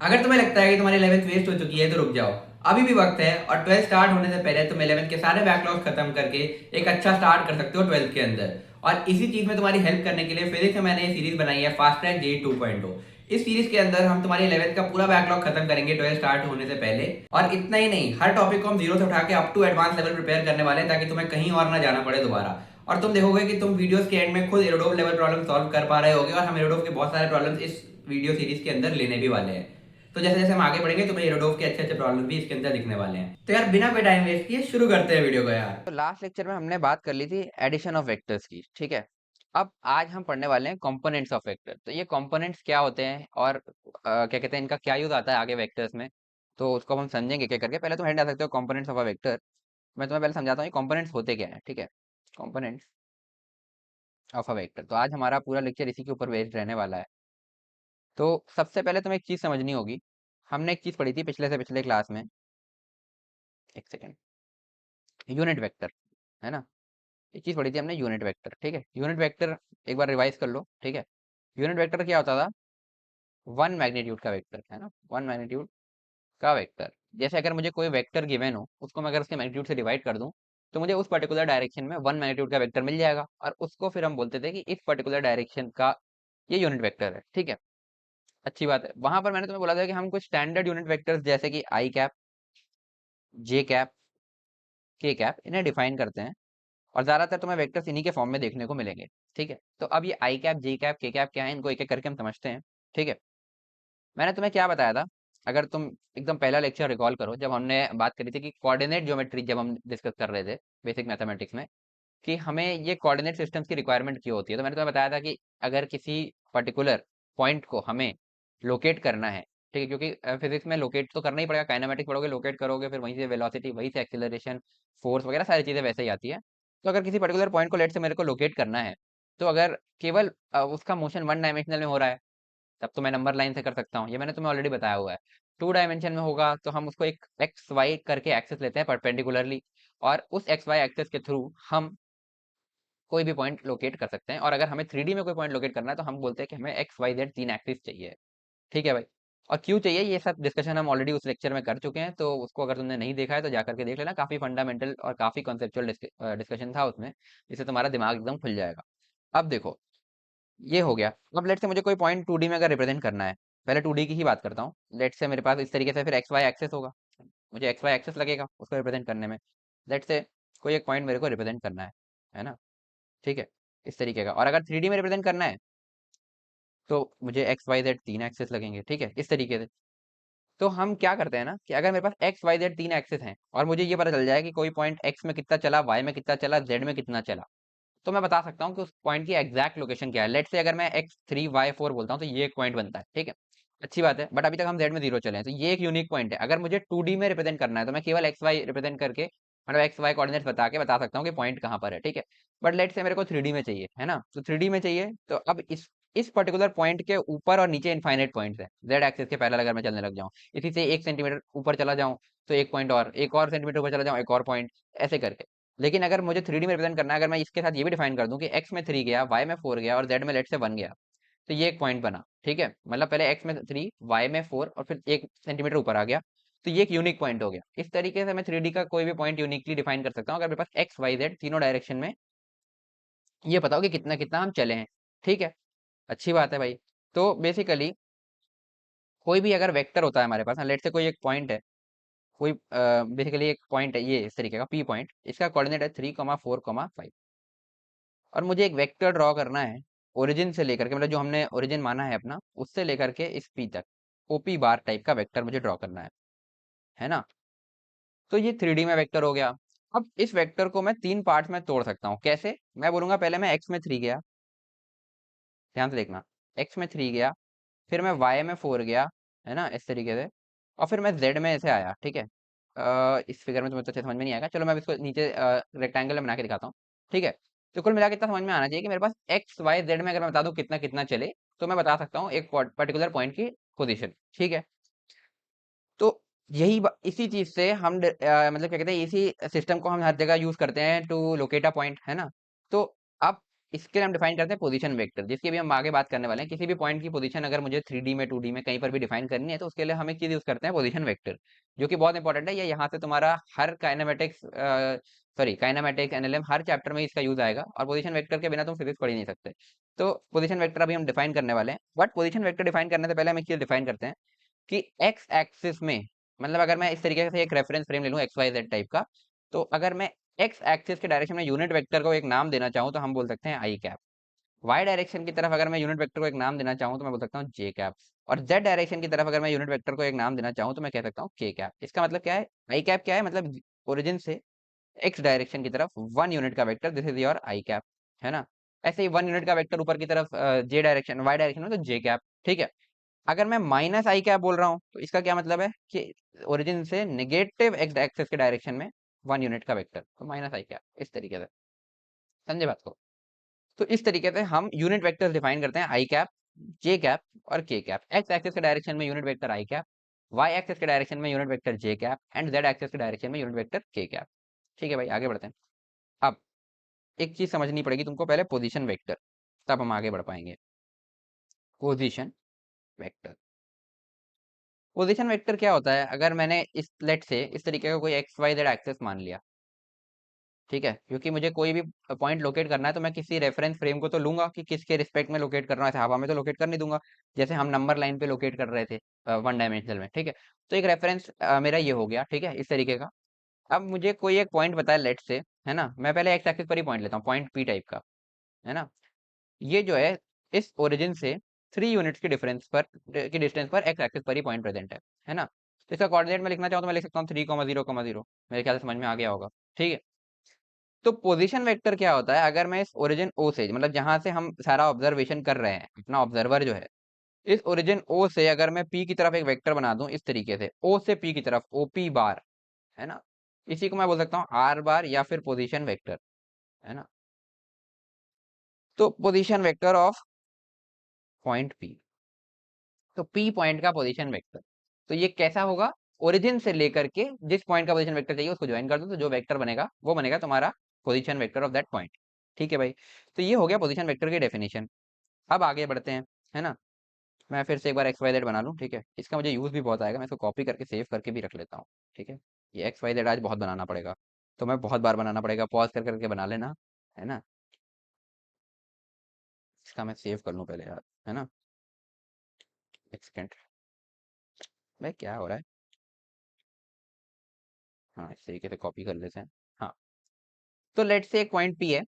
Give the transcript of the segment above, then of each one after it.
अगर तुम्हें लगता है कि तुम्हारी 11th वेस्ट हो चुकी है तो रुक जाओ। अभी भी वक्त है और 12th स्टार्ट होने से पहले तुम 11th के सारे बैकलॉग्स खत्म करके एक अच्छा स्टार्ट कर सकते हो 12th के अंदर। और इसी चीज में तुम्हारी हेल्प करने के लिए फिजिक्स में मैंने ये सीरीज बनाई है फास्ट ट्रैक जे 2.0। इस सीरीज के अंदर हम तुम्हारी 11th का पूरा बैकलॉग खत्म करेंगे 12th स्टार्ट होने से पहले। और इतना ही नहीं, हर टॉपिक को हम जीरो से उठा के up to advance level prepare करने वाले हैं ताकि तुम्हें कहीं और ना जाना पड़े दोबारा। और तुम देखोगे कि तुम वीडियोस के एंड में खुद एरोडोव लेवल प्रॉब्लम सॉल्व कर पा रहे होगे और हम एरोडोव के बहुत सारे प्रॉब्लम्स इस वीडियो सीरीज के अंदर लेने भी वाले हैं। तो जैसे जैसे हम आगे बढ़ेंगे तुम्हें एरोडोव के अच्छे अच्छे प्रॉब्लम भी इसके अंदर दिखने वाले हैं। तो यार बिना कोई टाइम वेस्ट किए शुरू करते हैं वीडियो को यार। तो लास्ट लेक्चर में हमने बात कर ली थी एडिशन ऑफ वेक्टर्स की। ठीक है। अब आज हम पढ़ने वाले हैं कंपोनेंट्स ऑफ वेक्टर। तो ये कंपोनेंट्स क्या होते हैं और क्या कहते हैं, इनका क्या यूज आता है आगे वेक्टर्स में, तो उसको हम समझेंगे क्या करके। पहले तुम हेड आ सकते हो कंपोनेंट्स ऑफ अ वेक्टर। मैं तुम्हें पहले समझाता हूँ ये कंपोनेंट्स होते क्या है। ठीक है। कंपोनेंट्स ऑफ अ वेक्टर, तो आज हमारा पूरा लेक्चर इसी के ऊपर बेस्ड रहने वाला है। तो सबसे पहले तुम्हें एक चीज समझनी होगी। हमने एक चीज पढ़ी थी पिछले से पिछले क्लास में। एक सेकेंड। यूनिट वेक्टर, है ना। एक चीज पढ़ी थी हमने, यूनिट वेक्टर। ठीक है। यूनिट वेक्टर एक बार रिवाइज कर लो। ठीक है। यूनिट वेक्टर क्या होता था? वन मैग्नीट्यूड का वेक्टर, है ना। वन मैग्नीट्यूड का वेक्टर। जैसे अगर मुझे कोई वेक्टर गिवन हो, उसको मैं अगर उसके मैग्नीट्यूड से डिवाइड कर दूं, तो मुझे उस पर्टिकुलर डायरेक्शन में वन मैग्नीट्यूड का वेक्टर मिल जाएगा, और उसको फिर हम बोलते थे कि इस पर्टिकुलर डायरेक्शन का ये यूनिट वेक्टर है। ठीक है। अच्छी बात है। वहां पर मैंने तुम्हें बोला था कि हम कुछ स्टैंडर्ड यूनिट वेक्टर्स जैसे कि आई cap, J cap, K cap, इन्हें डिफाइन करते हैं। और ज्यादातर तुम्हें वेक्टर्स इन्हीं के फॉर्म में देखने को मिलेंगे। ठीक है। तो अब ये आई cap, J cap, K cap क्या है, इनको एक एक करके हम समझते हैं। ठीक है। मैंने तुम्हें क्या बताया था? अगर तुम एकदम पहला लेक्चर रिकॉल करो, जब हमने बात करी थी कि कोऑर्डिनेट ज्योमेट्री जब हम डिस्कस कर रहे थे बेसिक मैथमेटिक्स में, कि हमें ये कोऑर्डिनेट सिस्टम्स की रिक्वायरमेंट क्यों होती है, तो मैंने तुम्हें बताया था कि अगर किसी पर्टिकुलर पॉइंट को हमें लोकेट करना है। ठीक है। क्योंकि फिजिक्स में लोकेट तो करना ही पड़ेगा, काइनेमेटिक्स पढ़ोगे, लोकेट करोगे, फिर वहीं से वेलोसिटी, वहीं से एक्सीलरेशन, फोर्स वगैरह सारी चीजें वैसे ही आती है। तो अगर किसी पर्टिकुलर पॉइंट को लेट से मेरे को लोकेट करना है, तो अगर केवल उसका मोशन वन डायमेंशनल में हो रहा है, तब तो मैं नंबर लाइन से कर सकता हूँ, ये मैंने तुम्हें ऑलरेडी बताया हुआ है। टू डायमेंशन में होगा तो हम उसको एक एक्स वाई करके एक्सेस लेते हैं परपेंडिकुलरली, और उस एक्स वाई एक्सेस के थ्रू हम कोई भी पॉइंट लोकेट कर सकते हैं। और अगर हमें थ्री डी में कोई पॉइंट लोकेट करना है, तो हम बोलते हैं कि हमें एक्स वाई जेड तीन एक्सिस चाहिए। ठीक है भाई। और क्यों चाहिए, ये सब डिस्कशन हम ऑलरेडी उस लेक्चर में कर चुके हैं, तो उसको अगर तुमने नहीं देखा है तो जाकर के देख लेना। काफी फंडामेंटल और काफी कॉन्सेप्चुअल डिस्कशन था उसमें, जिससे तुम्हारा दिमाग एकदम खुल जाएगा। अब देखो, ये हो गया। अब लेट से मुझे कोई पॉइंट टू डी में अगर रिप्रेजेंट करना है, पहले टू डी की ही बात करता हूँ। लेट से मेरे पास इस तरीके से फिर एक्स वाई एक्सेस होगा, मुझे एक्स वाई एक्सेस लगेगा उसको रिप्रेजेंट करने में। लेट से कोई एक पॉइंट मेरे को रिप्रेजेंट करना है ना। ठीक है। इस तरीके का। और अगर थ्री डी में रिप्रेजेंट करना है, तो मुझे एक्स वाई जेड तीन एक्सेस लगेंगे। ठीक है। इस तरीके से। तो हम क्या करते हैं ना, कि अगर मेरे पास एक्स वाई जेड तीन एक्सेस हैं, और मुझे ये पता चल जाए कि कोई पॉइंट एक्स में कितना चला, वाई में कितना चला, जेड में कितना चला, तो मैं बता सकता हूँ कि उस पॉइंट की एग्जैक्ट लोकेशन क्या है। लेट से अगर मैं एक्स थ्री वाई फोर बोलता हूँ, तो ये एक पॉइंट बनता है। ठीक है। अच्छी बात है। बट अभी तक हम जेड में जीरो चले हैं, तो ये एक यूनिक पॉइंट है। अगर मुझे टू डी में रिप्रेजेंट करना है, तो मैं केवल एक्स वाई रिप्रेजेंट करके, मतलब एक्स वाई कोऑर्डिनेट्स बता के बता सकता हूँ कि पॉइंट कहाँ पर है। ठीक है। बट लेट से मेरे को थ्री डी में चाहिए, है ना। तो थ्री डी में चाहिए, तो अब इस पर्टिकुलर पॉइंट के ऊपर और नीचे इनफाइनाइट पॉइंट्स है, जेड एक्सिस के पैरेलल अगर मैं चलने लग जाऊँ, इसी से एक सेंटीमीटर ऊपर चला जाऊँ तो एक पॉइंट, और एक और सेंटीमीटर ऊपर चला जाऊँ एक और पॉइंट, ऐसे करके। लेकिन अगर मुझे थ्री डी में रिप्रेजेंट करना है, अगर मैं इसके साथ ये भी डिफाइन कर दूं कि एक्स में थ्री गया, वाई में फोर गया, और जेड में लेट से वन गया, तो ये एक पॉइंट बना। ठीक है। मतलब पहले एक्स में थ्री, वाई में फोर, और फिर एक सेंटीमीटर ऊपर आ गया, तो ये एक यूनिक पॉइंट हो गया। इस तरीके से मैं थ्री डी का कोई भी पॉइंट यूनिकली डिफाइन कर सकता हूँ, अगर मेरे पास एक्स वाई जेड तीनों डायरेक्शन में ये पता हो कि कितना कितना हम चले हैं। ठीक है। अच्छी बात है भाई। तो बेसिकली कोई भी अगर वेक्टर होता है हमारे पास, लेट से कोई एक पॉइंट है, कोई बेसिकली एक पॉइंट है ये इस तरीके का पी पॉइंट, इसका कोऑर्डिनेट है 3,4,5, और मुझे एक वेक्टर ड्रॉ करना है ओरिजिन से लेकर के, मतलब जो हमने ओरिजिन माना है अपना, उससे लेकर के इस पी तक ओपी बार टाइप का वेक्टर मुझे ड्रॉ करना है ना। तो ये थ्री डी में वेक्टर हो गया। अब इस वेक्टर को मैं तीन पार्ट्स में तोड़ सकता हूँ। कैसे? मैं बोलूंगा पहले मैं एक्स में थ्री गया, ध्यान से देखना, एक्स में थ्री गया, फिर मैं वाई में फोर गया, है ना, इस तरीके से, और फिर मैं जेड में ऐसे आया। ठीक है। इस फिगर में तुम्हें तो अच्छे समझ में नहीं आएगा, चलो मैं इसको नीचे रेक्टेंगल में बना के दिखाता हूँ। ठीक है। तो कुल मिला के इतना समझ में आना चाहिए कि मेरे पास एक्स वाई जेड में अगर मैं बता दूं कितना कितना चले, तो मैं बता सकता हूँ एक पर्टिकुलर पॉइंट की पोजीशन। ठीक है। तो इसी चीज से हम मतलब क्या कहते हैं, इसी सिस्टम को हम हर जगह यूज करते हैं टू लोकेट अ पॉइंट, है ना। तो अब इसके लिए हम डिफाइन करते हैं पोजीशन वेक्टर, जिसकी अभी हम आगे बात करने वाले हैं। किसी भी पॉइंट की पोजीशन अगर मुझे 3D में 2D में कहीं पर भी डिफाइन करनी है तो उसके लिए हम एक चीज यूज करते हैं, पोजीशन वेक्टर, जो कि बहुत इंपॉर्टेंट है। ये यहाँ से तुम्हारा हर काइनेमेटिक्स काइनेमेटिक्स एनएलएम हर चैप्टर में इसका यूज आएगा, और पोजीशन वेक्टर के बिना तुम फिजिक्स पढ़ ही नहीं सकते। तो पोजीशन वेक्टर अभी हम डिफाइन करने वाले हैं। बट पोजीशन वेक्टर डिफाइन करने से पहले हम एक चीज डिफाइन करते हैं कि एक्स एक्सिस में, मतलब अगर मैं इस तरीके से एक रेफरेंस फ्रेम ले लूँ एक्स वाई जेड टाइप का, तो अगर मैं एक्स एक्सिस के डायरेक्शन में यूनिट वेक्टर को एक नाम देना चाहूँ तो हम बोल सकते हैं आई कैप। वाई डायरेक्शन की तरफ अगर मैं यूनिट वेक्टर को एक नाम देना चाहूँ तो मैं बोल सकता हूँ जे कैप। और जेड डायरेक्शन की तरफ अगर मैं यूनिट वेक्टर को एक नाम देना चाहूँ तो मैं कह सकता हूँ के कैप। इसका मतलब क्या है, आई कैप क्या है, मतलब ओरिजिन से एक्स डायरेक्शन की तरफ 1 यूनिट का vector, this is your I cap, है ना। ऐसे ही 1 यूनिट का वेक्टर ऊपर की तरफ जे डायरेक्शन वाई डायरेक्शन में तो जे कैप, ठीक है। अगर मैं माइनस आई कैप बोल रहा हूँ तो इसका क्या मतलब है कि ओरिजिन से नेगेटिव एक्स एक्सिस के डायरेक्शन में 1 यूनिट का वेक्टर, तो माइनस आई कैप, इस तरीके से। समझे बात को। तो इस तरीके से हम यूनिट वेक्टर्स डिफाइन करते हैं, आई कैप, जे कैप और के कैप। एक्स एक्सिस के डायरेक्शन में यूनिट वेक्टर आई कैप, वाई एक्सिस के डायरेक्शन में unit vector J cap and Z axis के डायरेक्शन में यूनिट वेक्टर के कैप। ठीक है भाई, आगे बढ़ते हैं। अब एक चीज समझनी पड़ेगी तुमको पहले, पोजीशन वेक्टर, तब हम आगे बढ़ पाएंगे। पोजीशन वेक्टर, पोजीशन वेक्टर क्या होता है, अगर मैंने इस लेट से इस तरीके का कोई एक्स वाई जेड एक्सिस मान लिया, ठीक है, क्योंकि मुझे कोई भी पॉइंट लोकेट करना है तो मैं किसी रेफरेंस फ्रेम को तो लूंगा कि किसके रिस्पेक्ट में लोकेट करना है, हवा में तो लोकेट कर नहीं दूंगा, जैसे हम नंबर लाइन पे लोकेट कर रहे थे 1 डायमेंशनल में, ठीक है। तो एक रेफरेंस मेरा ये हो गया, ठीक है, इस तरीके का। अब मुझे कोई एक पॉइंट बताया लेट से, है ना, मैं पहले एक्स एक्सिस पर ही पॉइंट लेता हूँ, पॉइंट पी टाइप का, है ना। ये जो है इस ओरिजिन से 3 यूनिट्स की डिफरेंस पर की डिस्टेंस पर एक्स एक्सिस पर ही पॉइंट प्रेजेंट है ना। तो इसका कोऑर्डिनेट में लिखना चाहूँ तो मैं लिख सकता हूँ 3,0,0, मेरे ख्याल से समझ में आ गया होगा, ठीक है। तो पोजीशन वेक्टर क्या होता है, अगर मैं इस ओरिजिन ओ से, मतलब जहां से हम सारा ऑब्जर्वेशन कर रहे हैं, अपना ऑब्जर्वर जो है, इस ओरिजिन ओ से अगर मैं पी की तरफ एक वेक्टर बना दूं इस तरीके से, ओ से पी की तरफ, ओ पी बार, है ना, इसी को मैं बोल सकता हूँ आर बार या फिर पोजीशन वेक्टर, है ना। तो position vector of point P, तो पी पॉइंट का पोजीशन वेक्टर, तो ये कैसा होगा, ओरिजिन से लेकर के जिस पॉइंट का पोजीशन वेक्टर चाहिए उसको ज्वाइन कर दो, तो जो वेक्टर बनेगा वो बनेगा तुम्हारा position vector of that point. ठीक है भाई, तो ये हो गया पोजीशन वेक्टर की डेफिनेशन। अब आगे बढ़ते हैं, है ना। मैं फिर से एक बार एक्स वाई जेड बना लूँ, ठीक है, इसका मुझे यूज भी बहुत आएगा, मैं इसको कॉपी करके सेव करके भी रख लेता हूँ, ठीक है। ये एक्स वाई जेड आज बहुत बनाना पड़ेगा, तो मैं बहुत बार बनाना पड़ेगा, पॉज कर करके बना लेना, है ना। इसका मैं सेव कर लूँ पहले यार, है ना। एक सेकेंड, भाई क्या हो रहा है। हाँ, इस तरीके से कॉपी कर लेते हैं। हाँ, तो लेट से एक पॉइंट पी है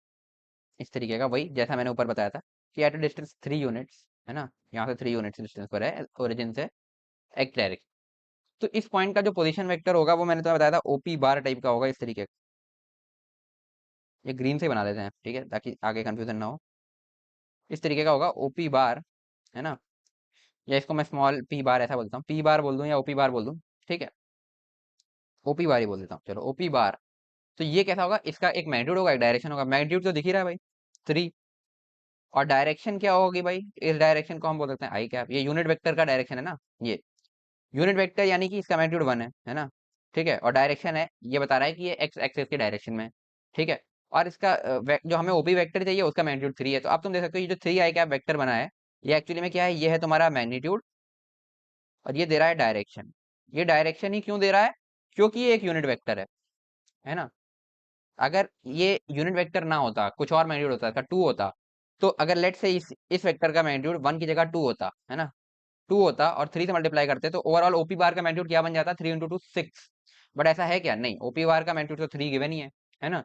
इस तरीके का, वही जैसा मैंने ऊपर बताया था कि एट अ डिस्टेंस 3 यूनिट्स, है ना, यहाँ से 3 यूनिट्स डिस्टेंस पर है ओरिजिन से एक डायरेक्ट। तो इस पॉइंट का जो पोजीशन वेक्टर होगा वो मैंने तुम्हें बताया था ओपी बार टाइप का होगा, इस तरीके का। ये ग्रीन से बना देते हैं, ठीक है, ताकि आगे कंफ्यूजन ना हो। इस तरीके का होगा ओपी बार, है ना, या इसको मैं स्मॉल पी बार ऐसा बोलता हूँ, पी बार बोल दूं या ओपी बार बोल दूं, ठीक है, ओपी बार ही बोल देता हूँ, चलो ओपी बार। तो ये कैसा होगा, इसका एक मैग्नीट्यूड होगा, एक डायरेक्शन होगा, मैग्नीट्यूड तो दिख ही रहा है भाई 3, और डायरेक्शन क्या होगी भाई, इस डायरेक्शन को हम बोल सकते हैं आई कैप, ये यूनिट वेक्टर का डायरेक्शन है ना, ये यूनिट वेक्टर यानी कि इसका मैग्नीट्यूड 1 है ना, ठीक है, और डायरेक्शन है, ये बता रहा है कि ये एक्स एक्सिस के डायरेक्शन में है, ठीक है। और इसका जो हमें ओपी वेक्टर चाहिए उसका मैग्नीट्यूड 3 है, तो अब तुम देख सकते हो ये जो 3 आई कैप वेक्टर बना है, ये एक्चुअली में क्या है, ये है तुम्हारा मैग्नीट्यूड, और ये दे रहा है डायरेक्शन। ये डायरेक्शन ही क्यों दे रहा है, क्योंकि ये एक यूनिट वेक्टर है ना। अगर ये यूनिट वेक्टर ना होता, कुछ और मैग्नीट्यूड होता, इसका 2 होता, तो अगर लेट से इस वेक्टर का मैग्नीट्यूड 1 की जगह 2 होता, है ना, 2 होता और 3 से मल्टीप्लाई करते, तो ओवरऑल ओपी बार का मैग्नीट्यूड क्या बन जाता, 3 इंटू 2 6। बट ऐसा है क्या, नहीं, ओपी बार का मैग्नीट्यूड तो 3 गिवन ही है ना।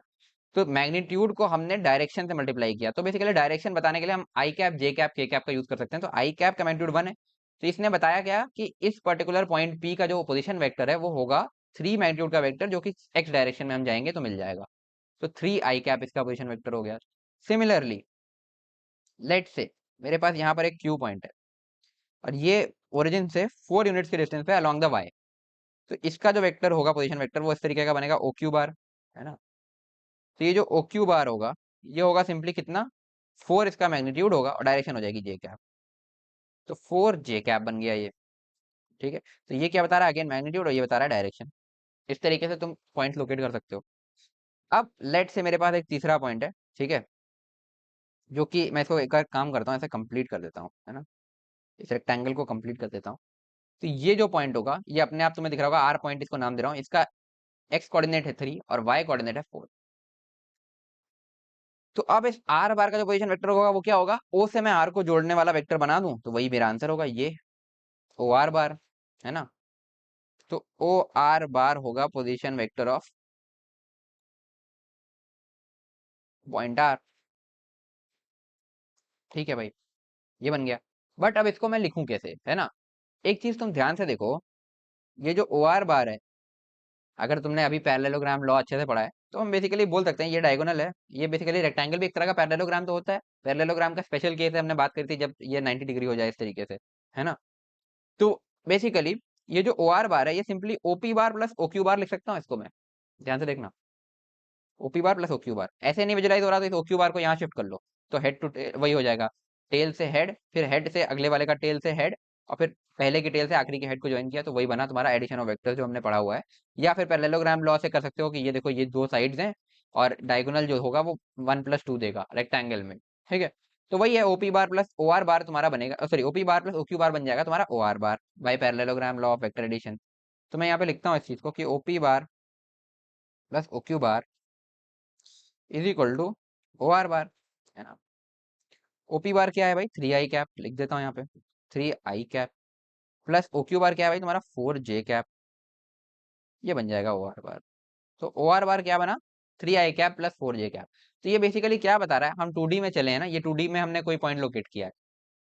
तो मैग्नीट्यूड को हमने डायरेक्शन से मल्टीप्लाई किया, तो बेसिकली डायरेक्शन बताने के लिए हम आई cap J cap K cap का यूज कर सकते हैं। तो आई कैप का मैग्नीट्यूड 1 है, तो इसने बताया क्या कि इस पर्टिकुलर पॉइंट पी का जो पोजीशन वेक्टर है वो होगा 3 मैग्नीट्यूड का वेक्टर, जो कि एक्स डायरेक्शन में हम जाएंगे तो मिल जाएगा। तो 3 आई कैप इसका पोजीशन वेक्टर हो गया। सिमिलरली लेट से मेरे पास यहाँ पर एक क्यू पॉइंट है, और ये ओरिजिन से 4 यूनिट्स के डिस्टेंस पे अलोंग द वाई, तो इसका जो वेक्टर होगा पोजीशन वेक्टर वो इस तरीके का बनेगा ओ क्यू बार, है ना। तो ये जो ओ क्यू बार होगा ये होगा सिंपली कितना, 4 इसका मैग्नीट्यूड होगा और डायरेक्शन हो जाएगी जे कैप, तो 4 जे कैप बन गया ये, ठीक है। तो ये क्या बता रहा है, अगेन मैग्नीट्यूड, और ये बता रहा है डायरेक्शन। इस तरीके से तुम पॉइंट लोकेट कर सकते हो। अब लेट से मेरे पास एक तीसरा पॉइंट है, ठीक है, जो कि मैं इसको एक बार काम करता हूँ, ऐसे कंप्लीट कर देता हूँ, है ना, इस रेक्टेंगल को कंप्लीट कर देता हूँ। तो ये जो पॉइंट होगा ये अपने आप तुम्हें दिख रहा होगा, आर पॉइंट इसको नाम दे रहा हूँ, इसका एक्स कोऑर्डिनेट है 3 और वाई कोऑर्डिनेट है 4। तो अब इस आर बार का जो पोजीशन वेक्टर होगा वो क्या होगा, ओ से मैं आर को जोड़ने वाला वेक्टर बना दूं तो वही मेरा आंसर होगा, ये ओ आर बार, है ना। तो ओ आर बार होगा position vector of point R. ठीक है भाई, ये बन गया। बट अब इसको मैं लिखूं कैसे, है ना। एक चीज तुम ध्यान से देखो, ये जो ओ आर बार है, अगर तुमने अभी पैरेललोग्राम लॉ अच्छे से पढ़ा है तो हम बेसिकली बोल सकते हैं ये डायगोनल है। ये बेसिकली रेक्टेंगल भी एक तरह का पैरेललोग्राम तो होता है। पैरेललोग्राम का स्पेशल केस है, हमने बात करी थी जब ये 90 डिग्री हो जाए इस तरीके से, है ना। तो बेसिकली ये जो ओ आर बार है ये simply OP bar plus O Q बार लिख सकता हूँ इसको मैं। ध्यान से देखना, OP bar plus O Q बार ऐसे नहीं विजुलाइज हो रहा तो इस ओ क्यू बार को यहाँ शिफ्ट कर लो, तो हेड टू वही हो जाएगा, टेल से हेड, फिर हेड से अगले वाले का टेल से हेड, और फिर पहले की टेल से आखिरी के हेड को ज्वाइन किया तो वही बना तुम्हारा एडिशन ऑफ वेक्टर्स जो हमने पढ़ा हुआ है। या फिर पैरेललोग्राम लॉ से कर सकते हो कि ये देखो ये दो साइड्स हैं और डायगोनल जो होगा वो 1+2 देगा रेक्टेंगल में। ठीक है, तो वही है OP bar plus O R bar तुम्हारा बनेगा, sorry OP bar plus O Q bar बन जाएगा तुम्हारा O R bar by parallelogram law of vector addition. तो मैं यहाँ पे लिखता हूँ इस चीज को कि OP bar plus O Q bar is equal to O R bar, है ना। ओपी बार क्या है भाई, 3i कैप लिख देता हूँ यहाँ पे, 3i cap plus O Q bar क्या है भाई तुम्हारा 4j कैप, ये बन जाएगा ओ आर बार। तो ओ आर बार क्या बना, 3i cap plus 4j cap. तो ये बेसिकली क्या बता रहा है, हम 2D में चले हैं ना, ये 2D में हमने कोई पॉइंट लोकेट किया है।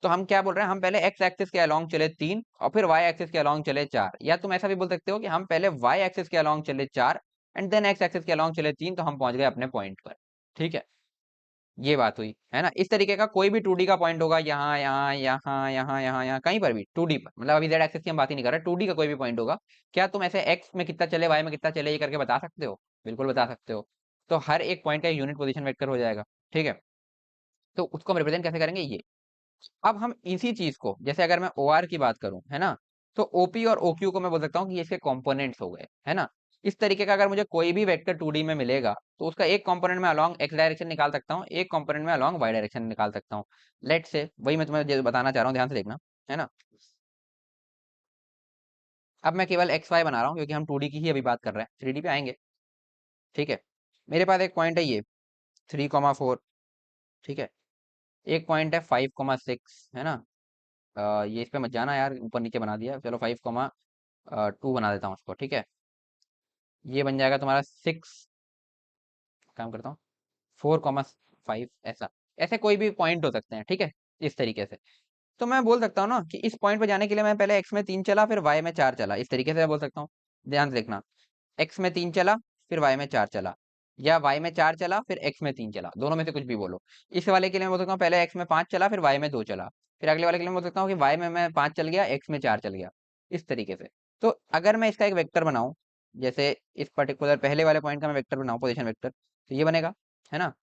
तो हम क्या बोल रहे हैं, हम पहले एक्स एक्सिस के अलोंग चले 3 और फिर वाई एक्सिस के अलोंग चले 4, या तुम ऐसा भी बोल सकते हो कि हम पहले वाई एक्सिस के अलोंग चले 4 एंड देन एक्स एक्सिस के अलोंग चले 3, तो हम पहुंच गए अपने पॉइंट पर। ठीक है, ये बात हुई, है ना। इस तरीके का कोई भी 2D का पॉइंट होगा, यहाँ यहाँ यहाँ यहाँ यहाँ यहाँ कहीं पर भी 2D पर, मतलब अभी जेड एक्सिस की हम बात ही नहीं कर रहे, 2D का कोई भी पॉइंट होगा, क्या तुम ऐसे एक्स में कितना चले वाई में कितना चले ये करके बता सकते हो, बिल्कुल बता सकते हो। तो हर एक पॉइंट का यूनिट पोजीशन वेक्टर हो जाएगा। ठीक है, तो उसको हम रिप्रेजेंट कैसे करेंगे ये। अब हम इसी चीज को, जैसे अगर मैं ओ आर की बात करूं, है ना, तो ओपी और ओ क्यू को मैं बोल सकता हूँ कि ये इसके कंपोनेंट्स हो गए, है ना। इस तरीके का अगर मुझे कोई भी वेक्टर 2D में मिलेगा तो उसका एक कंपोनेंट में अलोंग एक्स डायरेक्शन निकाल सकता हूँ, एक कंपोनेंट में अलोंग वाई डायरेक्शन निकाल सकता हूँ। लेट से वही मैं तुम्हें बताना चाह रहा हूँ, ध्यान से देखना, है ना। अब मैं केवल एक्स वाई बना रहा हूँ क्योंकि हम 2D की ही अभी बात कर रहे हैं, 3D पे आएंगे। ठीक है, मेरे पास एक पॉइंट है ये 3,4। ठीक है, एक पॉइंट है 5,6, है ना। ये इस पे मत जाना यार, ऊपर नीचे बना दिया, चलो 5,2 बना देता हूँ उसको। ठीक है, ये बन जाएगा तुम्हारा 6, काम करता हूँ 4,5, ऐसा, ऐसे कोई भी पॉइंट हो सकते हैं। ठीक है, इस तरीके से तो मैं बोल सकता हूँ ना कि इस पॉइंट पे जाने के लिए मैं पहले एक्स में 3 चला फिर वाई में 4 चला, इस तरीके से मैं बोल सकता हूँ। ध्यान से देखना, एक्स में 3 चला फिर वाई में 4 चला, या वाई में 4 चला फिर एक्स में 3 चला, दोनों में से कुछ भी बोलो। इस वाले के लिए मैं बोल सकता हूँ पहले एक्स में 5 चला फिर वाई में 2 चला, फिर अगले वाले के लिए मैं बोल सकता हूँ कि वाई में मैं 5 चल गया एक्स में 4 चल गया, इस तरीके से। तो अगर मैं इसका एक वेक्टर बनाऊं, जैसे इस पर्टिकुलर पहले वाले पॉइंट का मैं वेक्टर बनाऊं पोजीशन वेक्टर, तो ये बनेगा, है ना।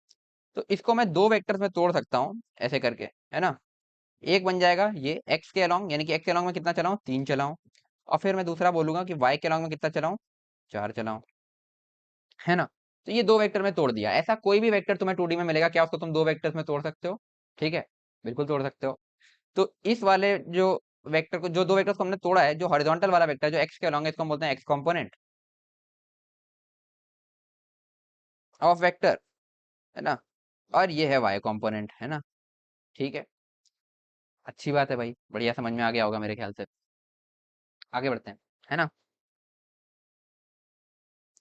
तो इसको मैं दो वेक्टर्स में तोड़ सकता हूँ ऐसे करके, है ना। एक बन जाएगा ये एक्स के अलोंग, यानी कि एक्स के अलोंग में कितना चलाऊं, 3 चलाऊं, और फिर मैं दूसरा बोलूंगा कि वाई के अलोंग में कितना चलाऊं, 4 चलाऊं, है ना। तो ये दो वेक्टर में तोड़ दिया। ऐसा कोई भी वेक्टर तुम्हें 2D में मिलेगा, क्या उसको तुम दो वेक्टर्स में तोड़ सकते हो, ठीक है, बिल्कुल तोड़ सकते हो। तो इस वाले जो वेक्टर को, जो दो वेक्टर्स को हमने तोड़ा है, जो हॉरिजॉन्टल वाला वेक्टर जो एक्स के अलोंग है, इसको हम बोलते हैं एक्स कंपोनेंट ऑफ वेक्टर, है ना। और ये है वाई कंपोनेंट, है ना। ठीक है, अच्छी बात है भाई, बढ़िया समझ में आ गया होगा मेरे ख्याल से। आगे बढ़ते हैं, है ना।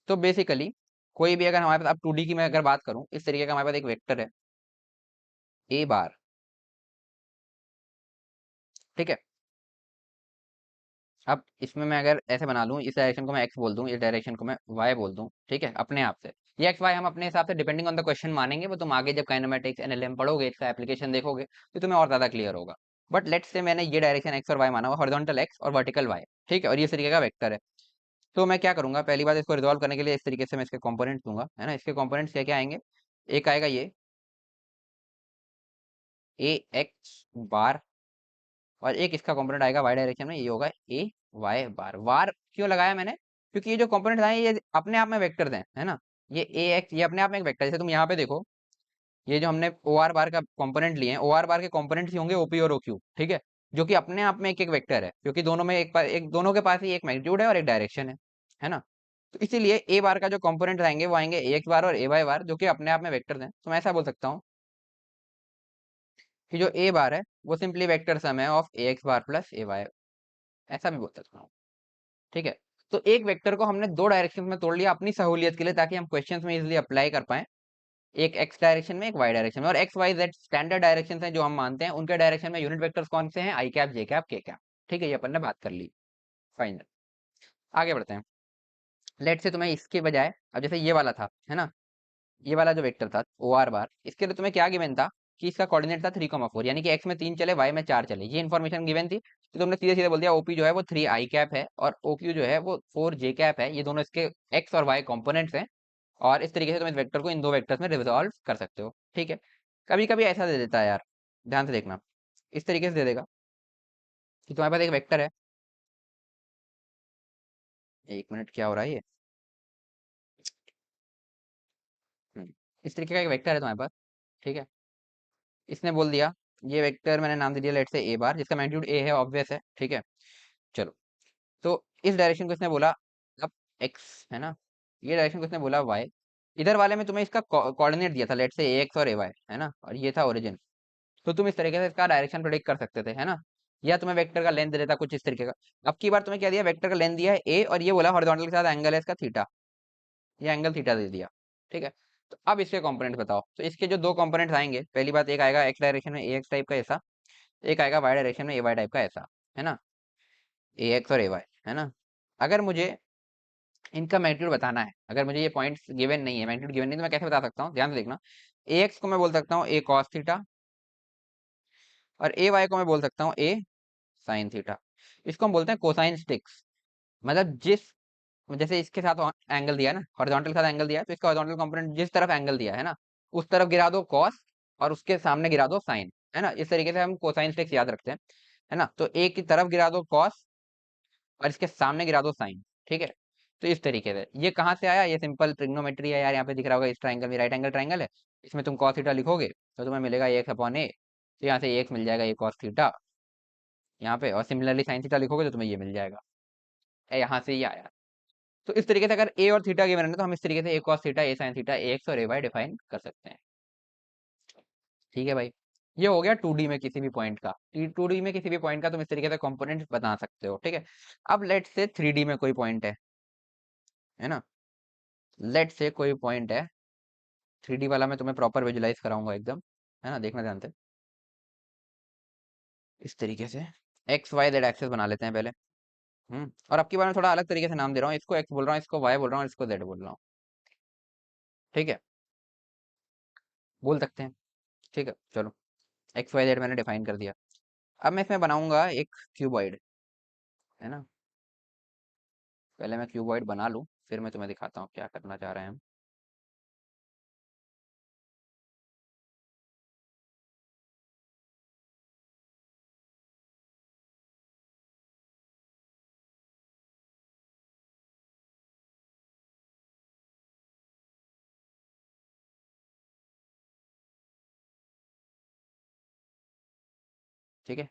तो बेसिकली कोई भी अगर हमारे पास, अब 2D की मैं अगर बात करूं, इस तरीके का हमारे पास एक वेक्टर है ए बार। ठीक है, अब इसमें मैं अगर ऐसे बना लूं, इस डायरेक्शन को मैं एक्स बोल दूं, इस डायरेक्शन को मैं वाई बोल दूं, ठीक है, अपने आप से। ये एक्स वाई हम अपने हिसाब से डिपेंडिंग ऑन द क्वेश्चन मानेंगे, वो तुम आगे जब काइनेमेटिक्स एनएलएम पढ़ोगे, इसका एप्लीकेशन देखोगे तो तुम्हें और ज्यादा क्लियर होगा। बट लेट्स से मैंने ये डायरेक्शन एक्स और वाई माना हुआ, हॉरिजॉन्टल एक्स और वर्टिकल वाई, ठीक है, और ये इस तरीके का वेक्टर है। तो मैं क्या करूंगा, पहली बात इसको रिजॉल्व करने के लिए इस तरीके से मैं इसके कंपोनेंट्स दूंगा, है ना। इसके कंपोनेंट्स क्या क्या आएंगे, एक आएगा ये ए एक्स बार, और एक इसका कंपोनेंट आएगा वाई डायरेक्शन में, ये होगा ए वाई बार। वार क्यों लगाया मैंने, क्योंकि ये जो कंपोनेंट आए ये अपने आप में वेक्टर हैं, है ना। ये ए एक्स ये अपने आप में एक वेक्टर, जैसे तुम यहाँ पे देखो ये जो हमने ओ आर बार का कंपोनेंट लिए हैं, ओ आर बार के कंपोनेंट्स ही होंगे ओपी और ओक्यू, ठीक है, जो कि अपने आप में एक एक वेक्टर है, क्योंकि दोनों में एक दोनों के पास ही एक मैग्नीट्यूड है और एक डायरेक्शन है ना। तो इसीलिए ए बार का जो कंपोनेंट आएंगे वो आएंगे ए एक्स बार और ए वाई बार, जो कि अपने आप में वेक्टर्स हैं। तो मैं ऐसा बोल सकता हूँ कि जो ए बार है वो सिंपली वेक्टर सम है of A X bar plus A Y, ऐसा भी बोल सकता हूँ, ठीक है। तो एक वेक्टर को हमने दो डायरेक्शन में तोड़ लिया अपनी सहूलियत के लिए, ताकि हम क्वेश्चंस में इजीली अप्लाई कर पाए, एक एक्स डायरेक्शन में एक वाई डायरेक्शन में। और X Y Z standard direction हैं जो हम मानते हैं, उनके डायरेक्शन में यूनिट वेक्टर्स कौन से हैं, आई cap J cap K cap, ठीक है, ये अपन ने बात कर ली। फाइनल, आगे बढ़ते हैं। लेट से तुम्हें इसके बजाय, अब जैसे ये वाला था है ना, ये वाला जो वेक्टर था ओ आर बार, इसके लिए तुम्हें क्या गिवन था कि इसका कोऑर्डिनेट था 3,4, यानी कि एक्स में 3 चले वाई में 4 चले, ये इन्फॉर्मेशन गिवन थी। तो तुमने सीधे सीधे बोल दिया ओपी जो है वो 3 आई कैप है और ओक्यू जो है वो 4 जे कैप है, ये दोनों इसके एक्स और वाई कंपोनेंट्स हैं। और इस तरीके से तुम इस वेक्टर को इन दो वेक्टर्स में रिजॉल्व कर सकते हो, ठीक है। कभी कभी ऐसा दे देता है यार, ध्यान से देखना, इस तरीके से दे देगा कि तुम्हारे पास एक वेक्टर है, एक मिनट क्या हो रहा है ये, इस तरीके का एक वेक्टर है तुम्हारे पास, ठीक है। इसने बोल दिया, ये वेक्टर मैंने नाम दे दिया लेट से ए बार, जिसका मैग्नीट्यूड ए है, ऑब्वियस है, ठीक है। चलो, तो इस डायरेक्शन को इसने बोला अब एक्स है ना, ये डायरेक्शन को इसने बोला वाई, इधर वाले में तुम्हें इसका कोऑर्डिनेट दिया था लेट से ए एक्स और ए वाई है ना, और ये था ओरिजिन। तो तुम इस तरीके से इसका डायरेक्शन प्रेडिक्ट कर सकते थे है ना, या तुम्हें वेक्टर का लेंथ दे देता कुछ इस तरीके का। अब की बार तुम्हें क्या दिया, वेक्टर का लेंथ दिया है ए, और ये बोला हॉरिजॉन्टल के साथ एंगल है इसका थीटा, ये एंगल थीटा दे दिया, ठीक है। तो अब इसके कंपोनेंट बताओ, तो इसके जो दो कंपोनेंट्स आएंगे, पहली बात एक आएगा एक्स डायरेक्शन में ए एक्स टाइप का ऐसा, एक आएगा वाई डायरेक्शन में ए वाई टाइप का ऐसा, है ना, ए एक्स और ए वाई, है ना। अगर मुझे इनका मैग्नीट्यूड बताना है, अगर मुझे ये पॉइंट्स गिवन नहीं है, मैग्नीट्यूड गिवन नहीं, तो मैं कैसे बता सकता हूँ, ध्यान से देखना। ए एक्स को मैं बोल सकता हूँ ए कॉस थीटा, और ए वाई को मैं बोल सकता हूँ ए साइन थीटा। इसको हम बोलते हैं कोसाइन स्टिक्स। मतलब जिस, जैसे इसके साथ एंगल दिया है ना, हॉरिजॉन्टल के साथ एंगल दिया है, तो इसका हॉरिजॉन्टल कंपोनेंट जिस तरफ एंगल दिया है ना, उस तरफ गिरा दो कॉस, और उसके सामने गिरा दो साइन, है ना। इस तरीके से हम कोसाइन स्टिक्स याद रखते हैं, है ना। तो एक की तरफ गिरा दो कॉस और इसके सामने गिरा दो साइन, ठीक है। तो इस तरीके से ये कहाँ से आया, ये सिंपल ट्रिग्नोमेट्री है यार, यहाँ पे दिख रहा होगा इस ट्राइंगल में, राइट एंगल ट्राइंगल है, इसमें तुम कॉस थीटा लिखोगे तो तुम्हें मिलेगा एक्स अपॉन ए, तो यहाँ से एक्स मिल जाएगा ए कॉस थीटा यहाँ पे, और सिमिलरली साइन थीटा लिखोगे तो तुम्हें ये मिल जाएगा, यहाँ से ये आया। तो इस तरीके से अगर ए और थीटा गिवन है तो हम इस तरीके से ए कॉस थीटा ए साइन थीटा ए एक्स और ए वाई डिफाइन कर सकते हैं, ठीक है भाई। ये हो गया 2D में किसी भी पॉइंट का, 2D में किसी भी पॉइंट का तुम इस तरीके से कंपोनेंट्स बता सकते हो, ठीक है। अब लेट से 3D में कोई पॉइंट है ना, लेट से कोई पॉइंट है 3D वाला, मैं तुम्हें प्रॉपर विजुलाइज कराऊंगा एकदम, है ना, देखना ध्यान से। इस तरीके से एक्स वाई जेड एक्सेस बना लेते हैं पहले, और अब की बार मैं थोड़ा अलग तरीके से नाम दे रहा हूँ, इसको एक्स बोल रहा हूँ, इसको वाई बोल रहा हूँ, इसको जेड बोल रहा हूँ, ठीक है, बोल सकते हैं, ठीक है। चलो, एक्स वाई जेड मैंने डिफाइन कर दिया। अब मैं इसमें बनाऊंगा एक क्यूबॉइड, है ना। पहले मैं क्यूबॉइड बना लूँ, फिर मैं तुम्हें दिखाता हूँ क्या करना चाह रहे हैं हम। ठीक है,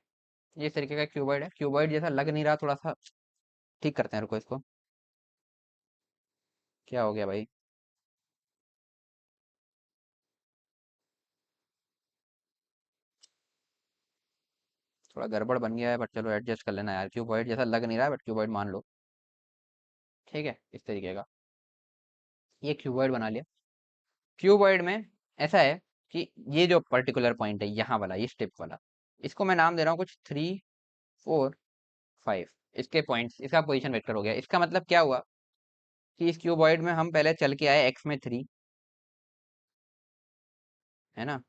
ये इस तरीके का क्यूबॉइड है, क्यूबॉइड जैसा लग नहीं रहा, थोड़ा सा ठीक करते हैं, रुको इसको, क्या हो गया भाई, थोड़ा गड़बड़ बन गया है, बट चलो एडजस्ट कर लेना यार, क्यूबॉइड जैसा लग नहीं रहा है बट क्यूबॉइड मान लो, ठीक है, इस तरीके का ये क्यूबॉइड बना लिया। क्यूबॉइड में ऐसा है कि ये जो पर्टिकुलर पॉइंट है यहाँ वाला, ये स्टेप वाला, इसको मैं नाम दे रहा हूँ कुछ 3 4 5, इसके पॉइंट्स, इसका पोजीशन वेक्टर हो गया। इसका मतलब क्या हुआ कि इस क्यूबॉइड में हम पहले चल के आए एक्स में 3, है ना,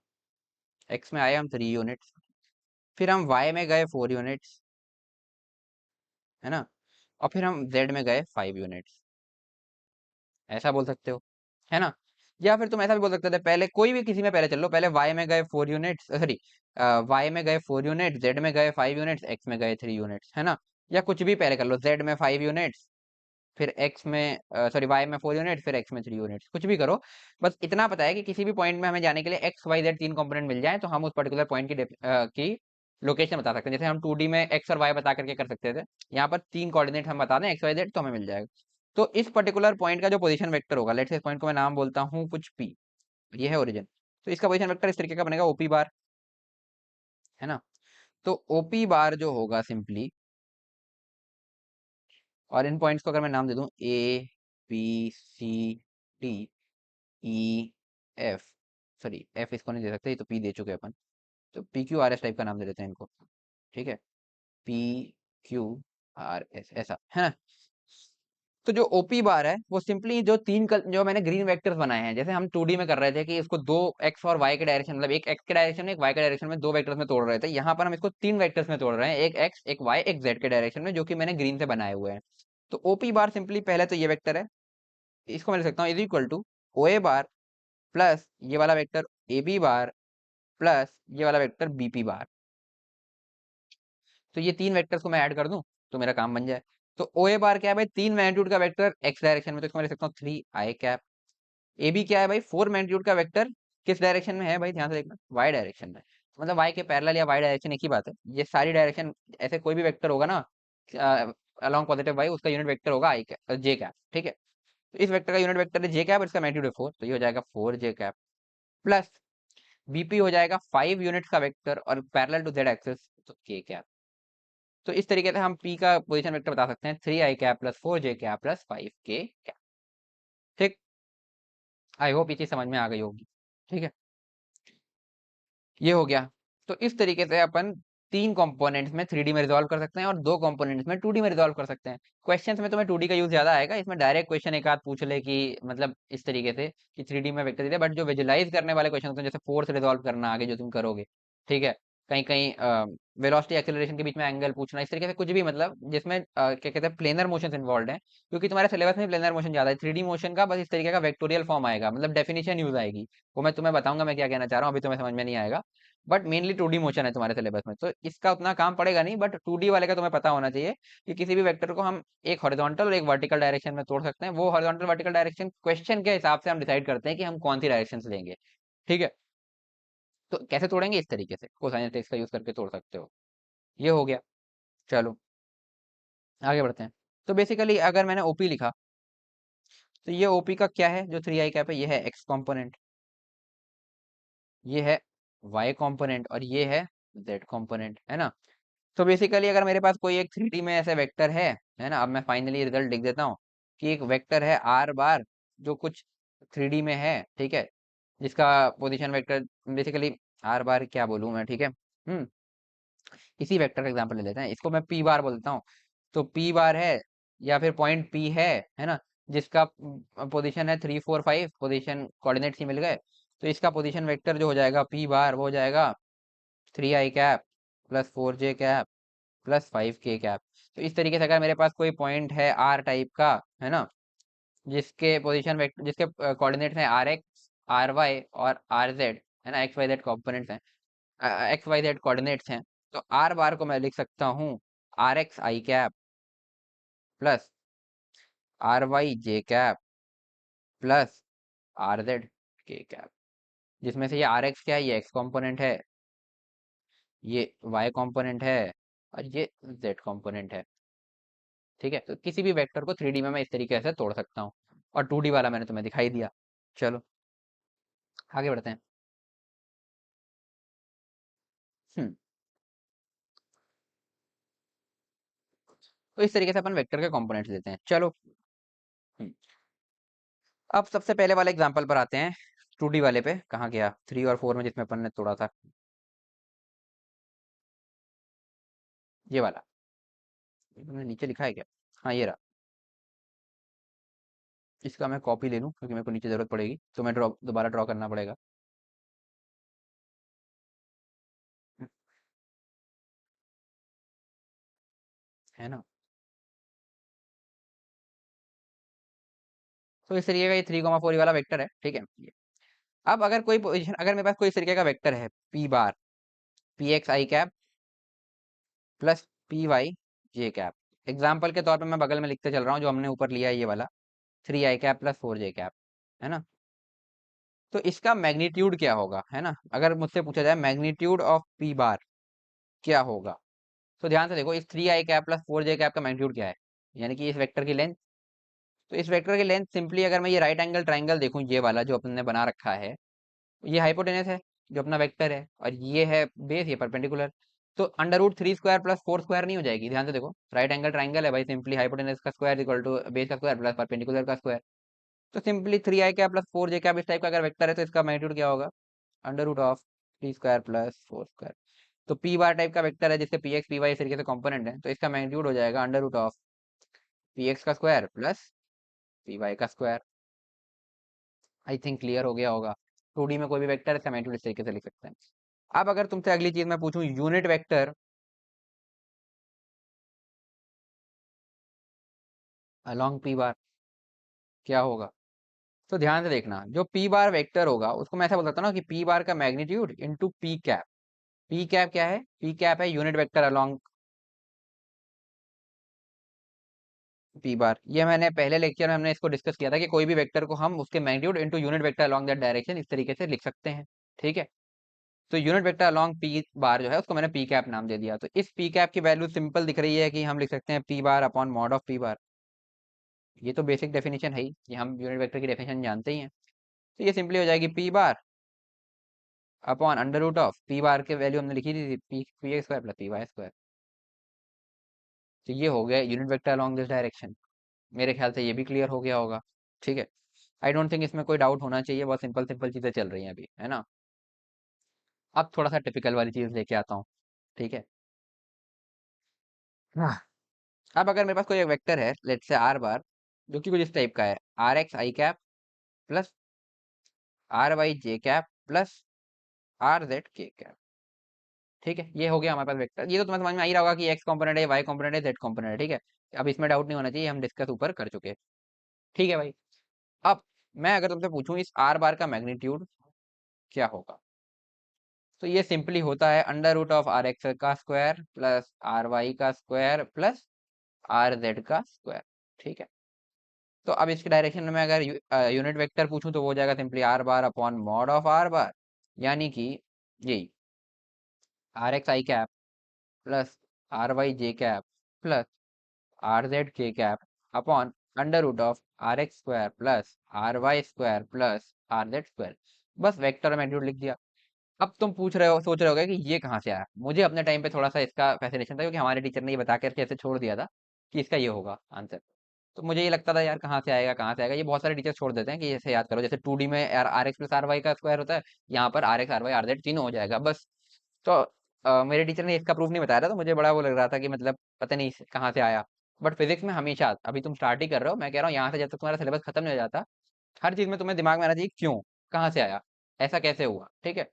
एक्स में आए हम 3 यूनिट्स, फिर हम वाई में गए 4 यूनिट्स, है ना, और फिर हम जेड में गए 5 यूनिट्स, ऐसा बोल सकते हो, है ना। या फिर तुम ऐसा भी बोल सकते थे, पहले कोई भी किसी में पहले चल लो, पहले वाई में गए 4 यूनिट्स, सॉरी, वाई में गए 4 यूनिट, जेड में गए 5 यूनिट्स, एक्स में गए 3 यूनिट्स, है ना। या कुछ भी पहले कर लो, जेड में 5 यूनिट्स, फिर एक्स में सॉरी वाई में 4 यूनिट, फिर एक्स में 3 यूनिट, कुछ भी करो। बस इतना पता है कि किसी भी पॉइंट में हमें जाने के लिए एक्स वाई जेड 3 कंपोनेंट मिल जाए तो हम उस पर्टिकुलर पॉइंट की लोकेशन बता सकते हैं। जैसे हम 2D में एक्स और वाई बता करके कर सकते थे, यहाँ पर 3 कोऑर्डिनेट हम बता दें एक्स वाई जेड तो हमें मिल जाएगा। तो इस पर्टिकुलर पॉइंट का जो पोजीशन वेक्टर होगा, लेट्स से इस पॉइंट को मैं नाम बोलता हूँ कुछ पी, ये है ओरिजिन। तो इसका पोजीशन वेक्टर इस तरीके का बनेगा ओपी बार, है ना। तो ओपी बार जो होगा सिंपली, और इन पॉइंट्स को अगर मैं नाम दे दूं A B C D E F, sorry F इसको नहीं दे सकते, ये तो पी दे चुके हैं अपन, तो P Q R S type का नाम दे देते हैं इनको, ठीक है। पी क्यू आर एस, ऐसा है ना। तो जो ओपी बार है वो सिंपली जो जो मैंने ग्रीन वेक्टर्स बनाए हैं, जैसे हम 2D में कर रहे थे कि इसको दो एक्स और वाई के डायरेक्शन, मतलब एक एक्स के डायरेक्शन में एक वाई के डायरेक्शन में, 2 वेक्टर्स में तोड़ रहे थे, यहाँ पर हम इसको 3 वेक्टर्स में तोड़ रहे हैं, एक एक्स एक वाई एक जेड के डायरेक्शन में, जो कि मैंने ग्रीन से बनाए हुए हैं। तो ओपी बार सिंपली पहले तो ये वेक्टर है, इसको मैं लिख सकता हूँ is equal to O A bar plus ये वाला vector A B bar plus ये वाला वेक्टर बी पी बार। तो ये 3 वेक्टर्स को मैं ऐड कर दूं तो मेरा काम बन जाए। तो ओ ए बार क्या है भाई, 3 मैग्नीट्यूड का वेक्टर एक्स डायरेक्शन में, तो इसको मैं लिख सकता हूँ 3 i कैप। ए बी क्या है भाई, 4 मैग्नीट्यूड का वेक्टर किस डायरेक्शन में है भाई, ध्यान से देखना, वाई डायरेक्शन में। मतलब वाई के पैरेलल या वाई डायरेक्शन एक ही बात है, ये सारी डायरेक्शन, ऐसे कोई भी वेक्टर होगा ना अलॉन्ग पॉजिटिव वाई, उसका यूनिट वेक्टर होगा आई कैप जे कैप, ठीक है। तो इस वेक्टर का यूनिट वेक्टर है जे कैप और इसका मैग्नीट्यूड है 4, तो ये हो जाएगा 4 j कैप प्लस बीपी हो जाएगा 5 यूनिट्स का वेक्टर और पैरेलल टू जेड एक्सिस, तो के कैप। तो इस तरीके से हम पी का पोजीशन वेक्टर बता सकते हैं 3 i cap plus 4 j cap plus 5 k cap. ठीक, आई होप ये चीज समझ में आ गई होगी, ठीक है। ये हो गया। तो इस तरीके से अपन 3 कंपोनेंट्स में 3D में रिजॉल्व कर सकते हैं और 2 कंपोनेंट्स में 2D में रिजॉल्व कर सकते हैं। क्वेश्चंस में तुम्हें 2D का यूज ज्यादा आएगा, इसमें डायरेक्ट क्वेश्चन एक आध पूछ ले कि मतलब इस तरीके से कि 3D में वेक्टर दे, बट जो विजुलाइज करने वाले क्वेश्चन होते हैं, जैसे फोर्स रिजॉल्व करना आगे जो तुम करोगे, ठीक है, कहीं कहीं वेलोसिटी एक्सेलरेशन के बीच में एंगल पूछना, इस तरीके से कुछ भी, मतलब जिसमें क्या कहते हैं प्लेनर मोशन इन्वॉल्व है, क्योंकि तुम्हारे सिलेबस में प्लेनर मोशन ज्यादा है, 3D मोशन का बस इस तरीके का वेक्टोरियल फॉर्म आएगा, मतलब डेफिनेशन यूज आएगी, वो मैं तुम्हें बताऊंगा मैं क्या कहना चाह रहा हूँ, अभी तुम्हें समझ में नहीं आएगा। बट मेनली 2D मोशन है तुम्हारे सिलेबस में, तो इसका उतना काम पड़ेगा नहीं, बट 2D वाले का तुम्हें पता होना चाहिए कि किसी भी वेक्टर को हम एक हॉरिजॉन्टल और एक वर्टिकल डायरेक्शन में तोड़ सकते हैं। वो हॉरिजॉन्टल वर्टिकल डायरेक्शन क्वेश्चन के हिसाब से हम डिसाइड करते हैं कि हम कौन सी डायरेक्शन लेंगे, ठीक है। तो कैसे तोड़ेंगे, इस तरीके से कोसाइन ट्रिक्स का यूज करके तोड़ सकते हो। ये हो गया। चलो आगे बढ़ते हैं। तो बेसिकली अगर मैंने ओपी लिखा, तो ये ओपी का क्या है, जो 3 i कैप है, ये है एक्स कॉम्पोनेंट, ये है वाई कॉम्पोनेंट और ये है जेड कॉम्पोनेंट, है ना। तो बेसिकली अगर मेरे पास कोई एक 3D में ऐसे वेक्टर है ना, अब मैं फाइनली रिजल्ट लिख देता हूँ कि एक वेक्टर है आर बार जो कुछ 3D में है, ठीक है, जिसका पोजीशन वेक्टर बेसिकली आर बार क्या बोलूँ मैं, ठीक है। इसी वेक्टर का एग्जांपल ले लेते हैं, इसको मैं पी बार बोलता हूँ। तो पी बार है या फिर पॉइंट पी है ना, जिसका पोजीशन है 3 4 5, पोजीशन कोऑर्डिनेट्स ही मिल गए, तो इसका पोजीशन वेक्टर जो हो जाएगा पी बार वो हो जाएगा 3 i cap plus 4 j cap plus 5 k cap. तो इस तरीके से अगर मेरे पास कोई पॉइंट है आर टाइप का, है ना, जिसके पोजीशन वेक्टर जिसके कोऑर्डिनेट्स हैं आर एक्स आर वाई और आर जेड, है ना, एक्स वाई जेड कॉम्पोनेंट्स हैं, एक्स वाई जेड कोऑर्डिनेट्स हैं, तो आर बार को मैं लिख सकता हूँ आर एक्स आई कैप प्लस आर वाई जे कैप प्लस आर जेड के कैप, जिसमें से ये आर एक्स क्या है, ये एक्स कॉम्पोनेंट है, ये वाई कॉम्पोनेंट है और ये जेड कॉम्पोनेंट है, ठीक है। तो किसी भी वेक्टर को 3D में मैं इस तरीके से तोड़ सकता हूँ, और 2D वाला मैंने तुम्हें दिखाई दिया। चलो आगे बढ़ते हैं। हम्म तो इस तरीके से अपन वेक्टर के कंपोनेंट्स लेते हैं। चलो हम्म, अब सबसे पहले वाले एग्जांपल पर आते हैं, 2D वाले पे, कहाँ गया 3 और 4 में जिसमें अपन ने तोड़ा था, ये वाला, ये तुमने नीचे लिखा है क्या, हाँ ये रहा। इसका मैं कॉपी ले लूँ क्योंकि मेरे को नीचे जरूरत पड़ेगी, तो मैं ड्रॉ दोबारा ड्रॉ करना पड़ेगा। है ना। तो इस तरीके का ये 3 4 वाला वेक्टर है, ठीक है। अब अगर कोई पोजीशन, अगर मेरे पास कोई इस तरीके का वेक्टर है पी बार पी एक्स आई कैप प्लस पी वाई जे कैप, एग्जाम्पल के तौर पे मैं बगल में लिखते चल रहा हूँ, जो हमने ऊपर लिया है ये वाला 3i cap plus 4j cap, है ना। तो इसका मैग्नीट्यूड क्या होगा, है ना, अगर मुझसे पूछा जाए मैग्नीट्यूड ऑफ पी बार क्या होगा, तो ध्यान से देखो, इस 3i cap plus 4j cap का मैग्नीट्यूड क्या है, यानी कि इस वेक्टर की लेंथ। तो इस वेक्टर की लेंथ सिंपली, अगर मैं ये राइट एंगल ट्राइंगल देखूं, ये वाला जो अपने बना रखा है, ये हाइपोटेनस है जो अपना वेक्टर है, और ये है बेस, ये परपेंडिकुलर। तो under root 3 square plus 4 square नहीं हो जाएगी, ध्यान से देखो, राइट एंगल ट्राइंगल है भाई, सिंपली हाइपोटेनस का स्क्वायर इक्वल टू बेस का स्क्वायर प्लस परपेंडिकुलर का स्क्वायर। तो simply 3i cap plus 4j cap इस टाइप का अगर वेक्टर है, तो इसका मैग्नीट्यूड क्या होगा, under root of 3 square plus 4 square. तो पी बार टाइप का वेक्टर है जिससे पी एक्स पी वाई इस तरीके से कंपोनेंट है, तो इसका मैग्नीट्यूड हो जाएगा under root of P X का स्क्वायर प्लस पी वाई का स्क्वायर। आई थिंक क्लियर हो गया होगा। 2D में कोई भी वेक्टर है, इसका मैग्नीट्यूड इस तरीके से लिख सकते हैं। अब अगर तुमसे अगली चीज मैं पूछूं, यूनिट वेक्टर अलोंग पी बार क्या होगा, तो ध्यान से देखना, जो पी बार वेक्टर होगा उसको मैं ऐसा बोल सकता हूँ ना कि पी बार का magnitude into P cap. P cap क्या है, पी कैप है यूनिट वेक्टर अलोंग पी बार। ये मैंने पहले लेक्चर में हमने इसको डिस्कस किया था कि कोई भी वेक्टर को हम उसके magnitude into unit vector along that direction इस तरीके से लिख सकते हैं, ठीक है। तो यूनिट वेक्टर अलोंग पी बार जो है उसको मैंने पी कैप नाम दे दिया। तो इस पी कैप की वैल्यू सिंपल दिख रही है कि हम लिख सकते हैं P bar upon mod of P बार। ये तो बेसिक डेफिनेशन है ही, ये हम यूनिट वेक्टर की डेफिनेशन जानते ही हैं। तो ये सिंपली हो जाएगी P bar upon under root of P bar की वैल्यू हमने लिखी थी P P X square plus P Y square. तो ये हो गया unit vector along this direction. मेरे ख्याल से ये भी क्लियर हो गया होगा, ठीक है। आई डोंट थिंक इसमें कोई डाउट होना चाहिए, बहुत सिंपल सिंपल चीजें चल रही हैं अभी, है ना। अब थोड़ा सा टिपिकल वाली चीज लेके आता हूँ, ठीक है। हाँ। अब अगर मेरे पास कोई एक वेक्टर है, लेट से आर बार, जो कि कुछ इस टाइप का है, RX i cap plus RY j cap plus RZ k cap, ठीक है। ये हो गया हमारे पास वेक्टर। ये तो तुम्हें समझ में आ ही रहा होगा कि एक्स कॉम्पोनेंट है, वाई कॉम्पोनेंट है, जेड कॉम्पोनेंट है, ठीक है। अब इसमें डाउट नहीं होना चाहिए, हम डिस्कस ऊपर कर चुके हैं, ठीक है भाई। अब मैं अगर तुमसे पूछूं इस आर बार का मैग्नीट्यूड क्या होगा, तो ये सिंपली होता है अंडर रूट ऑफ RX का स्क्वायर प्लस RY का स्क्वायर प्लस RZ का स्क्वायर, ठीक है। तो अब इसके डायरेक्शन में अगर यूनिट वेक्टर पूछूं तो वो हो जाएगा simply R bar upon mod of R bar, यानी कि यही RX i cap plus RY j cap plus RZ k cap upon under root of RX square plus RY square plus RZ square. बस vector और magnitude लिख दिया। अब तुम पूछ रहे हो, सोच रहे होगे कि ये कहाँ से आया। मुझे अपने टाइम पे थोड़ा सा इसका फैसिनेशन था, क्योंकि हमारे टीचर ने ये बता करके ऐसे छोड़ दिया था कि इसका ये होगा आंसर। तो मुझे ये लगता था यार कहाँ से आएगा कहाँ से आएगा, ये बहुत सारे टीचर छोड़ देते हैं कि ऐसे याद करो, जैसे 2D में यार RX प्लस RY का स्क्वायर होता है, यहाँ पर RX RY RZ तीनों हो जाएगा बस। तो मेरे टीचर ने इसका प्रूफ नहीं बताया था, तो मुझे बड़ा वो लग रहा था कि मतलब पता नहीं कहाँ से आया। बट फिजिक्स में हमेशा, अभी तुम स्टार्ट ही कर रहे हो, मैं कह रहा हूँ यहाँ से जब तक तुम्हारा सिलेबस खत्म नहीं हो जाता, हर चीज में तुम्हें दिमाग में आना चाहिए क्यों, कहाँ से आया, ऐसा कैसे हुआ, ठीक है।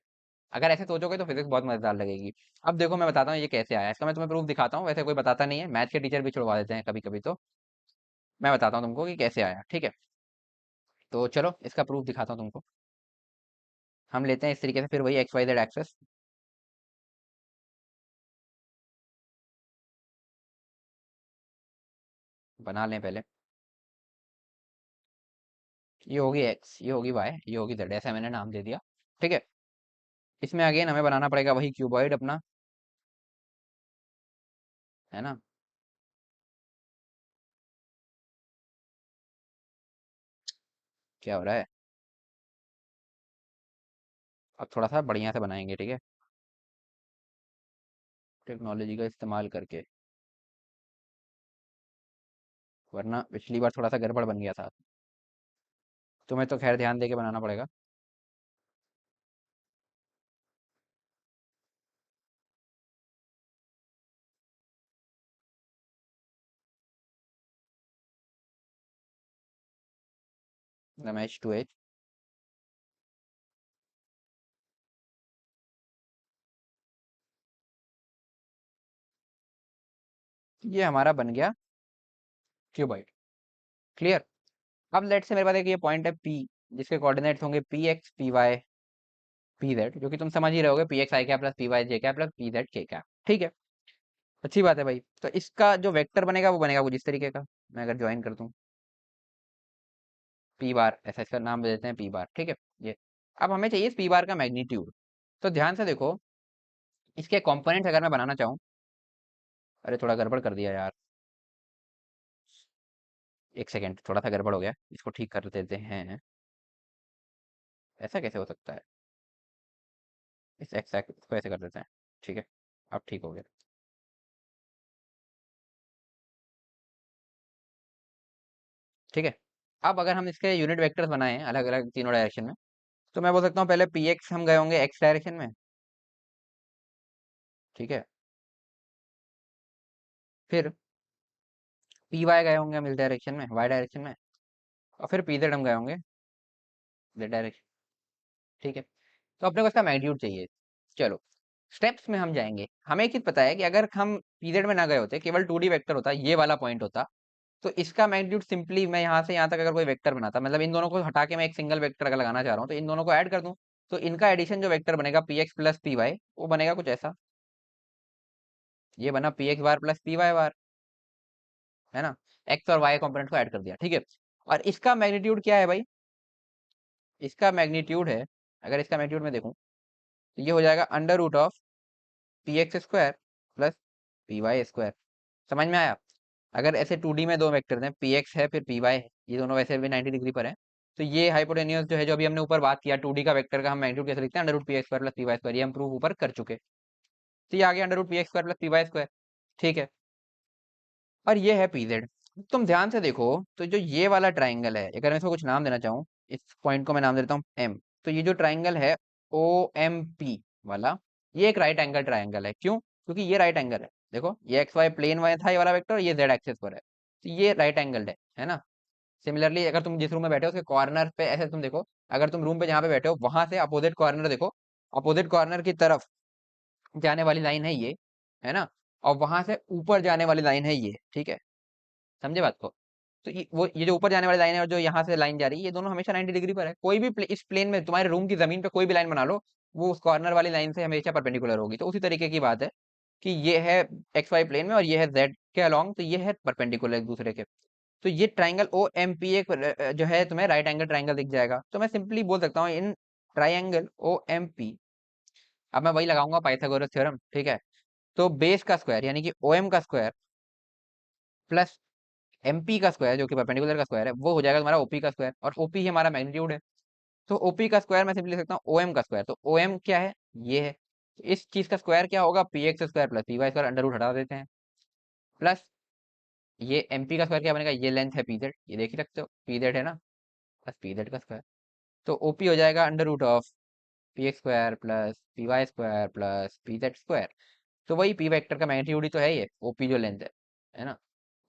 अगर ऐसे सोचोगे तो फिजिक्स बहुत मजेदार लगेगी। अब देखो मैं बताता हूँ ये कैसे आया, इसका मैं तुम्हें प्रूफ दिखाता हूँ, वैसे कोई बताता नहीं है, मैथ के टीचर भी छुड़वा देते हैं कभी कभी। तो मैं बताता हूँ तुमको कि कैसे आया, ठीक है। तो चलो इसका प्रूफ दिखाता हूँ तुमको। हम लेते हैं इस तरीके से फिर वही XYZ एक्सेस, बना लें पहले। ये होगी एक्स, ये होगी वाई, ये होगी जेड, ऐसा मैंने नाम दे दिया, ठीक है। इसमें अगेन हमें बनाना पड़ेगा वही क्यूबॉइड अपना, है ना। क्या हो रहा है, अब थोड़ा सा बढ़िया से बनाएंगे, ठीक है, टेक्नोलॉजी का इस्तेमाल करके, वरना पिछली बार थोड़ा सा गड़बड़ बन गया था। तुम्हें तो खैर ध्यान दे के बनाना पड़ेगा। H2H, ये हमारा बन गया क्यूबॉइड, क्लियर। अब लेट से मेरे पास एक ये पॉइंट है P, जिसके कोऑर्डिनेट्स होंगे PX PY PZ, जो कि तुम समझ ही रहोगे, PX i cap plus PY j cap plus PZ k cap, ठीक है। अच्छी बात है भाई। तो इसका जो वेक्टर बनेगा वो बनेगा कुछ इस तरीके का। मैं अगर ज्वाइन कर दूं पी बार, ऐसा इसका नाम दे देते हैं पी बार, ठीक है। ये अब हमें चाहिए इस पी बार का मैग्नीट्यूड। तो ध्यान से देखो, इसके कंपोनेंट्स अगर मैं बनाना चाहूँ, अरे थोड़ा गड़बड़ कर दिया यार, एक सेकेंड, थोड़ा सा गड़बड़ हो गया, इसको ठीक कर देते हैं। ऐसा कैसे हो सकता है? इस एक्स एक्सिस को ऐसे कर देते हैं, ठीक है। अब ठीक हो गया, ठीक है। अब अगर हम इसके यूनिट वेक्टर्स बनाए हैं अलग अलग तीनों डायरेक्शन में, तो मैं बोल सकता हूँ पहले पी एक्स हम गए होंगे एक्स डायरेक्शन में, ठीक है। फिर पी वाई गए होंगे हम इस डायरेक्शन में, वाई डायरेक्शन में। और फिर पी जेड हम गए होंगे जेड डायरेक्शन, ठीक है। तो अपने को इसका मैग्नीट्यूड चाहिए। चलो स्टेप्स में हम जाएंगे। हमें एक चीज पता है कि अगर हम पीरियड में ना गए होते, केवल 2D वेक्टर होता, ये वाला पॉइंट होता, तो इसका मैग्नीट्यूड सिंपली मैं यहाँ से यहाँ तक अगर कोई वेक्टर बनाता, मतलब इन दोनों को हटा के मैं एक सिंगल वेक्टर अगर लगाना चाह रहा हूँ, तो इन दोनों को ऐड कर दूं, तो इनका एडिशन जो वेक्टर बनेगा P X plus P Y, वो बनेगा कुछ ऐसा। ये बना P X bar plus P Y bar, है ना। एक्स और वाई कॉम्पोनेंट को ऐड कर दिया, ठीक है। और इसका मैग्नीट्यूड क्या है भाई? इसका मैग्नीट्यूड है, अगर इसका मैग्नीट्यूड में देखूं, तो ये हो जाएगा under root of P X square plus P Y square. समझ में आया? अगर ऐसे 2D में दो वेक्टर हैं, पी एक्स है फिर पी वाई है, ये दोनों वैसे भी 90 डिग्री पर है, तो ये हाइपोटेन्यूज जो है, जो अभी हमने ऊपर बात किया 2D का वेक्टर का हम मैग्नीट्यूड कैसे लिखते हैं, under root P X square plus P Y square, ये हम प्रूफ ऊपर कर चुके। तो ये आ गया under root P X square plus P Y square, ठीक है। और ये है पी जेड। तुम ध्यान से देखो, तो जो ये वाला ट्राइंगल है, अगर मैं इसको कुछ नाम देना चाहूँ, इस पॉइंट को मैं नाम देता हूँ एम। तो ये जो ट्राइंगल है ओ एम पी वाला, ये एक राइट एंगल ट्राइंगल है। क्यों? क्योंकि ये राइट एंगल है। देखो ये एक्स वाई प्लेन वाई था ये वाला वेक्टर, और ये जेड एक्सिस पर है, तो ये राइट एंगल है ना। सिमिलरली अगर तुम जिस रूम में बैठे हो उसके कॉर्नर पे ऐसे तुम देखो, अगर तुम रूम पे जहाँ पे बैठे हो वहां से अपोजिट कॉर्नर देखो, अपोजिट कॉर्नर की तरफ जाने वाली लाइन है ये, है ना। और वहां से ऊपर जाने वाली लाइन है ये, ठीक है। समझे बात को? तो ये जो ऊपर जाने वाली लाइन है और जो यहाँ से लाइन जा रही है, ये दोनों हमेशा 90 डिग्री पर है। कोई भी इस प्लेन में तुम्हारे रूम की जमीन पे कोई भी लाइन बना लो, वो उस कॉर्नर वाली लाइन से हमेशा परपेंडिकुलर होगी। तो उसी तरीके की बात है कि ये है एक्स वाई प्लेन में और ये है जेड के अलोंग, तो ये है परपेंडिकुलर एक दूसरे के। तो ये ट्राइंगल ओ एम पी एक जो है तुम्हें राइट एंगल ट्राइंगल दिख जाएगा। तो मैं सिंपली बोल सकता हूँ in triangle O M P, अब मैं वही लगाऊंगा पाइथागोरस थ्योरम, ठीक है। तो बेस का स्क्वायर यानी कि ओ एम का स्क्वायर प्लस एमपी का स्क्वायर जो कि परपेंडिकुलर का स्क्वायर है, वो हो जाएगा तुम्हारा ओपी का स्क्वायर, और ओपी ही हमारा मैग्नीट्यूड है। तो ओपी का स्क्वायर मैं सिंपली लिख सकता हूँ ओएम का स्क्वायर। तो ओएम क्या है? ये है। तो इस चीज का स्क्वायर क्या होगा? P X square plus P Y square, under root हटा देते हैं, प्लस ये एमपी का स्क्वायर क्या बनेगा? ये लेंथ है पीजेड, ये देख ही सकते हो पीजेड है ना, प्लस पीजेड का स्क्वायर। तो ओपी हो जाएगा under root of P X square plus P Y square plus P Z square. तो वही पी वेक्टर का मैग्नीट्यूड ही तो है ये, ओपी जो लेंथ है ना।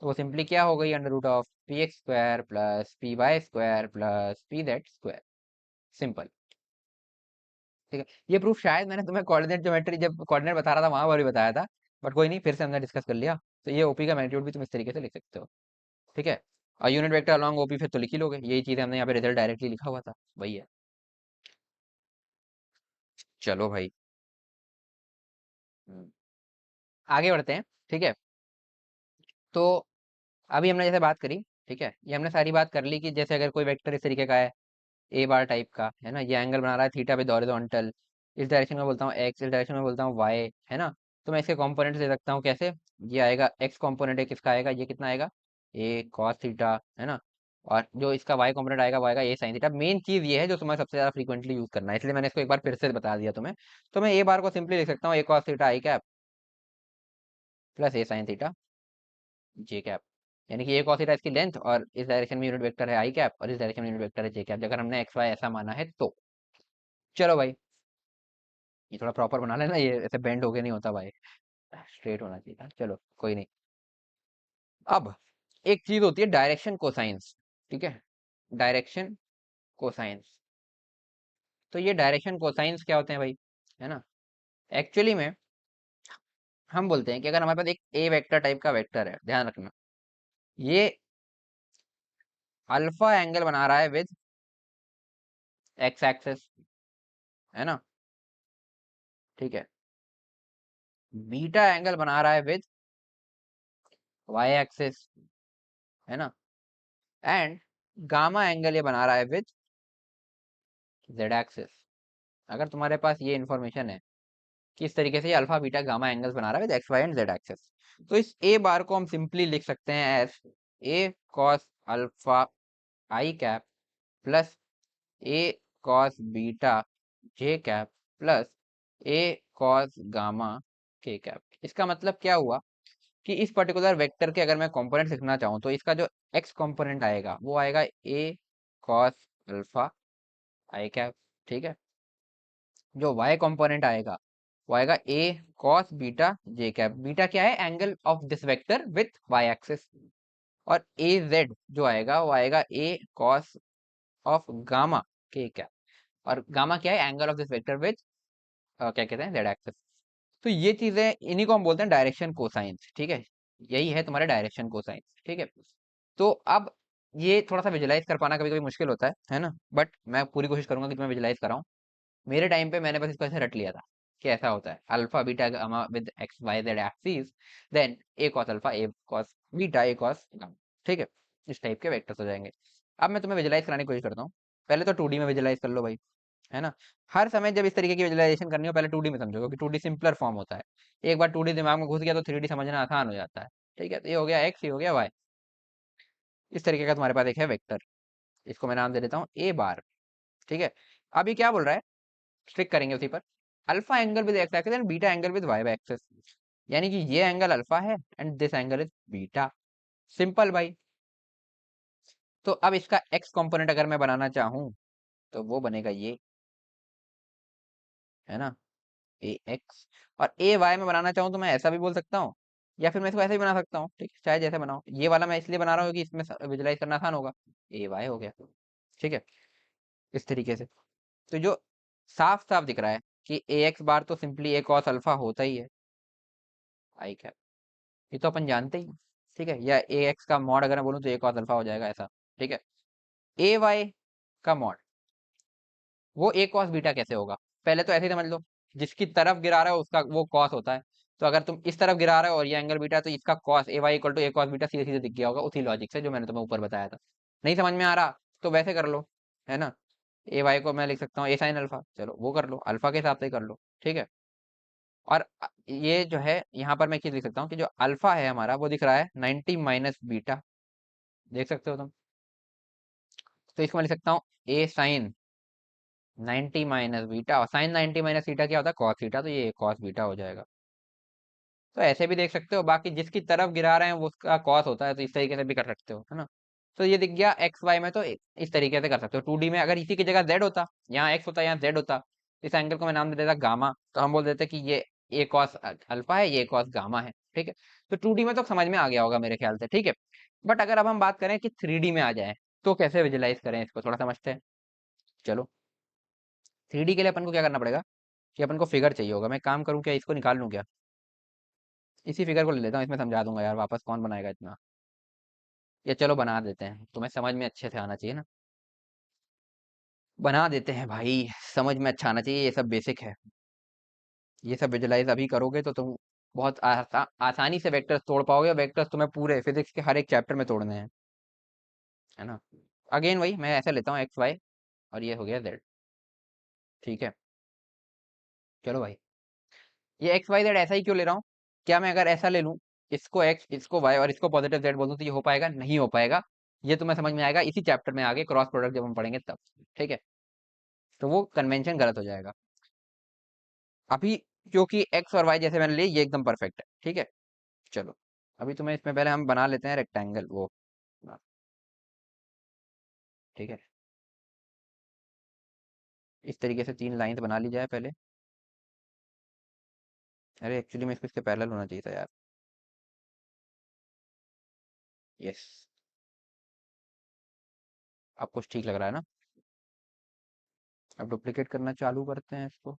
तो वो सिंपली क्या हो गई? Under root of P X square plus P Y square plus P Z square. Simple, ठीक है। ये प्रूफ शायद मैंने तुम्हें कोऑर्डिनेट ज्योमेट्री जब कोऑर्डिनेट बता रहा था वहां पर भी बताया था, बट कोई नहीं, फिर से हमने डिस्कस कर लिया। तो ये ओपी का मैग्नीट्यूड भी तुम इस तरीके से लिख सकते हो, ठीक है। और यूनिट वेक्टर अलॉन्ग ओपी फिर तो लिख ही लोगे, यही चीज हमने यहाँ पे रिजल्ट डायरेक्टली लिखा हुआ था, वही है। चलो भाई, हम्म, आगे बढ़ते हैं, ठीक है। तो अभी हमने जैसे बात करी, ठीक है, ये हमने सारी बात कर ली कि जैसे अगर कोई वेक्टर इस तरीके का है, ए बार टाइप का है ना, ये एंगल बना रहा है थीटा विद हॉरिजॉन्टल, इस डायरेक्शन में बोलता हूँ एक्स, इस डायरेक्शन में बोलता हूँ वाई, है ना। तो मैं इसके कंपोनेंट्स दे सकता हूँ कैसे? ये आएगा एक्स कंपोनेंट एक इसका आएगा, ये कितना आएगा? ए कॉस थीटा, है ना। और जो इसका वाई कंपोनेंट आएगा वो आएगा ए साइन थीटा। मेन चीज ये है जो तुम्हें सबसे ज्यादा फ्रीक्वेंटली यूज करना है, इसलिए मैंने इसको एक बार फिर से बता दिया तुम्हें। तो मैं ए बार को सिंपली लिख सकता हूँ ए cos theta I cap plus a sine theta J cap, यानी कि ए कॉस थीटा इसकी लेंथ, और इस डायरेक्शन में यूनिट वेक्टर है आई कैप, और इस डायरेक्शन में यूनिट वेक्टर है जे कैप, अगर हमने एक्स वाई ऐसा माना है तो। चलो भाई, ये थोड़ा प्रॉपर बना लेना, ये ऐसे बेंड होके नहीं होता भाई, स्ट्रेट होना चाहिए था। चलो कोई नहीं। अब एक चीज होती है डायरेक्शन कोसाइंस, ठीक है, डायरेक्शन कोसाइंस। तो ये डायरेक्शन कोसाइंस क्या होते हैं भाई, है ना। एक्चुअली में हम बोलते हैं कि अगर हमारे पास एक ए वेक्टर टाइप का वेक्टर है, ध्यान रखना, ये अल्फा एंगल बना रहा है विद एक्स एक्सेस, है ना, ठीक है। बीटा एंगल बना रहा है विद वाई एक्सिस, है ना, एंड गामा एंगल ये बना रहा है विद जेड एक्सिस। अगर तुम्हारे पास ये इन्फॉर्मेशन है कि इस तरीके से ये अल्फा बीटा गामा एंगल्स बना रहा है with X Y and Z axis, तो इस ए बार को हम सिंपली लिख सकते हैं as A cos alpha I cap plus A cos beta J cap plus A cos gamma के कैप। इसका मतलब क्या हुआ कि इस पर्टिकुलर वेक्टर के अगर मैं कंपोनेंट लिखना चाहूँ तो इसका जो एक्स कंपोनेंट आएगा वो आएगा A cos alpha I cap, ठीक है। जो वाई कंपोनेंट आएगा वो आएगा A cos beta J cap. Beta क्या है? Angle of this vector with Y axis. और ए जेड जो आएगा वो आएगा ए कॉस ऑफ गामा के कैप। और गामा क्या है? Angle of this vector with क्या कहते हैं, जेड एक्सिस। तो ये चीजें, इन्हीं को हम बोलते हैं डायरेक्शन कोसाइंस, ठीक है। यही है तुम्हारे डायरेक्शन कोसाइंस, ठीक है। तो अब ये थोड़ा सा विजुलाइज कर पाना कभी कभी मुश्किल होता है ना, बट मैं पूरी कोशिश करूंगा कि तुम्हें विजुलाइज कराऊं। मेरे टाइम पे मैंने बस इसको ऐसे रट लिया था कि ऐसा होता है alpha beta gamma with X Y Z axis, then A cos alpha A cos beta A cos gamma, ठीक है। इस टाइप के वेक्टर्स हो जाएंगे। अब मैं तुम्हें विजुलाइज कराने की कोशिश करता हूँ। पहले तो 2D में विजुलाइज कर लो भाई, है ना। हर समय जब इस तरीके की विजुलाइजेशन करनी हो पहले 2D में समझो, क्योंकि 2D सिंपलर फॉर्म होता है। एक बार 2D दिमाग में घुस गया तो 3D समझना आसान हो जाता है, ठीक है। तो ये हो गया एक्स, ये हो गया वाई। इस तरीके का तुम्हारे पास एक है वेक्टर, इसको मैं नाम दे देता हूँ ए बार, ठीक है। अभी क्या बोल रहा है, स्ट्रिक करेंगे उसी पर। Alpha angle with X axis and beta angle with Y axis, यानी कि ये एंगल अल्फा है and this angle is beta. Simple भाई। तो अब इसका एक्स कंपोनेंट अगर मैं बनाना चाहूं तो वो बनेगा ये, है ना, ए एक्स। और ए वाई में बनाना चाहूँ तो मैं ऐसा भी बोल सकता हूँ, या फिर मैं इसको ऐसे भी बना सकता हूँ, ठीक है, चाहे जैसे बनाओ। ये वाला मैं इसलिए बना रहा हूँ कि इसमें विजुलाइज करना आसान होगा। ए वाई हो गया, ठीक है, इस तरीके से। तो जो साफ साफ दिख रहा है कि ए एक्स बार तो सिंपली ए कॉस अल्फा होता ही है आई कैप, ये तो अपन जानते ही हैं, ठीक है। या ए एक्स का मॉड अगर मैं बोलूँ तो ए कॉस अल्फा हो जाएगा ऐसा, ठीक है। ए वाई का मॉड वो ए कॉस बीटा कैसे होगा? पहले तो ऐसे ही समझ लो, जिसकी तरफ गिरा रहा है उसका वो कॉस होता है। तो अगर तुम इस तरफ गिरा रहे हो और ये एंगल बीटा है तो इसका cos A Y equal to A cos beta सीधे सीधे दिख गया होगा, उसी लॉजिक से जो मैंने तुम्हें ऊपर बताया था। नहीं समझ में आ रहा तो वैसे कर लो, है ना। ए वाई को मैं लिख सकता हूँ ए साइन अल्फा, चलो वो कर लो, अल्फा के हिसाब से कर लो, ठीक है। और ये जो है यहाँ पर मैं चीज लिख सकता हूँ कि जो अल्फा है हमारा वो दिख रहा है 90 माइनस बीटा, देख सकते हो तुम। तो इसको मैं लिख सकता हूँ ए साइन 90 माइनस बीटा, और साइन 90 माइनस बीटा क्या होता है? कॉस बीटा, तो ये कॉस बीटा हो जाएगा। तो ऐसे भी देख सकते हो, बाकी जिसकी तरफ गिरा रहे हैं वो उसका कॉस होता है, तो इस तरीके से भी कर सकते हो, है ना। तो ये दिख गया एक्स वाई में, तो इस तरीके से कर सकते हो। 2D में अगर इसी की जगह जेड होता, यहाँ एक्स होता यहाँ जेड होता, इस एंगल को मैं नाम दे देता गामा, तो हम बोल देते कि ये ए कॉस अल्फा है, ये कॉस गामा है, ठीक है। तो 2D में तो समझ में आ गया होगा मेरे ख्याल से, ठीक है। बट अगर अब हम बात करें कि 3D में आ जाए तो कैसे विजुलाइज करें इसको, थोड़ा समझते हैं। चलो, 3D के लिए अपन को क्या करना पड़ेगा कि अपन को फिगर चाहिए होगा। मैं काम करूँ क्या, इसको निकाल लूँ क्या? इसी फिगर को ले लेता हूँ, इसमें समझा दूंगा यार, वापस कौन बनाएगा इतना। या चलो बना देते हैं, तुम्हें समझ में अच्छे से आना चाहिए ना। बना देते हैं भाई, समझ में अच्छा आना चाहिए, ये सब बेसिक है। ये सब विजुलाइज अभी करोगे तो तुम बहुत आसानी से वेक्टर्स तोड़ पाओगे। वेक्टर्स तुम्हें पूरे फिजिक्स के हर एक चैप्टर में तोड़ने हैं, है ना। अगेन वही मैं ऐसे लेता हूँ एक्स वाई, और ये हो गया जेड, ठीक है। चलो भाई, ये एक्स वाई जेड ऐसा ही क्यों ले रहा हूँ? क्या मैं अगर ऐसा ले लूँ, इसको एक्स इसको वाई और इसको पॉजिटिव जेड बोल दूँ, तो ये हो पाएगा? नहीं हो पाएगा। ये तुम्हें समझ में आएगा इसी चैप्टर में आगे क्रॉस प्रोडक्ट जब हम पढ़ेंगे तब, ठीक है। तो वो कन्वेंशन गलत हो जाएगा अभी, क्योंकि एक्स और वाई जैसे मैंने लिए ये एकदम परफेक्ट है, ठीक है। चलो, अभी तुम्हें इसमें पहले हम बना लेते हैं रेक्टेंगल वो, ठीक है। इस तरीके से 3 लाइंस बना ली जाए पहले। अरे एक्चुअली में इसको इसके पैरेलल होना चाहिए था यार। यस, अब कुछ ठीक लग रहा है ना। अब डुप्लीकेट करना चालू करते हैं इसको।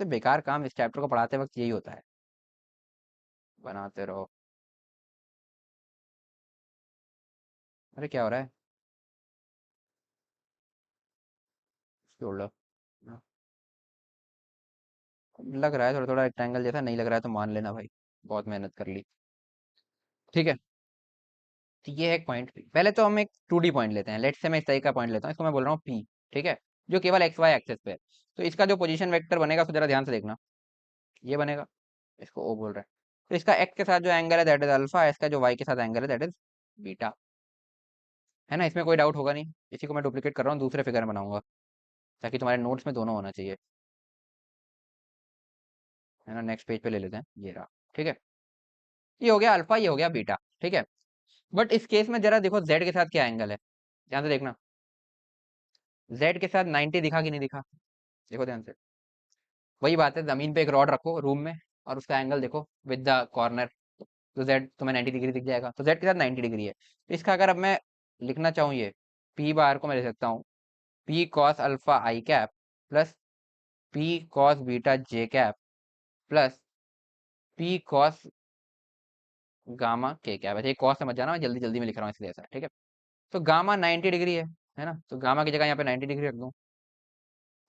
सबसे बेकार काम इस चैप्टर को पढ़ाते वक्त यही होता है। बनाते रहो। अरे क्या हो रहा है? छोड़ लो। लग रहा है थोड़ा थोड़ा रेक्टेंगल जैसा, नहीं लग रहा है तो मान लेना भाई, बहुत मेहनत कर ली। ठीक है, तो ये है एक पॉइंट। पहले तो हम एक 2D पॉइंट लेते हैं, लेट से मैं इस तरह का पॉइंट लेता हूँ, इसको मैं बोल रहा हूँ पी। ठीक है, जो केवल एक्स वाई एक्सेस पे है। तो इसका जो पोजीशन वेक्टर बनेगा उसको जरा ध्यान से देखना, ये बनेगा, इसको ओ बोल रहा है। तो इसका एक्स के साथ जो एंगल है दैट इज अल्फा, इसका जो वाई के साथ एंगल है दैट इज बीटा। है ना, इसमें कोई डाउट होगा नहीं। इसी को मैं डुप्लीकेट कर रहा हूँ, दूसरे फिगर में बनाऊंगा, ताकि तुम्हारे नोट्स में दोनों होना चाहिए। है ना, नेक्स्ट पेज पे ले लेते हैं, ये रहा। ठीक है, ये हो गया अल्फा, ये हो गया बीटा। ठीक है, बट इस केस में जरा देखो जेड के साथ क्या एंगल है, ध्यान से देखना। जेड के साथ 90 दिखा कि नहीं दिखा, देखो ध्यान से। वही बात है, जमीन पे एक रॉड रखो रूम में, और उसका एंगल देखो विद द कॉर्नर, तो जेड तुम्हें 90 डिग्री दिख जाएगा। तो जेड के साथ 90 डिग्री है। तो इसका अगर अब मैं लिखना चाहूँ, ये पी बार को मैं लिख सकता हूँ पी कॉस अल्फा आई cap plus P cos beta J cap plus P cos gamma के कैप। वैसे कॉस समझ जाना, मैं जल्दी जल्दी में लिख रहा हूँ इसलिए ऐसा। ठीक है, तो गामा 90 डिग्री है ना, तो गामा की जगह यहाँ पे 90 डिग्री रख दूँ,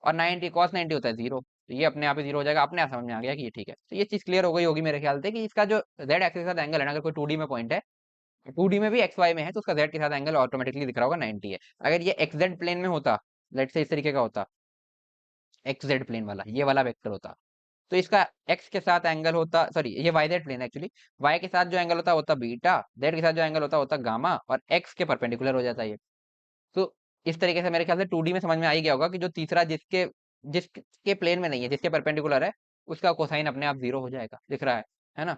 और 90 कॉस 90 होता है 0, तो ये अपने आप ही 0 हो जाएगा। अपने आप समझ में आ गया कि ये ठीक है। तो ये चीज क्लियर हो गई होगी मेरे ख्याल से, कि इसका जो जेड एक्सिस के साथ एंगल है ना, अगर कोई 2D में पॉइंट है, 2D में भी एक्स वाई में है, तो उसका जेड के साथ एंगल ऑटोमेटिकली दिख रहा होगा 90 है। अगर ये एक्स जेड प्लेन में होता, लेट से इस तरीके का होता, एक्स जेड प्लेन वाला ये वाला वेक्टर होता, तो इसका एक्स के साथ एंगल होता, सॉरी ये Y Z plane actually, Y के साथ जो एंगल होता होता बीटा, जेड के साथ जो एंगल होता होता गामा, और एक्स के परपेंडिकुलर हो जाता है ये। तो इस तरीके से मेरे ख्याल से 2D में समझ में आ ही गया होगा कि जो तीसरा जिसके प्लेन में नहीं है, जिसके परपेंडिकुलर है, उसका कोसाइन अपने आप 0 हो जाएगा, दिख रहा है ना।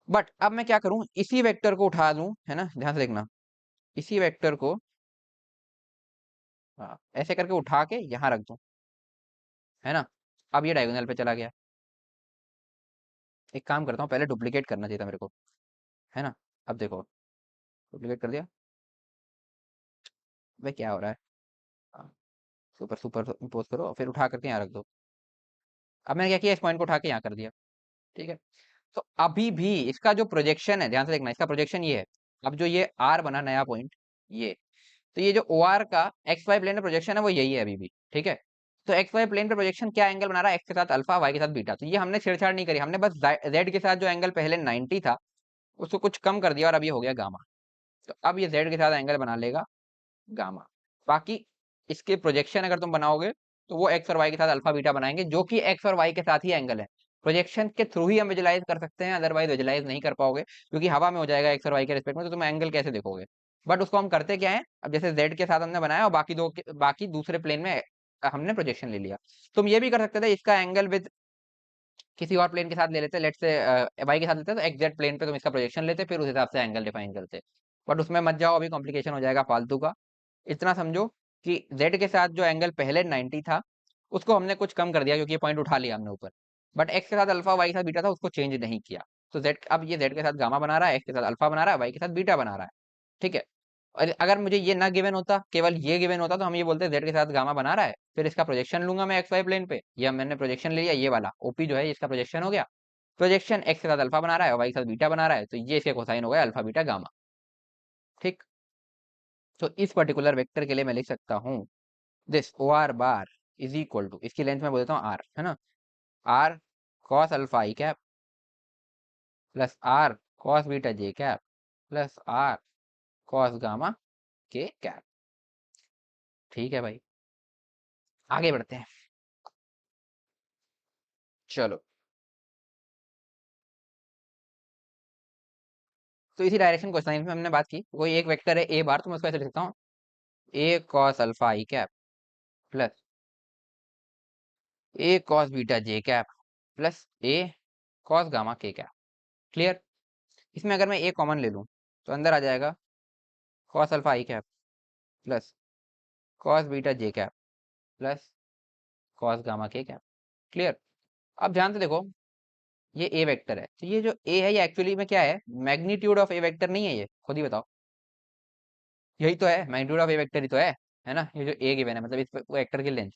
बट अब मैं क्या करूं, इसी वेक्टर को उठा लूं, है ना, ध्यान से देखना, इसी वेक्टर को ऐसे करके उठा के यहां रख दूं, है ना। अब ये डायगोनल पे चला गया। एक काम करता हूँ, पहले डुप्लीकेट करना चाहिए था मेरे को, है ना। अब देखो, डुप्लीकेट कर दिया। भाई क्या हो रहा है, सुपर सुपर इम्पोज करो, फिर उठा करके यहाँ रख दो। अब मैंने क्या किया, इस पॉइंट को उठा के यहाँ कर दिया। ठीक है, तो अभी भी इसका जो प्रोजेक्शन है, ध्यान से देखना, इसका प्रोजेक्शन ये है। अब जो ये आर बना नया पॉइंट, ये, तो ये जो ओ आर का एक्स वाई प्लेन में प्रोजेक्शन है वो यही है अभी भी। ठीक है, तो एक्स वाई प्लेन पे प्रोजेक्शन क्या एंगल बना रहा है, एक्स के साथ अल्फा, वाई के साथ बीटा। तो ये हमने छेड़छाड़ नहीं करी, हमने बस जेड के साथ जो एंगल पहले 90 था उसको कुछ कम कर दिया, और अब ये हो गया गामा। तो अब ये जेड के साथ एंगल बना लेगा गामा। बाकी इसके प्रोजेक्शन अगर तुम बनाओगे, तो वो एक्स और वाई के साथ अल्फा बीटा बनाएंगे, जो कि एक्स और वाई के साथ ही एंगल है। प्रोजेक्शन के थ्रू ही हम विजुलाइज कर सकते हैं, अदरवाइज विजुलाइज नहीं कर पाओगे, क्योंकि हवा में हो जाएगा एक्स और वाई के रिस्पेक्ट में, तो तुम एंगल कैसे देखोगे। बट उसको हम करते क्या है, अब जैसे जेड के साथ हमने बनाया, और बाकी दूसरे प्लेन में हमने प्रोजेक्शन ले लिया। तुम ये भी कर सकते थे, इसका एंगल विद किसी और प्लेन के साथ ले लेते, लेट से वाई के साथ लेते, तो एक्स जेड प्लेन पे तुम इसका प्रोजेक्शन लेते, फिर उस हिसाब से एंगल डिफाइन करते। बट उसमें मत जाओ, अभी कॉम्प्लिकेशन हो जाएगा फालतू का। इतना समझो कि z के साथ जो एंगल पहले 90 था, उसको हमने कुछ कम कर दिया, क्योंकि ये पॉइंट उठा लिया हमने ऊपर। बट x के साथ अल्फा, y के साथ बीटा था, उसको चेंज नहीं किया। तो z, अब ये z के साथ गामा बना रहा है, x के साथ अल्फा बना रहा है, y के साथ बीटा बना रहा है। ठीक है, और अगर मुझे ये ना गिवन होता, केवल ये गिवन होता, तो हम ये बोलते z के साथ गामा बना रहा है, फिर इसका प्रोजेक्शन लूंगा मैं एक्स वाई प्लेन पे, या मैंने प्रोजेक्शन ले लिया, ये वाला ओपी जो है इसका प्रोजेक्शन हो गया। प्रोजेक्शन x के साथ अल्फा बना रहा है और y के साथ बीटा बना रहा है, तो ये इसके कोसाइन हो गया अल्फा बीटा गामा। ठीक, तो इस पर्टिकुलर वेक्टर के लिए मैं लिख सकता हूँ this O R bar is equal to, इसकी लेंथ में बोल देता हूँ आर, है ना, आर कॉस अल्फा आई cap plus R cos beta J cap plus R cos gamma के कैप। ठीक है भाई, आगे बढ़ते हैं। चलो, तो इसी डायरेक्शन क्वेश्चन में हमने बात की, कोई एक वेक्टर है ए बार, तो मैं उसको ऐसे लिख सकता हूँ, ए cos alpha I cap plus A cos beta J cap plus A cos gamma के कैप। क्लियर। इसमें अगर मैं ए कॉमन ले लूँ, तो अंदर आ जाएगा कॉस अल्फा आई cap plus cos beta J cap plus cos gamma के कैप। क्लियर। अब ध्यान से देखो, ये ए वेक्टर है, तो ये जो ए है ये एक्चुअली में क्या है, मैग्नीट्यूड ऑफ ए वेक्टर नहीं है, ये खुद ही बताओ। यही तो है, मैग्नीट्यूड ऑफ ए वेक्टर ही तो है ना, ये जो ए गिवन है, मतलब इस वेक्टर की लेंथ।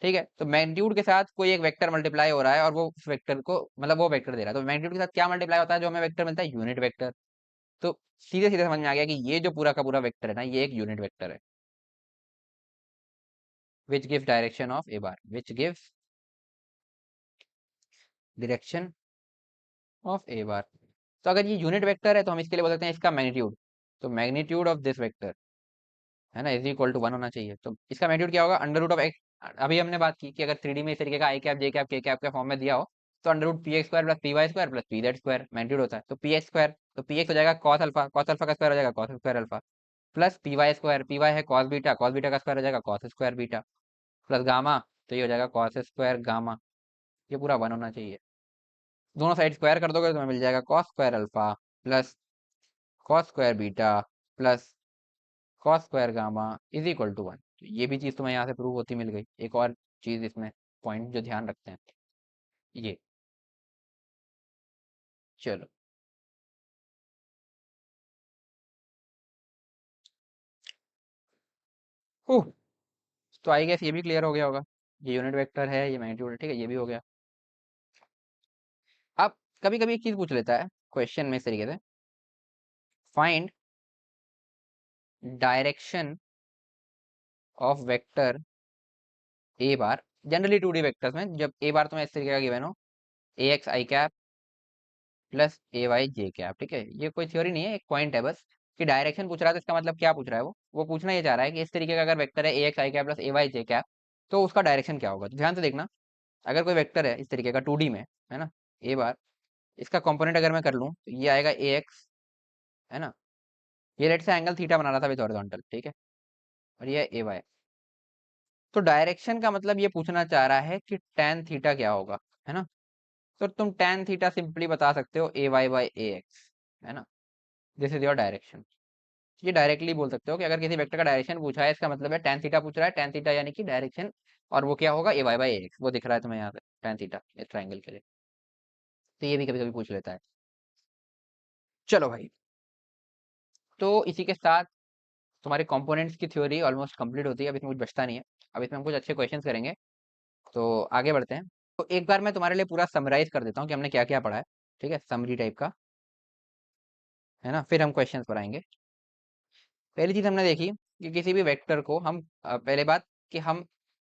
ठीक है, तो मैग्नीट्यूड के साथ कोई एक वेक्टर मल्टीप्लाई हो रहा है और वो उस वेक्टर को मतलब वो वेक्टर दे रहा है, तो मैग्नीट्यूड के साथ क्या मल्टीप्लाई होता है जो हमें वेक्टर मिलता है, यूनिट वेक्टर। तो सीधे सीधे समझ में आ गया कि ये जो पूरा का पूरा वेक्टर है ना, ये एक यूनिट वेक्टर है, which gives direction of a bar, which gives direction of a bar. तो अगर ये यूनिट वेक्टर है तो हम इसके लिए बोल सकते हैं इसका मैग्नीट्यूड, तो मैग्नीट्यूड ऑफ दिस वेक्टर है ना इज इक्वल टू 1 होना चाहिए। तो इसका मैग्नीट्यूड क्या होगा, अंडर रूट ऑफ एक्स। अभी हमने बात की कि अगर 3D में इस तरीके का I cap J cap K cap के फॉर्म में दिया हो, तो under root P X square plus P Y square plus P Z square magnitude होता है। तो पी एक्स स्क्वायर, तो पी एक्स हो जाएगा कॉस अल्फा का स्क्वायर हो जाएगा cos square alpha, plus P Y square, P Y है कॉस बीटा का स्क्वायर हो जाएगा cos square beta, plus gamma, तो ये हो जाएगा कॉस स्क्वायर गामा। ये पूरा 1 होना चाहिए। दोनों साइड स्क्वायर कर दोगे तो तुम्हें मिल जाएगा cos square alpha plus cos square beta plus cos square gamma is equal to 1। ये भी चीज तुम्हें यहाँ से प्रूव होती मिल गई। एक और चीज इसमें पॉइंट जो ध्यान रखते हैं, ये चलो। ओह, तो आई गेस ये भी क्लियर हो गया होगा। ये यूनिट वेक्टर है, ये मैग्नीट्यूड है, ठीक है, ये भी हो गया। अब कभी कभी एक चीज पूछ लेता है क्वेश्चन में इस तरीके से, find direction of vector A bar. Generally 2D vectors में जब ए बार तुम्हें इस तरीके का गिवन हो, ए एक्स आई कैप प्लस ए वाई जे कैप, ठीक है, ये कोई थ्योरी नहीं है, एक पॉइंट है बस कि डायरेक्शन पूछ रहा है तो इसका मतलब क्या पूछ रहा है, वो पूछना ये चाह रहा है कि इस तरीके का अगर वेक्टर है a x I cap plus A y J cap, तो उसका डायरेक्शन क्या होगा। तो ध्यान से देखना, अगर कोई वेक्टर है इस तरीके का 2D में, है ना, ए बार, इसका कंपोनेंट अगर मैं कर लूँ तो ये आएगा ए एक्स, है ना, ये लेट से एंगल थीटा बना रहा था विद हॉरिजॉन्टल, ठीक है, और ये ए वाई। तो डायरेक्शन का मतलब ये पूछना चाह रहा है कि tan थीटा क्या होगा, है ना। तो तुम tan थीटा सिंपली बता सकते हो ए वाई बाई ए एक्स, है ना, दिस इज योर डायरेक्शन। ये डायरेक्टली बोल सकते हो कि अगर किसी वेक्टर का डायरेक्शन पूछा है, इसका मतलब है tan थीटा पूछ रहा है, tan थीटा यानी कि डायरेक्शन, और वो क्या होगा, ए वाई बाई ए एक्स, वो दिख रहा है तुम्हें यहाँ पे tan थीटा इस ट्राइंगल के लिए। तो ये भी कभी कभी पूछ लेता है। चलो भाई, तो इसी के साथ तुम्हारे कंपोनेंट्स की थ्योरी ऑलमोस्ट कंप्लीट होती है। अब इसमें कुछ बचता नहीं है, अब इसमें हम कुछ अच्छे क्वेश्चंस करेंगे। तो आगे बढ़ते हैं। तो एक बार मैं तुम्हारे लिए पूरा समराइज कर देता हूँ कि हमने क्या क्या पढ़ा है, ठीक है, समरी टाइप का, है ना, फिर हम क्वेश्चंस पर आएंगे। पहली चीज हमने देखी कि किसी भी वेक्टर को हम पहले बात कि हम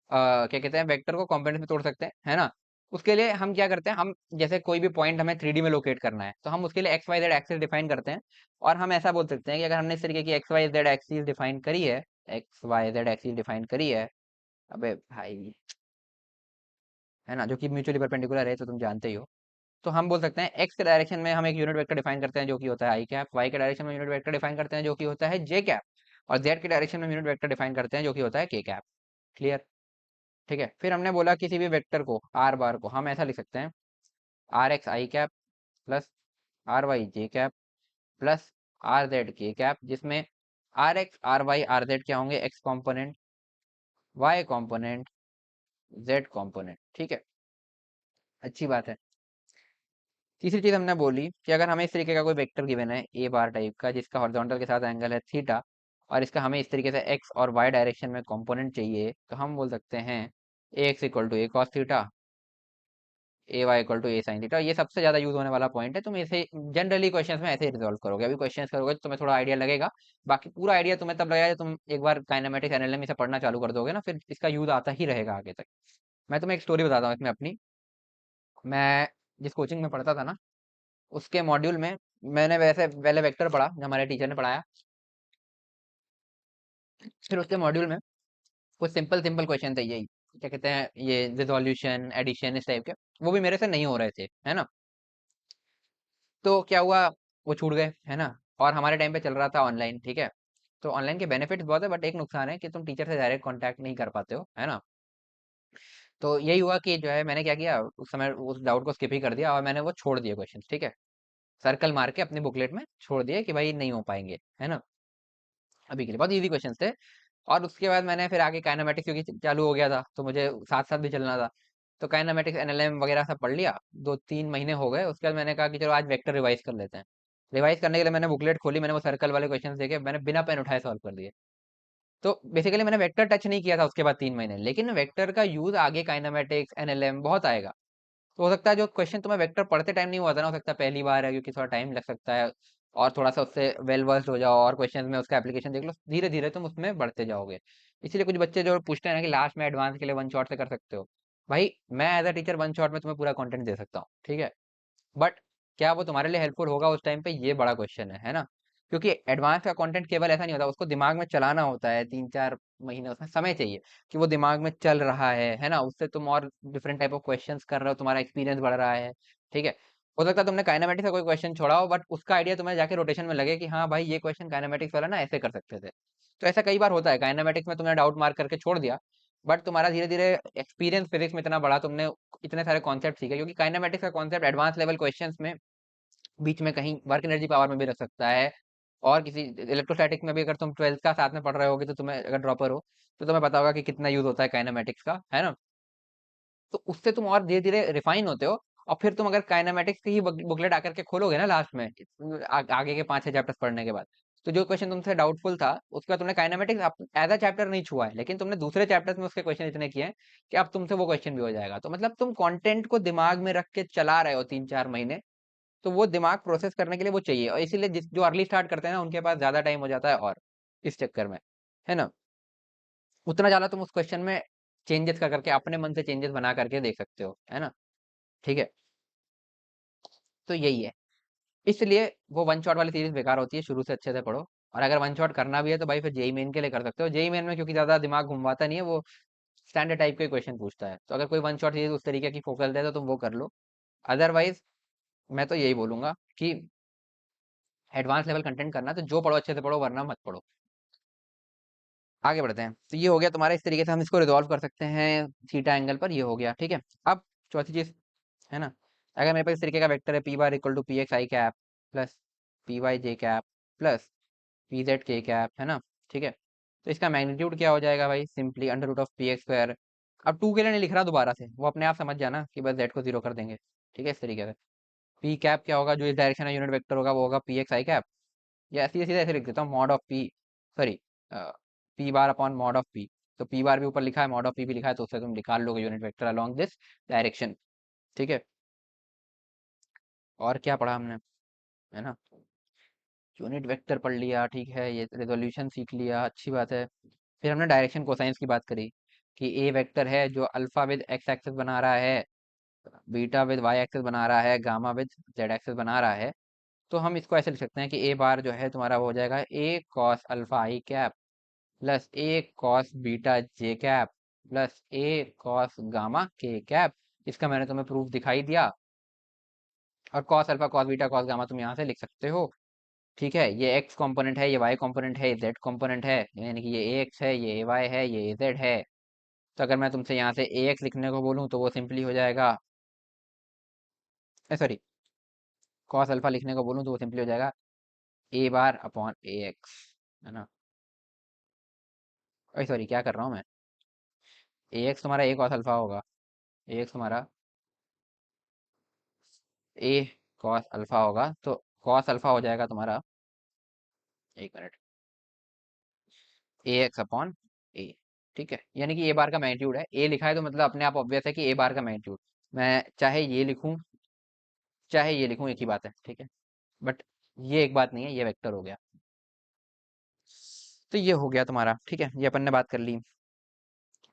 क्या कहते हैं, वेक्टर को कंपोनेंट्स में तोड़ सकते हैं, है ना। उसके लिए हम क्या करते हैं, हम जैसे कोई भी पॉइंट हमें 3D में लोकेट करना है, तो हम उसके लिए X Y Z axis define करते हैं। और हम ऐसा बोल सकते हैं कि अगर हमने इस तरीके की X Y Z axis define करी है, X Y Z axis define करी है, अबे भाई, है ना, जो कि म्यूचुअली परपेंडिकुलर है, तो तुम जानते ही हो। तो हम बोल सकते हैं एक्स के डायरेक्शन में हम एक यूनिट वेक्टर डिफाइन करते हैं जो कि होता है आई कैप, वाई के डायरेक्शन में यूनिट वेक्टर डिफाइन करते हैं जो कि होता है जे कैप, और जेड के डायरेक्शन में यूनिट वेक्टर डिफाइन करते हैं जो कि होता है के कैप। क्लियर, ठीक है। फिर हमने बोला किसी भी वेक्टर को आर बार को हम ऐसा लिख सकते हैं, आर एक्स आई कैप प्लस आर वाई जे कैप प्लस आर जेड के कैप, जिसमें R X R Y R Z क्या होंगे, X component, Y component, Z component, ठीक है, अच्छी बात है। तीसरी चीज हमने बोली कि अगर हमें इस तरीके का कोई वेक्टर गिवन है ए बार टाइप का, जिसका हॉरिजॉन्टल के साथ एंगल है थीटा, और इसका हमें इस तरीके से एक्स और वाई डायरेक्शन में कंपोनेंट चाहिए, तो हम बोल सकते हैं A X equal to A cos theta, A Y equal to A sine theta. ये सबसे ज्यादा यूज होने वाला पॉइंट है, तुम इसे जनरली क्वेश्चंस में ऐसे ही रिजॉल्व करोगे। अभी क्वेश्चंस करोगे तो तुम्हें थोड़ा आइडिया लगेगा, बाकी पूरा आइडिया तुम्हें तब लगेगा जब तुम एक बार काइनेमेटिक्स एनालिसिस से पढ़ना चालू कर दोगे ना, फिर इसका यूज आता ही रहेगा आगे तक। मैं तुम्हें एक स्टोरी बताता हूँ इसमें अपनी। मैं जिस कोचिंग में पढ़ता था ना, उसके मॉड्यूल में मैंने वैसे पहले वेक्टर पढ़ा जो हमारे टीचर ने पढ़ाया, फिर उसके मॉड्यूल में कुछ सिंपल सिंपल क्वेश्चन थे, यही क्या कहते हैं, ये रिजोल्यूशन एडिशन इस टाइप के, वो भी मेरे से नहीं हो रहे थे, है ना। तो क्या हुआ, वो छूट गए, है ना। और हमारे टाइम पे चल रहा था ऑनलाइन, ठीक है। तो ऑनलाइन के बेनिफिट्स बहुत है, बट एक नुकसान है कि तुम टीचर से डायरेक्ट कांटेक्ट नहीं कर पाते हो, है ना। तो यही हुआ कि जो है मैंने क्या किया, उस समय उस डाउट को स्किप ही कर दिया और मैंने वो छोड़ दिया क्वेश्चन, ठीक है, सर्कल मार के अपनी बुकलेट में छोड़ दिया कि भाई नहीं हो पाएंगे, है ना, अभी के लिए बहुत इजी क्वेश्चन थे। और उसके बाद मैंने फिर आगे काइनेमेटिक्स क्योंकि चालू हो गया था, तो मुझे साथ साथ भी चलना था। तो काइनेमेटिक्स एनएलएम वगैरह सब पढ़ लिया, 2-3 महीने हो गए। उसके बाद मैंने कहा कि चलो आज वेक्टर रिवाइज कर लेते हैं। रिवाइज करने के लिए मैंने बुकलेट खोली, मैंने वो सर्कल वाले क्वेश्चन देखे, मैंने बिना पेन उठाए सॉल्व कर दिए। तो बेसिकली मैंने वेक्टर टच नहीं किया था उसके बाद 3 महीने, लेकिन वेक्टर का यूज आगे काइनेमेटिक्स एनएलएम बहुत आएगा। तो हो सकता है जो क्वेश्चन तुम्हें वेक्टर पढ़ते टाइम नहीं हुआ था ना, हो सकता है पहली बार है क्योंकि थोड़ा टाइम लग सकता है, और थोड़ा सा उससे वेल वर्स्ड हो जाओ और क्वेश्चन में उसका एप्लीकेशन देख लो, धीरे धीरे तुम उसमें बढ़ते जाओगे। इसीलिए कुछ बच्चे जो पूछते हैं ना कि लास्ट में एडवांस के लिए वन शॉट से कर सकते हो, भाई मैं as a teacher one shot में तुम्हें पूरा कंटेंट दे सकता हूँ, ठीक है, बट क्या वो तुम्हारे लिए हेल्पफुल होगा उस टाइम पे, ये बड़ा क्वेश्चन है ना। क्योंकि एडवांस का कंटेंट केवल ऐसा नहीं होता, उसको दिमाग में चलाना होता है, 3-4 महीने उसमें समय चाहिए कि वो दिमाग में चल रहा है ना, उससे तुम और डिफरेंट टाइप ऑफ क्वेश्चंस कर रहे हो, तुम्हारा एक्सपीरियंस बढ़ रहा है, ठीक है। हो सकता है तुमने काइनेमेटिक्स का कोई क्वेश्चन छोड़ा हो, बट उसका आइडिया तुम्हें जाके रोटेशन में लगे कि हाँ भाई ये क्वेश्चन काइनेमेटिक्स वाला ना ऐसे कर सकते थे। तो ऐसा कई बार होता है, काइनेमेटिक्स में तुमने डाउट मार्क करके छोड़ दिया, बट तुम्हारा धीरे धीरे एक्सपीरियंस फिजिक्स में इतना बड़ा, तुमने इतने सारे कॉन्सेप्ट सीखे, क्योंकि काइनेमेटिक्स का कॉन्सेप्ट एडवांस लेवल क्वेश्चंस में बीच में कहीं वर्क एनर्जी पावर में भी रख सकता है, और किसी इलेक्ट्रोस्टैटिक में भी अगर तुम 12th का साथ में पढ़ रहे होगे तो तुम्हें अगर ड्रॉपर हो तो तुम्हें पता होगा कि कितना यूज होता है काइनेमेटिक्स का, है ना। तो उससे तुम और धीरे धीरे रिफाइन होते हो, और फिर तुम अगर काइनेमेटिक्स की ही बुकलेट आकर के खोलोगे ना लास्ट में, आगे के 5-6 चैप्टर्स पढ़ने के बाद, तो जो क्वेश्चन तुमसे डाउटफुल था उसके बाद तुमने काइनेमेटिक्स एज अ चैप्टर नहीं छुआ है, लेकिन तुमने दूसरे चैप्टर्स में उसके क्वेश्चन इतने किए हैं कि अब तुमसे वो क्वेश्चन भी हो जाएगा। तो मतलब तुम कंटेंट को दिमाग में रख के चला रहे हो 3-4 महीने, तो वो दिमाग प्रोसेस करने के लिए वो चाहिए, और इसीलिए जिस जो अर्ली स्टार्ट करते हैं ना उनके पास ज्यादा टाइम हो जाता है, और इस चक्कर में, है ना, उतना ज्यादा तुम उस क्वेश्चन में चेंजेस कर करके अपने मन से चेंजेस बना करके देख सकते हो, है ना, ठीक है। तो यही है, इसलिए वो वन शॉट वाली सीरीज बेकार होती है, शुरू से अच्छे से पढ़ो। और अगर वन शॉट करना भी है तो भाई फिर जेई मेन के लिए कर सकते हो, जेई मेन में क्योंकि ज्यादा दिमाग घुमवाता नहीं है, वो स्टैंडर्ड टाइप के क्वेश्चन पूछता है, तो अगर कोई वन शॉट सीरीज उस तरीके की फोकस है तो तुम वो कर लो। अदरवाइज मैं तो यही बोलूंगा कि एडवांस लेवल कंटेंट करना तो जो पढ़ो अच्छे से पढ़ो, वरना मत पढ़ो। आगे बढ़ते हैं, तो ये हो गया तुम्हारा, इस तरीके से हम इसको रिजॉल्व कर सकते हैं थीटा एंगल पर, ये हो गया, ठीक है। अब चौथी चीज, है ना, अगर मेरे पास इस तरीके का वेक्टर है P bar equal to P X I cap plus P Y J cap plus P Z के कैप, है ना, ठीक है। तो इसका मैग्नीट्यूड क्या हो जाएगा भाई, simply under root of P X square. अब टू के लिए नहीं लिख रहा दोबारा से, वो अपने आप समझ जाना कि बस जेड को जीरो कर देंगे, ठीक है, इस तरीके से। पी कैप क्या होगा, जो इस डायरेक्शन में यूनिट वेक्टर होगा वो होगा पी एक्स आई कैप, या सीधे सीधे ऐसे लिख देता हूँ, mod of P, sorry, P bar upon mod of P. तो पी बार भी ऊपर लिखा है, मॉड ऑफ पी भी लिखा है, तो उससे तुम निकाल लोगे unit vector along this direction, ठीक है। और क्या पढ़ा हमने, है ना, यूनिट वेक्टर पढ़ लिया, ठीक है, ये रेजोल्यूशन सीख लिया, अच्छी बात है। फिर हमने डायरेक्शन कोसाइंस की बात करी कि ए वेक्टर है जो अल्फा विद एक्स एक्सिस बना रहा है, बीटा विद वाई एक्सिस बना रहा है, गामा विद जेड एक्सिस बना रहा है। तो हम इसको ऐसे लिख सकते हैं कि ए बार जो है तुम्हारा वो हो जाएगा ए cos alpha I cap plus A cos beta J cap plus A cos gamma के कैप। इसका मैंने तुम्हें प्रूफ दिखाई दिया, और cos alpha cos beta cos gamma तुम यहाँ से लिख सकते हो, ठीक है। ये एक्स कंपोनेंट है, ये वाई कंपोनेंट है, ये जेड कंपोनेंट है, यानी कि ये ए एक्स है, ये ए वाई है, ये ए जेड है। तो अगर मैं तुमसे यहाँ से ए एक्स लिखने को बोलूँ तो वो सिंपली हो जाएगा, सॉरी, कॉस अल्फा लिखने को बोलूँ तो वो सिंपली हो जाएगा ए बार अपॉन ए एक्स, है ना। सॉरी, क्या कर रहा हूँ मैं, ए एक्स तुम्हारा ए कॉस अल्फा होगा, ए एक्स तुम्हारा ए कॉस अल्फा होगा, तो कॉस अल्फा हो जाएगा तुम्हारा, एक मिनट, ए एक्स अपॉन ए, ठीक है, यानी कि ए बार का मैग्नीट्यूड है, ए लिखा है तो मतलब अपने आप ऑब्वियस है कि ए बार का मैग्नीट्यूड, मैं चाहे ये लिखूं चाहे ये लिखूं एक ही बात है, ठीक है, बट ये एक बात नहीं है, ये वेक्टर हो गया। तो ये हो गया तुम्हारा, ठीक है, ये अपन ने बात कर ली।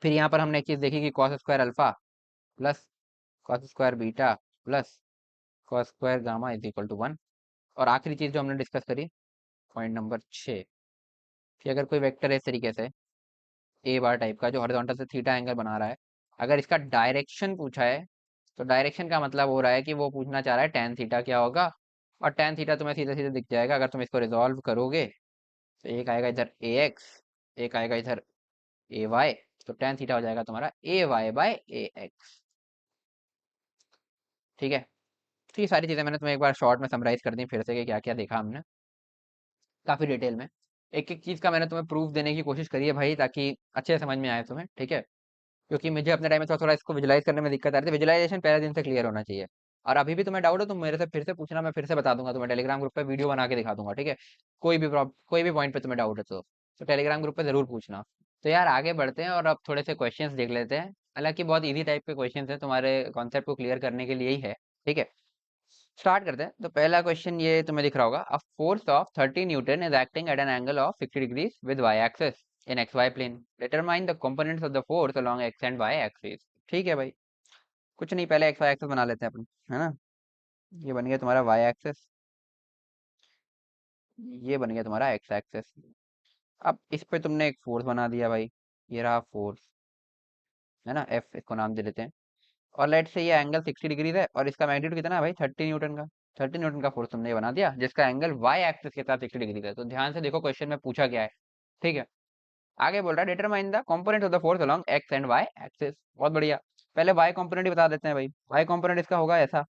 फिर यहाँ पर हमने एक चीज देखी कि cos square alpha plus cos square beta plus cos square gamma is equal to 1। और आखिरी चीज जो हमने डिस्कस करी, पॉइंट नंबर 6, कि अगर कोई वेक्टर है इस तरीके से ए बार टाइप का जो हॉरिजॉन्टल से थीटा एंगल बना रहा है, अगर इसका डायरेक्शन पूछा है, तो डायरेक्शन का मतलब हो रहा है कि वो पूछना चाह रहा है टेन थीटा क्या होगा, और टेन थीटा तुम्हें सीधे सीधे दिख जाएगा अगर तुम इसको रिजॉल्व करोगे। तो एक आएगा इधर ए एक्स, एक आएगा इधर ए वाई, तो टेन थीटा हो जाएगा तुम्हारा ए वाई बाय ए एक्स, ठीक है। तो ये सारी चीज़ें मैंने तुम्हें एक बार शॉर्ट में समराइज कर दी फिर से कि क्या क्या देखा हमने, काफ़ी डिटेल में। एक एक चीज़ का मैंने तुम्हें प्रूफ देने की कोशिश करी है भाई, ताकि अच्छे से समझ में आए तुम्हें, ठीक है। क्योंकि मुझे अपने टाइम में थोड़ा थोड़ा इसको विजुलाइज करने में दिक्कत आ रही थी, विजुलाइजेशन पहले दिन से क्लियर होना चाहिए। और अभी भी तुम्हें डाउट है तो मेरे से फिर से पूछना, मैं फिर से बता दूंगा तुम्हें, टेलीग्राम ग्रुप पे वीडियो बना के दिखा दूंगा, ठीक है। कोई भी पॉइंट पे तुम्हें डाउट है तो तो टेलीग्राम ग्रुप पे जरूर पूछना। तो यार आगे बढ़ते हैं और अब थोड़े से क्वेश्चंस देख लेते हैं। हालांकि बहुत इजी टाइप के क्वेश्चंस हैं, तुम्हारे कॉन्सेप्ट को क्लियर करने के लिए ही है। ठीक है, स्टार्ट करते हैं। तो पहला क्वेश्चन ये तुम्हें दिख रहा होगा, a force of 30 newton is acting at an angle of 60 degrees with Y axis in X Y plane, determine the components of the force along X and Y axis. ठीक है भाई, कुछ नहीं, पहले एक्स वाई एक्सिस बना लेते हैं अपन, है ना। ये बन गया तुम्हारा वाई एक्सिस, ये बन गया तुम्हारा एक्स एक्सिस। अब इस पे तुमने एक फोर्स बना दिया भाई, ये रहा फोर्स, है ना, एफ इसको नाम दे देते हैं। और लेट से ये एंगल 60 डिग्री है और इसका मैग्नीट्यूड कितना है भाई, 30 न्यूटन का। 30 न्यूटन का फोर्स तुमने ये बना दिया जिसका एंगल वाई एक्सिस के साथ 60 डिग्री का है। तो ध्यान से देखो क्वेश्चन में पूछा गया है। ठीक है, आगे बोल रहा है determine the component of the force along X and Y axis. बहुत बढ़िया, पहले वाई कंपोनेंट ही बता देते हैं भाई। वाई कंपोनेंट इसका होगा ऐसा,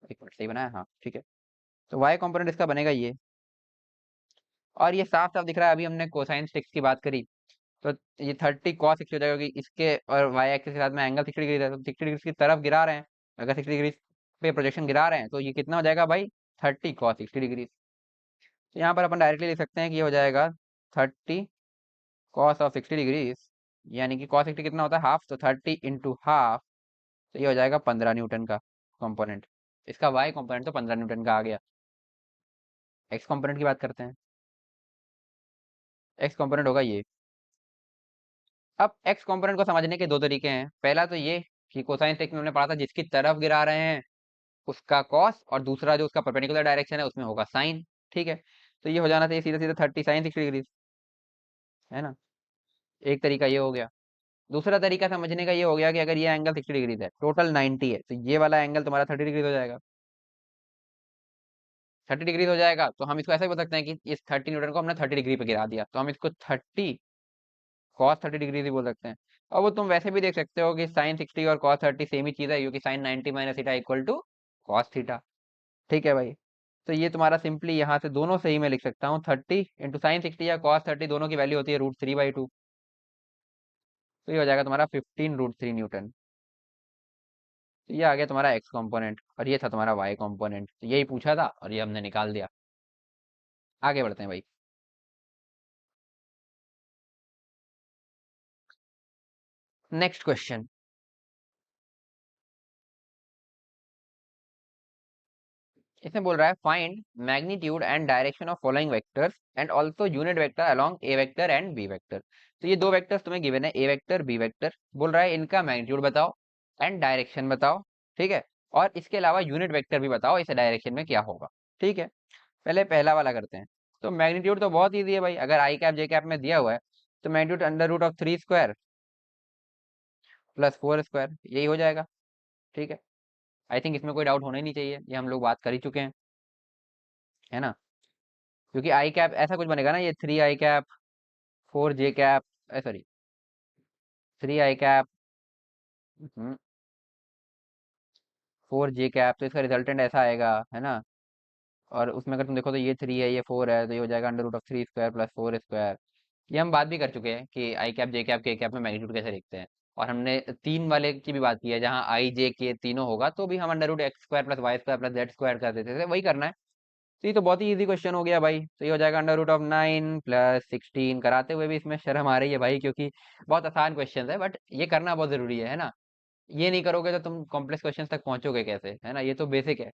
एक मिनट, सही बनाया, हाँ ठीक है। तो वाई कंपोनेंट इसका बनेगा ये, और ये साफ साफ दिख रहा है, अभी हमने कोसाइन स्टिक्स की बात करी। तो ये 30 कॉस 60 हो जाएगा, क्योंकि इसके और वाई एक्सिस के साथ में एंगल 60 डिग्री है, तो 60 डिग्री की तरफ गिरा रहे हैं। अगर 60 डिग्री पे प्रोजेक्शन गिरा रहे हैं तो ये कितना हो जाएगा भाई, 30 कॉस 60 डिग्री। तो यहाँ पर अपन डायरेक्टली लिख सकते हैं कि ये हो जाएगा 30 कॉस ऑफ 60 डिग्रीज, यानी कि कॉस 60 कितना होता है, हाफ, तो 30 इंटू हाफ, तो ये हो जाएगा 15 न्यूटन का कंपोनेंट। इसका वाई कंपोनेंट तो 15 न्यूटन का आ गया। एक्स कंपोनेंट की बात करते हैं। एक्स कंपोनेंट होगा ये। अब एक्स कंपोनेंट को समझने के दो तरीके हैं। पहला तो ये कि कोसाइन सेक में हमने पढ़ा था, जिसकी तरफ गिरा रहे हैं उसका कॉस, और दूसरा जो उसका परपेंडिकुलर डायरेक्शन है उसमें होगा साइन। ठीक है, तो ये हो जाना चाहिए सीधा सीधा 30 साइन 60 डिग्री, है ना। एक तरीका ये हो गया। दूसरा तरीका समझने का ये हो गया कि अगर ये एंगल 60 डिग्री है, टोटल 90 है, तो ये वाला एंगल तुम्हारा 30 डिग्री हो जाएगा। 30 डिग्री हो जाएगा, तो हम इसको ऐसा भी बोल सकते हैं कि इस 30 न्यूटन को हमने 30 डिग्री पे गिरा दिया, तो हम इसको 30 कॉस 30 डिग्री भी बोल सकते हैं। और वो तुम वैसे भी देख सकते हो कि साइन 60 और कॉस 30 सेम ही चीज है, क्योंकि sine 90 minus theta equal to cos theta. ठीक है भाई, तो ये तुम्हारा सिंपली यहाँ से दोनों सही में लिख सकता हूँ, 30 इंटू साइन 60 या कॉस 30 दोनों की वैल्यू होती है √3/2। तो ये हो जाएगा तुम्हारा 15 √3 न्यूटन। तो ये आ गया तुम्हारा एक्स कंपोनेंट, और ये था तुम्हारा वाई कंपोनेंट। तो यही पूछा था और ये हमने निकाल दिया। आगे बढ़ते हैं भाई। नेक्स्ट क्वेश्चन, इसमें बोल रहा है find magnitude and direction of following vectors and also unit vector along A vector and B vector. तो ये दो वेक्टर्स तुम्हें गिवन है, ए वेक्टर बी वेक्टर। बोल रहा है इनका मैग्नीट्यूड बताओ एंड डायरेक्शन बताओ। ठीक है, और इसके अलावा यूनिट वेक्टर भी बताओ इस डायरेक्शन में क्या होगा। ठीक है, पहले पहला वाला करते हैं। तो मैग्नीट्यूड तो बहुत ईजी है भाई, अगर आई कैप जे कैप में दिया हुआ है तो मैग्नीट्यूड √3² प्लस 4² यही हो जाएगा। ठीक है, आई थिंक इसमें कोई डाउट होना ही नहीं चाहिए, ये हम लोग बात कर ही चुके हैं, है ना। क्योंकि आई कैप ऐसा कुछ बनेगा ना, ये 3 i cap 4 j cap, sorry 3 i cap 4 j cap, तो इसका रिजल्टेंट ऐसा आएगा, है ना। और उसमें अगर तुम देखो तो ये 3 है ये 4 है, तो ये हो जाएगा √3² प्लस 4²। ये हम बात भी कर चुके हैं कि आई cap J cap K cap में मैग्नीट्यूड कैसे लिखते हैं। और हमने 3 वाले की भी बात की है, जहाँ आई जे के तीनों होगा तो भी हम √x² plus y² plus z² कर देते थे, वही करना है। तो ये तो बहुत ही इजी क्वेश्चन हो गया भाई। तो ये हो जाएगा √9 प्लस 16, कराते हुए भी इसमें शर्म आ रही है भाई, क्योंकि बहुत आसान क्वेश्चन है, बट ये करना बहुत जरूरी है ना। ये नहीं करोगे तो तुम कॉम्प्लेक्स क्वेश्चन तक पहुंचोगे कैसे, है ना। ये तो बेसिक है,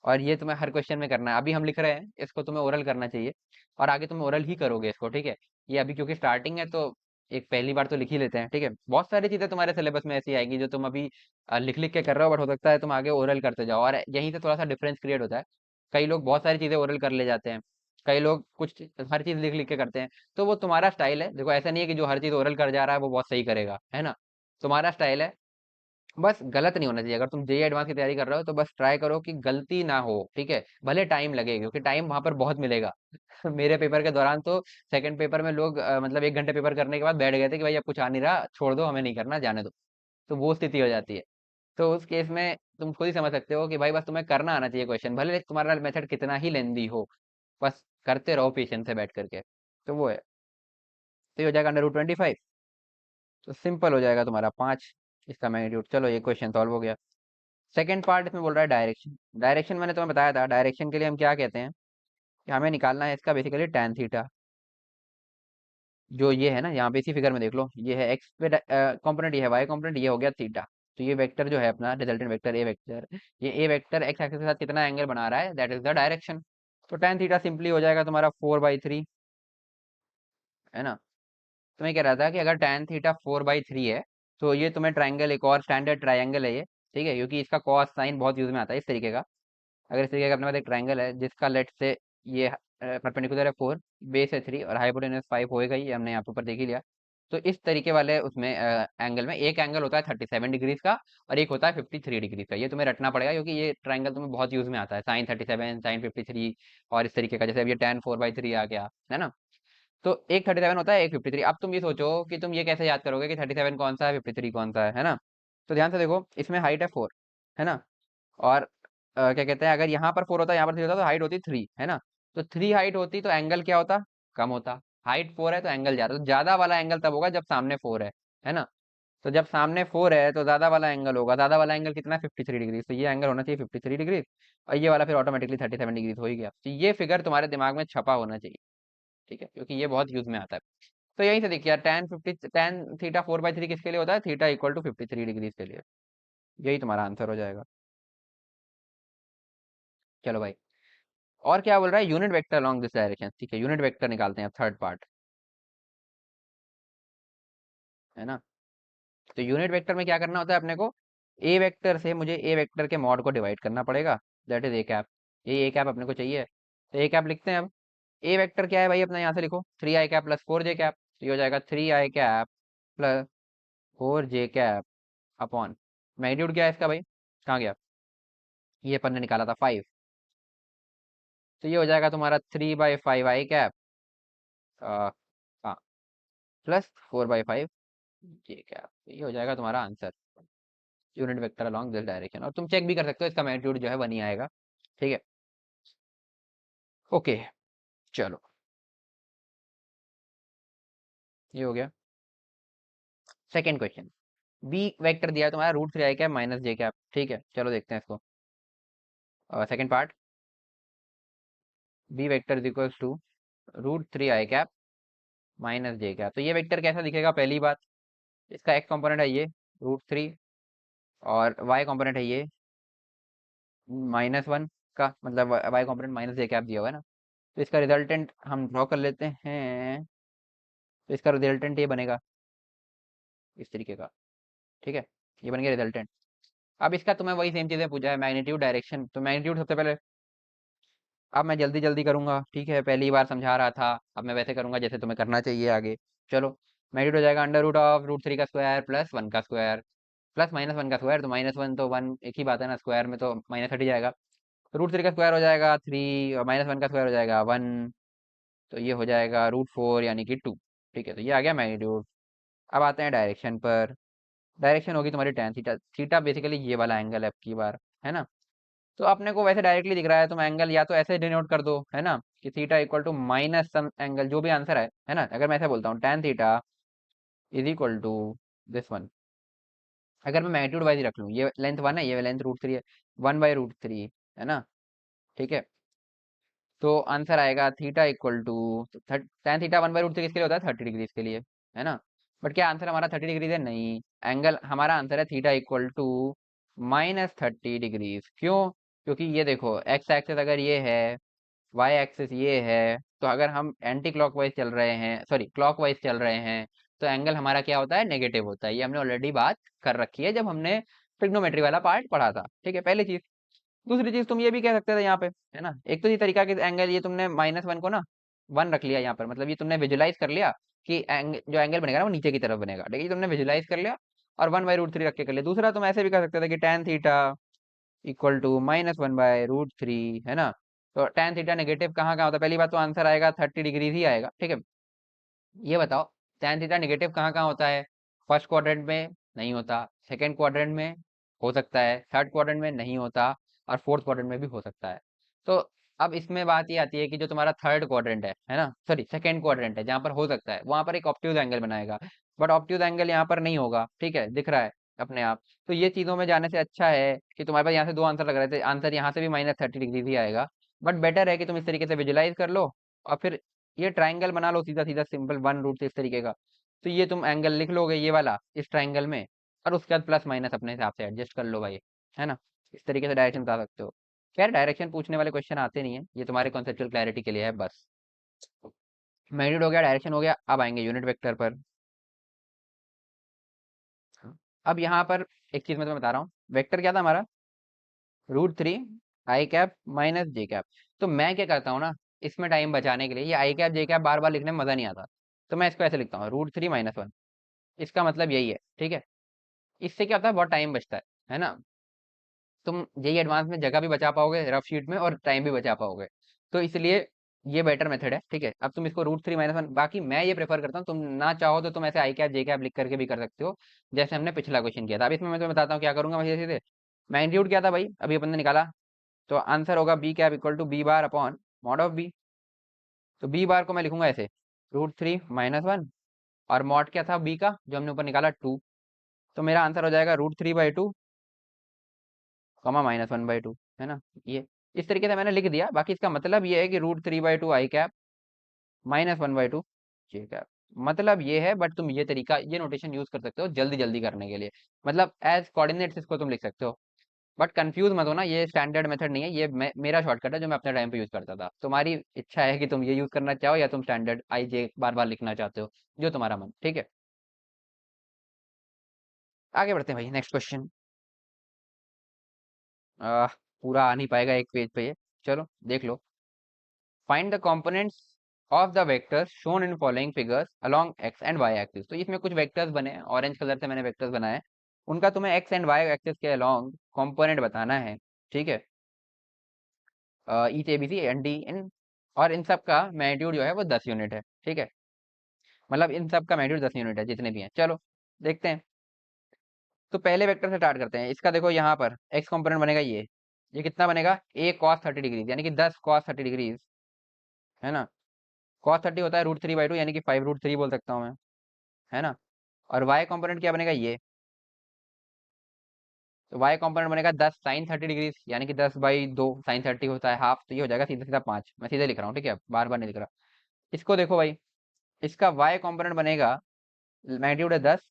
और ये तुम्हें हर क्वेश्चन में करना है। अभी हम लिख रहे हैं, इसको तुम्हें ओरल करना चाहिए, और आगे तुम ओरल ही करोगे इसको। ठीक है, ये अभी क्योंकि स्टार्टिंग है तो एक पहली बार तो लिख ही लेते हैं। ठीक है, बहुत सारी चीजें तुम्हारे सिलेबस में ऐसी आएगी जो तुम अभी लिख लिख के कर रहे हो, बट हो सकता है तुम आगे ओरल करते जाओ, और यहीं से थोड़ा सा डिफरेंस क्रिएट होता है। कई लोग बहुत सारी चीजें ओरल कर ले जाते हैं, कई लोग कुछ हर चीज लिख लिख के करते हैं। तो वो तुम्हारा स्टाइल है, देखो ऐसा नहीं है कि जो हर चीज ओरल कर जा रहा है वो बहुत सही करेगा, है ना। तुम्हारा स्टाइल है, बस गलत नहीं होना चाहिए। अगर तुम जेई एडवांस की तैयारी कर रहे हो तो बस ट्राई करो कि गलती ना हो। ठीक है, भले टाइम लगे, क्योंकि टाइम वहां पर बहुत मिलेगा। मेरे पेपर के दौरान तो सेकंड पेपर में लोग मतलब 1 घंटे पेपर करने के बाद बैठ गए थे कि भाई अब कुछ आ नहीं रहा, छोड़ दो, हमें नहीं करना, जाने दो। तो वो स्थिति हो जाती है। तो उस केस में तुम खुद ही समझ सकते हो कि भाई बस तुम्हें करना आना चाहिए क्वेश्चन, भले तुम्हारा मेथड कितना ही लेंदी हो, बस करते रहो पेशेंस से बैठ करके। तो वो है। तो ये हो जाएगा √25, तो सिंपल हो जाएगा तुम्हारा 5 इसका मैग्नीट्यूड। चलो ये क्वेश्चन सॉल्व हो गया। सेकंड पार्ट इसमें बोल रहा है डायरेक्शन। डायरेक्शन मैंने तुम्हें बताया था, डायरेक्शन के लिए हम क्या कहते हैं कि हमें निकालना है इसका बेसिकली tan थीटा। जो ये है ना, यहाँ पे इसी फिगर में देख लो, ये है एक्स पे कंपोनेंट, ये है वाई कंपोनेंट, ये हो गया थीटा। तो ये वेक्टर जो है अपना रिजल्टेंट वेक्टर ए वेक्टर, ये ए वेक्टर एक्स एक्सिस के साथ कितना एंगल बना रहा है, दैट इज द डायरेक्शन। तो tan थीटा सिंपली हो जाएगा तुम्हारा 4/3, है ना। तो मैं कह रहा था कि अगर tan थीटा 4/3 है, तो ये तुम्हें ट्राइंगल, एक और स्टैंडर्ड ट्राइंगल है ये, ठीक है, क्योंकि इसका कॉस साइन बहुत यूज में आता है इस तरीके का। अगर इस तरीके का अपने पास एक ट्राइंगल है जिसका लेट से ये परपेंडिकुलर है 4, बेस है 3 और हाइपोटेनस 5 होएगा ही, हमने यहाँ पे ऊपर देख ही लिया। तो इस तरीके वाले उसमें एंगल में एक एंगल होता है 37 डिग्रीज का और एक होता है 53 डिग्रीज का। ये तुम्हें रटना पड़ेगा क्योंकि ये ट्राइंगल तुम्हें बहुत यूज में आता है, साइन 37, साइन 53 और इस तरीके का, जैसे अब ये tan 4/3 आ गया, है ना। तो एक 37 होता है, एक 53। अब तुम ये सोचो कि तुम ये कैसे याद करोगे कि 37 कौन सा है, 53 कौन सा है ना। तो ध्यान से देखो, इसमें हाइट है 4, है ना। और क्या कहते हैं, अगर यहाँ पर 4 होता, यहाँ पर 3 होता, तो हाइट होती 3, है ना। तो 3 हाइट होती तो एंगल क्या होता, कम होता। हाइट 4 है तो एंगल ज्यादा, तो ज्यादा वाला एंगल तब होगा जब सामने 4 है ना। तो जब सामने 4 है तो ज्यादा वाला एंगल होगा, ज्यादा वाला एंगल कितना है, 53 डिग्री। तो ये एंगल होना चाहिए 53 डिग्री, और ये वाला फिर ऑटोमेटिकली 37 डिग्री हो ही गया। तो ये फिगर तुम्हारे दिमाग में छपा होना चाहिए, ठीक है, क्योंकि ये बहुत यूज में आता है। तो यहीं से देखिए यार, tan थीटा 4/3 किसके लिए होता है, थीटा इक्वल टू 53 डिग्री के लिए। यही तुम्हारा आंसर हो जाएगा। चलो भाई, और क्या बोल रहा है, unit vector along this direction, ठीक है, यूनिट वेक्टर निकालते हैं अब, थर्ड पार्ट, है ना। तो यूनिट वेक्टर में क्या करना होता है अपने को, ए वेक्टर से मुझे ए वेक्टर के मॉड को डिवाइड करना पड़ेगा, दैट इज ए कैप। ये ए कैप अपने को चाहिए, तो ए कैप लिखते हैं अब। ए वेक्टर क्या है भाई अपना, यहाँ से लिखो 3i cap plus 4j cap. तो ये हो जाएगा 3i cap plus 4j cap upon, magnitude क्या है इसका भाई, कहाँ गया, ये अपन ने निकाला था 5। तो ये हो जाएगा तुम्हारा 3/5 i कैप, हाँ, प्लस 4/5 j कैप। ये हो जाएगा तुम्हारा answer, unit vector along this direction. और तुम चेक भी कर सकते हो, इसका मैग्नीट्यूड जो है 1 ही आएगा, ठीक है। ओके, चलो, ये हो गया। सेकंड क्वेश्चन, बी वेक्टर दिया है तुम्हारा √3i cap minus J cap, ठीक है, चलो देखते हैं इसको। Second part, B vector is equals to √3i cap minus J cap. तो ये वेक्टर कैसा दिखेगा, पहली बात, इसका एक्स कंपोनेंट है ये √3, और वाई कंपोनेंट है ये -1 का, मतलब Y component minus J cap दिया हुआ है ना। तो इसका रिजल्टेंट हम ड्रॉ कर लेते हैं। तो इसका रिजल्टेंट ये बनेगा इस तरीके का, ठीक है, ये बन गया रिजल्टेंट। अब इसका तुम्हें वही सेम चीजें पूछा है, मैग्नीट्यूड डायरेक्शन। तो मैग्नीट्यूड सबसे पहले, अब मैं जल्दी जल्दी करूंगा, ठीक है, पहली बार समझा रहा था, अब मैं वैसे करूंगा जैसे तुम्हें करना चाहिए आगे। चलो, मैग्नीट्यूड हो जाएगा √√3 का स्क्वायर प्लस 1 का स्क्वायर प्लस -1 का स्क्वायर। तो -1 तो 1 एक ही बात है ना, स्क्वायर में तो माइनस हट ही जाएगा। √3 का स्क्वायर हो जाएगा 3 और -1 का स्क्वायर हो जाएगा 1। तो ये हो जाएगा √4 यानी कि 2, ठीक है। तो ये आ गया मैग्नीट्यूड। अब आते हैं डायरेक्शन पर। डायरेक्शन होगी तुम्हारी tan थीटा। थीटा बेसिकली ये वाला एंगल है अब की बार, है ना। तो अपने को वैसे डायरेक्टली दिख रहा है, तुम एंगल या तो ऐसे डिनोट कर दो, है ना, कि theta equal to minus some angle, जो भी आंसर है ना। अगर मैं ऐसे बोलता हूँ tan theta is equal to this one, अगर मैं मैग्नीट्यूड वाइज रख लूँ, ये लेंथ 1 है, ये लेंथ √3 है, 1/√3, है ना, ठीक है। तो आंसर आएगा theta equal to, tan theta 1/√3 किसके लिए होता है, 30 डिग्रीज के लिए, है ना। बट क्या आंसर हमारा 30 डिग्रीज है, नहीं, एंगल हमारा आंसर है थीटा इक्वल टू -30 डिग्रीज। क्यों, क्योंकि ये देखो एक्स एक्सिस अगर ये है, वाई एक्सिस ये है, तो अगर हम एंटी क्लॉकवाइज चल रहे हैं, सॉरी क्लॉकवाइज चल रहे हैं, तो एंगल हमारा क्या होता है, नेगेटिव होता है। ये हमने ऑलरेडी बात कर रखी है जब हमने ट्रिग्नोमेट्री वाला पार्ट पढ़ा था, ठीक है, पहली चीज। दूसरी चीज, तुम ये भी कह सकते थे यहाँ पे, है ना, एक तो ये तरीका के एंगल, ये तुमने -1 को ना 1 रख लिया यहाँ पर, मतलब ये तुमने विजुलाइज कर लिया कि जो एंगल बनेगा ना वो नीचे की तरफ बनेगा, ठीक है, ये तुमने विजुलाइज कर लिया और 1/√3 रख के कर लिया। दूसरा तुम ऐसे भी कर सकते थे कि tan थीटा इक्वल टू -1/√3, है ना। तो tan थीटा नेगेटिव कहाँ कहाँ होता है, पहली बात तो आंसर आएगा 30 डिग्री ही आएगा, ठीक है। ये बताओ, tan थीटा नेगेटिव कहाँ कहाँ होता है, फर्स्ट क्वाड्रेंट में नहीं होता, सेकंड क्वाड्रेंट में हो सकता है, थर्ड क्वाड्रेंट में नहीं होता, और फोर्थ क्वाड्रेंट में भी हो सकता है। तो अब इसमें बात ये आती है कि जो तुम्हारा थर्ड क्वाड्रेंट है ना, सॉरी सेकंड क्वाड्रेंट है, जहाँ पर हो सकता है वहां पर एक ऑब्ट्यूज एंगल बनाएगा। बट ऑब्ट्यूज एंगल यहाँ पर नहीं होगा, ठीक है, दिख रहा है अपने आप। तो ये चीजों में जाने से अच्छा है कि तुम्हारे पास यहाँ से दो आंसर लग रहे थे, आंसर यहाँ से भी -30 डिग्री ही आएगा। बट बेटर है कि तुम इस तरीके से विजुलाइज कर लो, और फिर ये ट्राइंगल बना लो सीधा सीधा सिंपल 1 रूट से इस तरीके का। तो ये तुम एंगल लिख लोगे ये वाला इस ट्राइंगल में, और उसके बाद प्लस माइनस अपने हिसाब से एडजस्ट कर लो भाई, है ना। इस तरीके से डायरेक्शन बता सकते हो। खैर डायरेक्शन पूछने वाले क्वेश्चन आते नहीं है, ये तुम्हारे कॉन्सेप्चुअल क्लैरिटी के लिए है बस। मैग्नीट्यूड हो गया, डायरेक्शन हो गया, अब आएंगे यूनिट वेक्टर पर। अब यहाँ पर एक चीज मैं तुम्हें बता रहा हूँ, वेक्टर क्या था हमारा, √3 आई कैप माइनस जे कैप। तो मैं क्या करता हूँ ना, इसमें टाइम बचाने के लिए, ये आई कैप जे कैप बार बार लिखने में मजा नहीं आता, तो मैं इसको ऐसे लिखता हूँ √3 - 1। इसका मतलब यही है, ठीक है। इससे क्या होता है, बहुत टाइम बचता है ना। तुम यही एडवांस में जगह भी बचा पाओगे रफ शीट में, और टाइम भी बचा पाओगे। तो इसलिए ये बेटर मेथड है, ठीक है। अब तुम इसको √3 - 1, बाकी मैं ये प्रेफर करता हूँ, तुम ना चाहो तो तुम ऐसे आई कैप जे कैप लिख करके भी कर सकते हो, जैसे हमने पिछला क्वेश्चन किया था। अब इसमें मैं तुम्हें बताता हूँ क्या करूंगा मैं सीधे सीधे। मैग्नीट्यूड क्या था भाई, अभी अपन ने निकाला, तो आंसर होगा B cap equal to B bar upon mod of B. तो बी बार को मैं लिखूंगा ऐसे √3 - 1, और मॉड क्या था बी का जो हमने ऊपर निकाला 2। तो मेरा आंसर हो जाएगा √3/2 -1/2, है ना। ये इस तरीके से मैंने लिख दिया, बाकी इसका मतलब ये है कि √3/2 आई कैप -1/2 जे कैप। मतलब ये है, बट तुम ये तरीका ये नोटेशन यूज कर सकते हो जल्दी जल्दी करने के लिए, मतलब एज कोऑर्डिनेट्स इसको तुम लिख सकते हो। बट कंफ्यूज मत होना, ये स्टैंडर्ड मेथड नहीं है, ये मेरा शॉर्टकट है जो मैं अपने टाइम पे यूज करता था। तुम्हारी इच्छा है कि तुम ये यूज करना चाहो या तुम स्टैंडर्ड आई जे बार बार लिखना चाहते हो, जो तुम्हारा मन, ठीक है। आगे बढ़ते हैं भाई, नेक्स्ट क्वेश्चन। पूरा आ नहीं पाएगा एक पेज पे ये, चलो देख लो। Find the components of the vectors shown in following figures along X and Y axis. तो इसमें कुछ वेक्टर्स बने हैं, ऑरेंज कलर से मैंने वेक्टर्स बनाए हैं, उनका तुम्हें एक्स एंड वाई एक्सिस के अलोंग कंपोनेंट बताना है, ठीक है। Each A B C and D in, और इन सब का मैग्नीट्यूड जो है वो 10 यूनिट है, ठीक है। मतलब इन सब का मैग्नीट्यूड 10 यूनिट है जितने भी हैं, चलो देखते हैं। तो पहले वेक्टर से स्टार्ट करते हैं, इसका देखो यहाँ पर एक्स कंपोनेंट बनेगा ये कितना बनेगा, ए कॉस 30 डिग्रीज, यानी कि 10 cos 30 डिग्रीज, है ना। cos 30 होता है √3/2, यानी कि 5√3 बोल सकता हूँ मैं, है ना। और y कंपोनेंट क्या बनेगा ये, तो y कंपोनेंट बनेगा 10 sin 30 डिग्रीज, यानी कि 10/2 sin 30 होता है हाफ, तो ये हो जाएगा सीधा सीधा 5। मैं सीधे लिख रहा हूँ, ठीक है, बार बार नहीं लिख रहा। इसको देखो भाई, इसका y कंपोनेंट बनेगा, मैग्नीट्यूड है 10,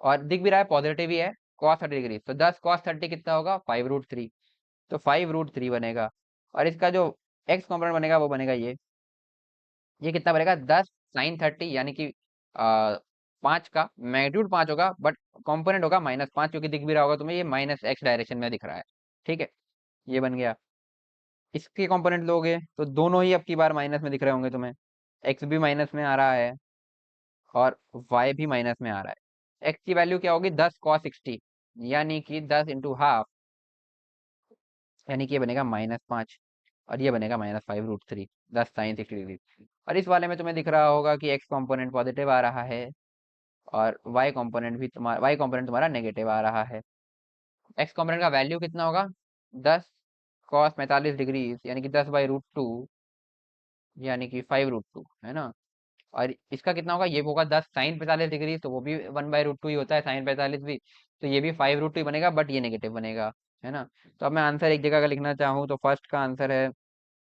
और दिख भी रहा है पॉजिटिव ही है, cos 30 डिग्री, तो 10 cos 30 कितना होगा 5√3, तो 5√3 बनेगा। और इसका जो x कंपोनेंट बनेगा वो बनेगा ये कितना बनेगा 10 sin 30, यानी कि 5 का मैग्नीट्यूड 5 होगा, बट कंपोनेंट होगा -5, क्योंकि दिख भी रहा होगा तुम्हें ये -x डायरेक्शन में दिख रहा है, ठीक है। ये बन गया। इसके कंपोनेंट लोगे तो दोनों ही अब की बार माइनस में दिख रहे होंगे तुम्हें, x भी माइनस में आ रहा है और y भी माइनस में आ रहा है। x की वैल्यू क्या होगी 10 cos 60, यानी कि 10 × ½ यानी कि ये बनेगा -5, और ये बनेगा -5√3, 10 sin 60 डिग्री। और इस वाले में तुम्हें दिख रहा होगा कि x कंपोनेंट पॉजिटिव आ रहा है, और y कंपोनेंट तुम्हारा नेगेटिव आ रहा है। x कंपोनेंट का वैल्यू कितना होगा 10 cos 45 डिग्री, यानी कि 10/√2, यानी कि 5√2, है ना। और इसका कितना होगा, ये होगा 10 sin 45 डिग्री, तो वो भी 1/√2 ही होता है sin 45 भी, तो ये भी 5√2 ही बनेगा, बट ये नेगेटिव बनेगा, है ना। तो अब मैं आंसर एक जगह का लिखना चाहूँ तो फर्स्ट का आंसर है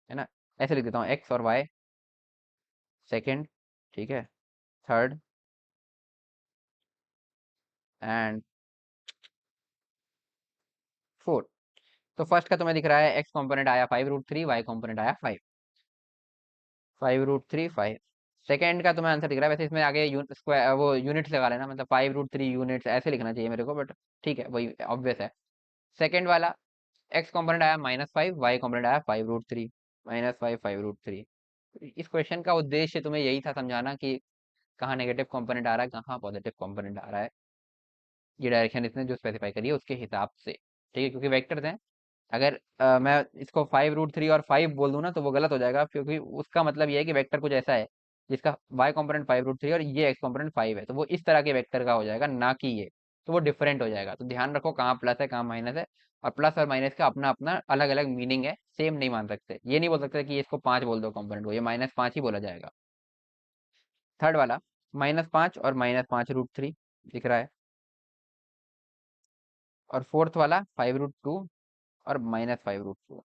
ना, ऐसे लिख देता हूँ एक्स और वाई, सेकेंड, ठीक है, थर्ड एंड फोर्थ। तो फर्स्ट का तुम्हें दिख रहा है एक्स कंपोनेंट आया 5√3, वाई कंपोनेंट आया 5√3 5। सेकेंड का तुम्हें आंसर दिख रहा है, वैसे इसमें आगे स्क्वायर वो यूनिट्स लगा लेना, मतलब 5√3 यूनिट्स ऐसे लिखना चाहिए मेरे को, बट ठीक है वही ऑब्वियस है। सेकेंड वाला एक्स कंपोनेंट आया -5, वाई कंपोनेंट आया 5√3, -5 5√3। इस क्वेश्चन का उद्देश्य तुम्हें यही था समझाना कि कहाँ नेगेटिव कंपोनेंट आ रहा है, कहाँ पॉजिटिव कंपोनेंट आ रहा है। ये डायरेक्शन इसने जो स्पेसिफाई करी है उसके हिसाब से, ठीक है, क्योंकि वेक्टर्स हैं। अगर मैं इसको 5√3 और 5 बोल दूं ना तो वो गलत हो जाएगा, क्योंकि उसका मतलब ये है कि वेक्टर कुछ ऐसा है जिसका y कंपोनेंट 5√3 और ये x कंपोनेंट 5 है, तो वो इस तरह के वेक्टर का हो जाएगा, ना कि ये। तो वो डिफरेंट हो जाएगा, तो ध्यान रखो कहाँ प्लस है कहाँ माइनस है। और प्लस और माइनस का अपना अपना अलग अलग मीनिंग है, सेम नहीं मान सकते, ये नहीं बोल सकते कि इसको 5 बोल दो कंपोनेंट को, ये -5 ही बोला जाएगा। थर्ड वाला -5 और -5√3 दिख रहा है, और फोर्थ वाला 5√2 और -5√2।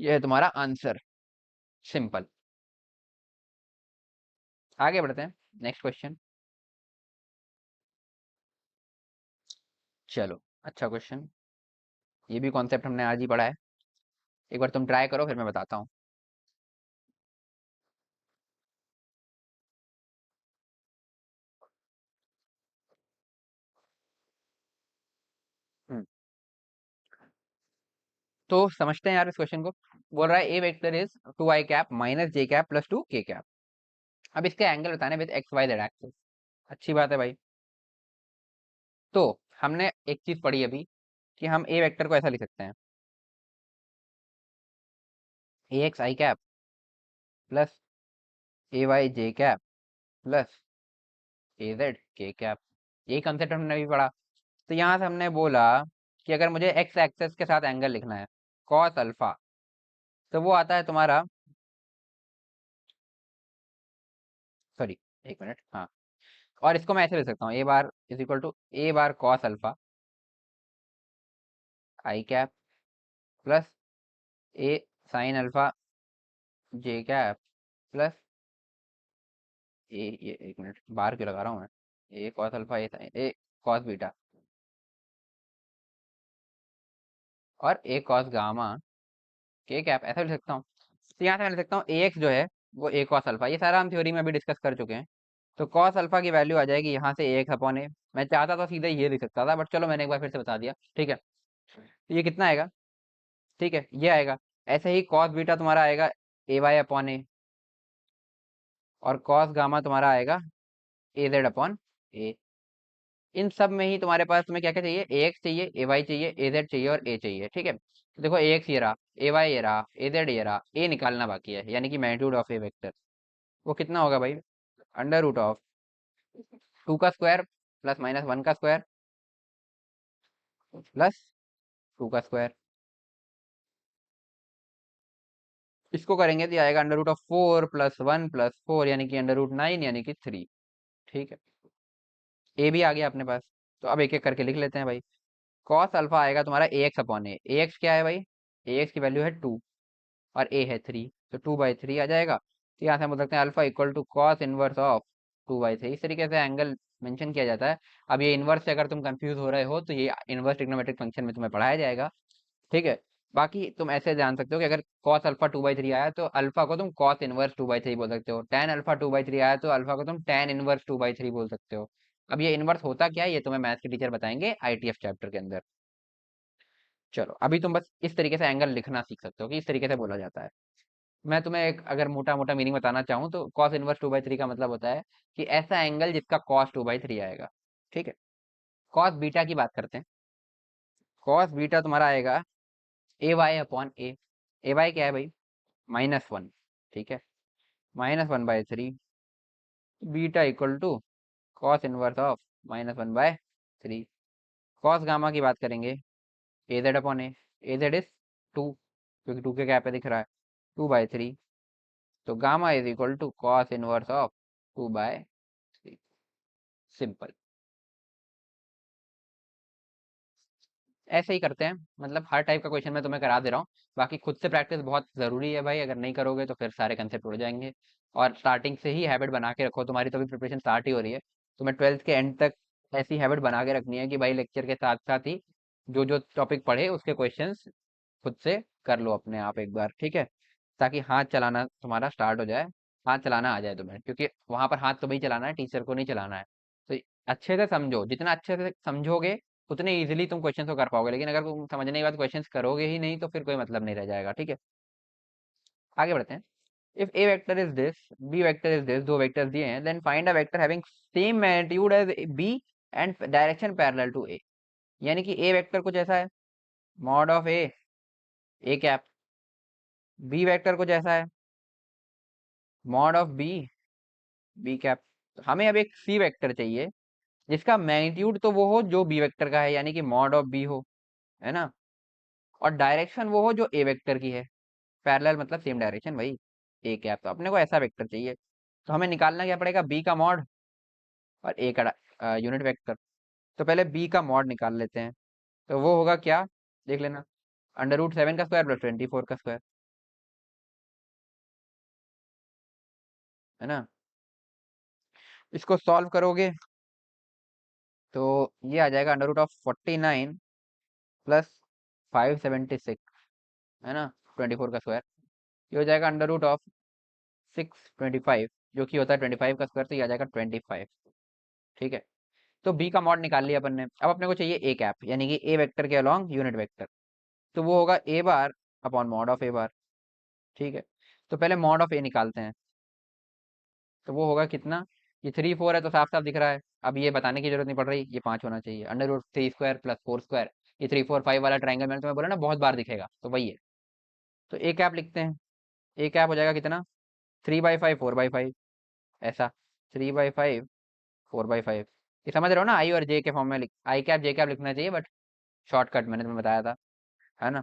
ये है तुम्हारा आंसर। सिंपल। आगे बढ़ते हैं, नेक्स्ट क्वेश्चन। चलो, अच्छा क्वेश्चन। ये भी कॉन्सेप्ट हमने आज ही पढ़ा है। एक बार तुम ट्राई करो, फिर मैं बताता हूँ। हम्म, तो समझते हैं यार इस क्वेश्चन को। बोल रहा है a vector is 2i cap minus J cap plus 2k cap. अब इसके एंगल बताने with X Y Z axis. अच्छी बात है भाई। तो हमने एक चीज पढ़ी अभी, कि हम ए वेक्टर को ऐसा लिख सकते हैं, A x I cap plus A y J cap plus a z के कैप। यही कंसेप्ट हमने अभी पढ़ा। तो यहाँ से हमने बोला कि अगर मुझे एक्स एक्सेस के साथ एंगल लिखना है, कॉस अल्फा, तो वो आता है तुम्हारा, सॉरी, एक मिनट, हाँ। और इसको मैं ऐसे लिख सकता हूँ, a bar is equal to a bar cos alpha I cap plus a sine alpha j cap plus ये एक मिनट, बार क्यों लगा रहा हूँ मैं, a cos alpha a sine a cos beta और ए कॉस गामा के कैप, ऐसा लिख सकता हूँ। तो यहाँ से मैं लिख सकता हूँ ए एक्स जो है वो ए कॉस अल्फा, ये सारा हम थ्योरी में भी डिस्कस कर चुके हैं। तो कॉस अल्फा की वैल्यू आ जाएगी यहाँ से ए एक्स अपॉन ए। मैं चाहता तो सीधे ये लिख सकता था, बट चलो मैंने एक बार फिर से बता दिया, ठीक है। तो ये कितना आएगा, ठीक है, ये आएगा। ऐसे ही कॉस बीटा तुम्हारा आएगा ए वाई अपॉन ए, और कॉस गामा तुम्हारा आएगा ए जेड अपॉन ए। इन सब में ही तुम्हारे पास तुम्हें क्या क्या चाहिए, ए एक्स चाहिए, ए वाई चाहिए, ए जेड चाहिए और ए चाहिए, ठीक है। तो देखो ए एक्स ये रहा, ए वाई ये रहा, ए जेड ये रहा, ए निकालना बाकी है, यानी कि मैग्नीट्यूड ऑफ ए वेक्टर। वो कितना होगा भाई, अंडर रूट ऑफ 2 का स्क्वायर प्लस माइनस 1 का स्क्वायर प्लस 2 का स्क्वायर। इसको करेंगे तो ये आएगा अंडर रूट ऑफ 4 + 1 + 4, यानी कि अंडर रूट 9, यानी कि 3, ठीक है। ए भी आ गया अपने पास। तो अब एक एक करके लिख लेते हैं भाई। कॉस अल्फा आएगा तुम्हारा ए x upon a. A x क्या है भाई, ए एक्स की वैल्यू है 2 और ए है 3, तो 2/3 आ जाएगा। तो यहाँ से हम बोल सकते हैं alpha equal to cos inverse of 2/3। इस तरीके से एंगल मेंशन किया जाता है। अब ये इनवर्स से अगर तुम कंफ्यूज हो रहे हो, तो ये इनवर्स ट्रिग्नोमेट्रिक फंक्शन में तुम्हें पढ़ाया जाएगा, ठीक है। बाकी तुम ऐसे जान सकते हो कि अगर कॉस अल्फा 2/3 आया तो अल्फा को तुम कॉस इनवर्स 2/3 बोल सकते हो। टेन अल्फा 2/3 आया तो अल्फा को तुम टेन इनवर्स 2/3 बोल सकते हो। अब ये इनवर्स होता क्या है, ये तुम्हें मैथ्स के टीचर बताएंगे आईटीएफ चैप्टर के अंदर। चलो, अभी तुम बस इस तरीके से एंगल लिखना सीख सकते हो कि इस तरीके से बोला जाता है। मैं तुम्हें एक अगर मोटा मोटा मीनिंग बताना चाहूँ, तो कॉस इनवर्स 2/3 का मतलब होता है कि ऐसा एंगल जिसका कॉस 2/3 आएगा, ठीक है। कॉस बीटा की बात करते हैं। कॉस बीटा तुम्हारा आएगा a y upon a. A y क्या है भाई, -1, ठीक है, -1/3। Beta equal to cos inverse of -1/3। Cos gamma की बात करेंगे, a z upon a. A z is 2, क्योंकि 2 के क्या पे दिख रहा है, 2/3। तो gamma is equal to cos inverse of 2/3। Simple. ऐसे ही करते हैं, मतलब हर टाइप का क्वेश्चन मैं तुम्हें करा दे रहा हूँ। बाकी खुद से प्रैक्टिस बहुत ज़रूरी है भाई, अगर नहीं करोगे तो फिर सारे कंसेप्ट उड़ जाएंगे। और स्टार्टिंग से ही हैबिट बना के रखो, तुम्हारी तो अभी प्रिपरेशन स्टार्ट ही हो रही है। तुम्हें 12th के एंड तक ऐसी हैबिट बना के रखनी है कि भाई लेक्चर के साथ साथ ही जो जो टॉपिक पढ़े उसके क्वेश्चंस खुद से कर लो अपने आप एक बार, ठीक है। ताकि हाथ चलाना तुम्हारा स्टार्ट हो जाए, हाथ चलाना आ जाए तुम्हें, क्योंकि वहां पर हाथ तुम्हें ही चलाना है, टीचर को नहीं चलाना है। तो अच्छे से समझो, जितना अच्छे से समझोगे उतने इजीली तुम क्वेश्चन को कर पाओगे। लेकिन अगर तुम समझने के बाद क्वेश्चन करोगे ही नहीं, तो फिर कोई मतलब नहीं रह जाएगा, ठीक है। आगे बढ़ते हैं। If a vector is this, b vector is this, दो वेक्टर्स दिए हैं, then find a vector having same magnitude as b and direction parallel to a. यानी कि ए वेक्टर कुछ ऐसा है, mod of a cap. B vector कुछ ऐसा है, मॉड ऑफ बी कैप। हमें अब एक सी वेक्टर चाहिए जिसका मैग्नीट्यूड तो वो हो जो बी वेक्टर का है, यानी कि मॉड ऑफ बी हो, है ना, और डायरेक्शन वो हो जो ए वेक्टर की है। पैरेलल मतलब सेम डायरेक्शन भाई, ए कैप। तो अपने को ऐसा वेक्टर चाहिए। तो हमें निकालना क्या पड़ेगा, बी का मॉड और ए का यूनिट वेक्टर। तो पहले बी का मॉड निकाल लेते हैं। तो वो होगा क्या, देख लेना, √7 का स्क्वायर + 24 का स्क्वायर। है ना। इसको सॉल्व करोगे तो ये आ जाएगा अंडर रूट ऑफ 49 प्लस 576, है ना, 24 का स्क्वायर। ये हो जाएगा अंडर रूट ऑफ 625, जो कि होता है 25 का स्क्वायर, तो ये आ जाएगा 25। ठीक है। तो बी का मॉड निकाल लिया अपन ने। अब अपने को चाहिए ए कैप, यानी कि ए वेक्टर के अलॉन्ग यूनिट वेक्टर। तो वो होगा ए बार अपॉन मॉड ऑफ ए बार। ठीक है। तो पहले मॉड ऑफ ए निकालते हैं। तो वो होगा कितना, ये 3 4 है तो साफ साफ दिख रहा है, अब ये बताने की जरूरत नहीं पड़ रही, ये 5 होना चाहिए। Under root 3 square plus 4 square, ये 3 4 5 वाला ट्राइंगल मैंने तुम्हें बोला ना बहुत बार दिखेगा, तो वही है। तो ए कैप लिखते हैं। ए कैप हो जाएगा कितना, 3/5 4/5, ऐसा 3/5 4/5। ये समझ रहे हो ना, आई और जे के फॉर्म में आई कैप जे कैप लिखना चाहिए, बट शॉर्टकट मैंने तुम्हें बताया था, है ना।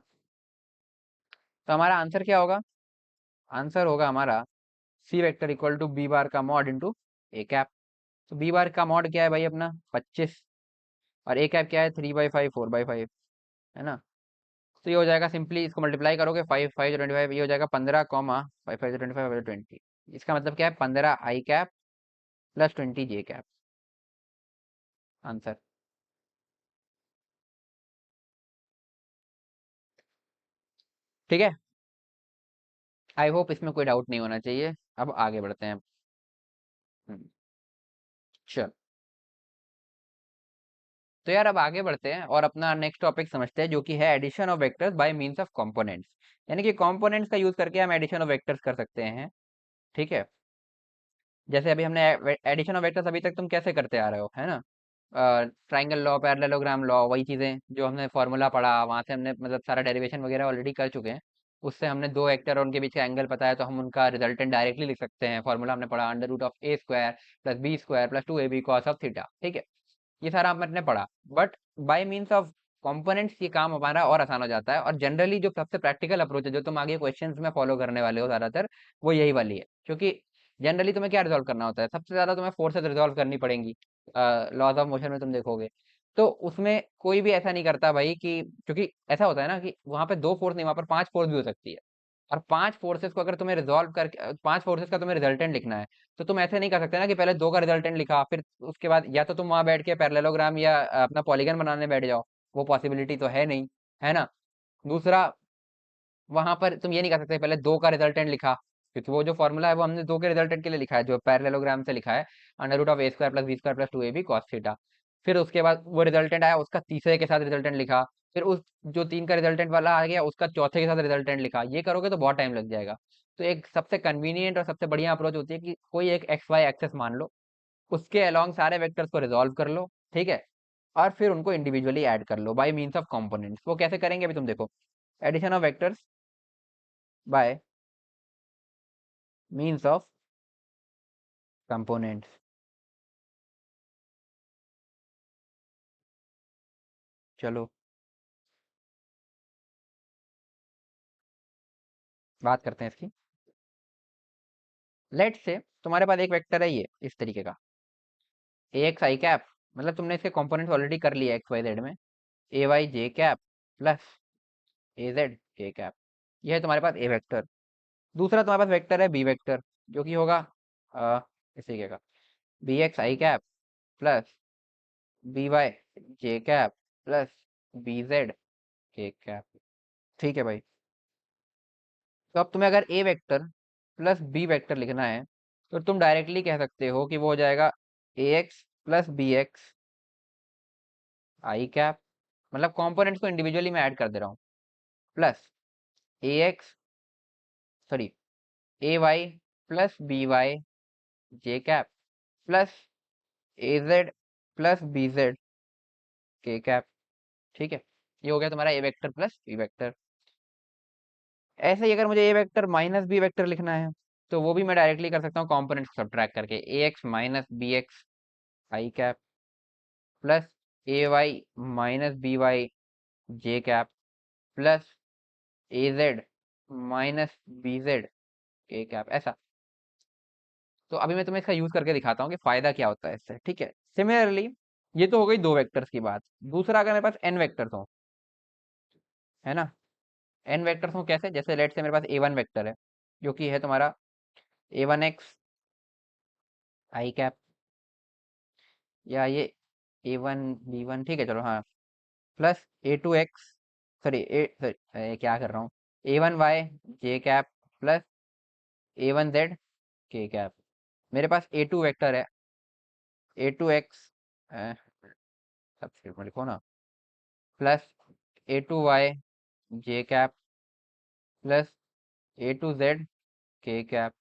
तो हमारा आंसर क्या होगा, आंसर होगा हमारा c vector equal to B bar का मॉड इंटू ए कैप। तो बी बार का मॉड क्या है भाई अपना 25, और ए कैप क्या है 3/5 4/5, है ना। तो ये हो जाएगा सिंपली, इसको मल्टीप्लाई करोगे 5 5 25, ये हो जाएगा 15 कॉमा 5 5 25 20। इसका मतलब क्या है, 15 आई कैप प्लस 20 जे कैप, आंसर। ठीक है। आई होप इसमें कोई डाउट नहीं होना चाहिए। अब आगे बढ़ते हैं। हम्म, चल। तो यार अब आगे बढ़ते हैं और अपना नेक्स्ट टॉपिक समझते हैं, जो कि है addition of vectors by means of components. यानी कि कंपोनेंट्स का यूज करके हम एडिशन ऑफ वेक्टर्स कर सकते हैं। ठीक है। जैसे अभी हमने एडिशन ऑफ वेक्टर्स अभी तक तुम कैसे करते आ रहे हो, है ना, ट्राइंगल लॉ पैरेललोग्राम लॉ, वही चीजें जो हमने फॉर्मूला पढ़ा वहां से हमने मतलब सारा डेरिवेशन वगैरह ऑलरेडी कर चुके हैं। उससे हमने दो वेक्टर और उनके बीच का एंगल पता है, तो हम उनका रिजल्टेंट डायरेक्टली लिख सकते हैं। फॉर्मूला हमने पढ़ा under root of A square plus B square plus 2ab cos of theta. ठीक है। ये सारा हमने पढ़ा। But by means of components ये काम हमारा और आसान हो जाता है, और जनरली जो सबसे प्रैक्टिकल अप्रोच है जो तुम आगे क्वेश्चंस में फॉलो करने वाले हो ज्यादातर, वो यही वाली है। क्योंकि जनरली तुम्हें क्या रिजॉल्व करना होता है, सबसे ज्यादा तुम्हें फोर्सेस रिजॉल्व करनी पड़ेंगी। लॉज ऑफ मोशन में तुम देखोगे, तो उसमें कोई भी ऐसा नहीं करता भाई कि, क्योंकि ऐसा होता है ना कि वहां पे दो फोर्स नहीं, वहां पर पांच फोर्स भी हो सकती है। और पांच फोर्सेस को अगर तुम्हें रिजॉल्व करके पांच फोर्सेस का तुम्हें रिजल्टेंट लिखना है, तो तुम ऐसे नहीं कर सकते ना कि पहले दो का रिजल्टेंट लिखा फिर उसके बाद या तो तुम वहां बैठ के पैरेललोग्राम या अपना पॉलीगन बनाने बैठ जाओ। वो पॉसिबिलिटी तो है नहीं, है ना। दूसरा, वहां पर तुम ये नहीं कर सकते पहले दो का रिजल्टेंट लिखा, क्योंकि वो जो फॉर्मूला है वो हमने दो के रिजल्टेंट के लिए लिखा है, जो पैरेललोग्राम से लिखा है, under root of A square plus B square plus 2ab cos theta. फिर उसके बाद वो रिजल्टेंट आया, उसका तीसरे के साथ रिजल्टेंट लिखा, फिर उस जो तीन का रिजल्टेंट वाला आ गया उसका चौथे के साथ रिजल्टेंट लिखा। ये करोगे तो बहुत टाइम लग जाएगा। तो एक सबसे कन्वीनियंट और सबसे बढ़िया अप्रोच होती है कि कोई एक एक्स वाई एक्सेस मान लो, उसके अलोंग सारे वेक्टर्स को रिजॉल्व कर लो। ठीक है। और फिर उनको इंडिविजुअली ऐड कर लो बाय मीन्स ऑफ कंपोनेंट्स। वो कैसे करेंगे अभी तुम देखो, addition of vectors by means of components. चलो बात करते हैं इसकी। लेट से तुम्हारे पास एक वेक्टर है ये इस तरीके का, ए एक्स आई कैप, मतलब तुमने इसके कंपोनेंट्स ऑलरेडी कर लिए एक्स वाई जेड में, ए y J cap plus a z के कैप। ये है तुम्हारे पास ए वेक्टर। दूसरा तुम्हारे पास वेक्टर है बी वेक्टर, जो कि होगा अ, इस तरीके का, बी एक्स आई कैप प्लस बी वाई जे कैप प्लस बी जेड के कैप। ठीक है भाई। तो अब तुम्हें अगर ए वेक्टर प्लस बी वेक्टर लिखना है, तो तुम डायरेक्टली कह सकते हो कि वो हो जाएगा ए एक्स प्लस बी एक्स आई कैप, मतलब कंपोनेंट्स को इंडिविजुअली मैं ऐड कर दे रहा हूँ, plus A x, sorry, A Y plus b Y J cap plus a Z plus B Z के कैप। ठीक है। ये हो गया तुम्हारा ए वेक्टर प्लस बी वेक्टर। ऐसे ही अगर मुझे ए वेक्टर माइनस बी वेक्टर लिखना है, तो वो भी मैं डायरेक्टली कर सकता हूँ कंपोनेंट्स को सब्ट्रैक्ट करके, ए x minus B x I cap plus A Y minus B Y J cap plus a Z minus B Z के कैप, ऐसा। तो अभी मैं तुम्हें इसका यूज करके दिखाता हूँ कि फायदा क्या होता है इससे। ठीक है। सिमिलरली, ये तो हो गई दो वेक्टर्स की बात। दूसरा, अगर मेरे पास एन वेक्टर्स हो, है ना, एन वेक्टर्स हो कैसे, जैसे लेट से मेरे पास ए वन वेक्टर है, जो कि है तुम्हारा ए वन एक्स आई कैप, या ये A1 B1, ठीक है चलो, हाँ, प्लस A2X, सॉरी क्या कर रहा हूँ, A1Y जे कैप प्लस A1Z के कैप। मेरे पास A2 वेक्टर है, A2X सब्सिट्यूट में लिखो ना, प्लस A2Y जे कैप प्लस A2Z के कैप।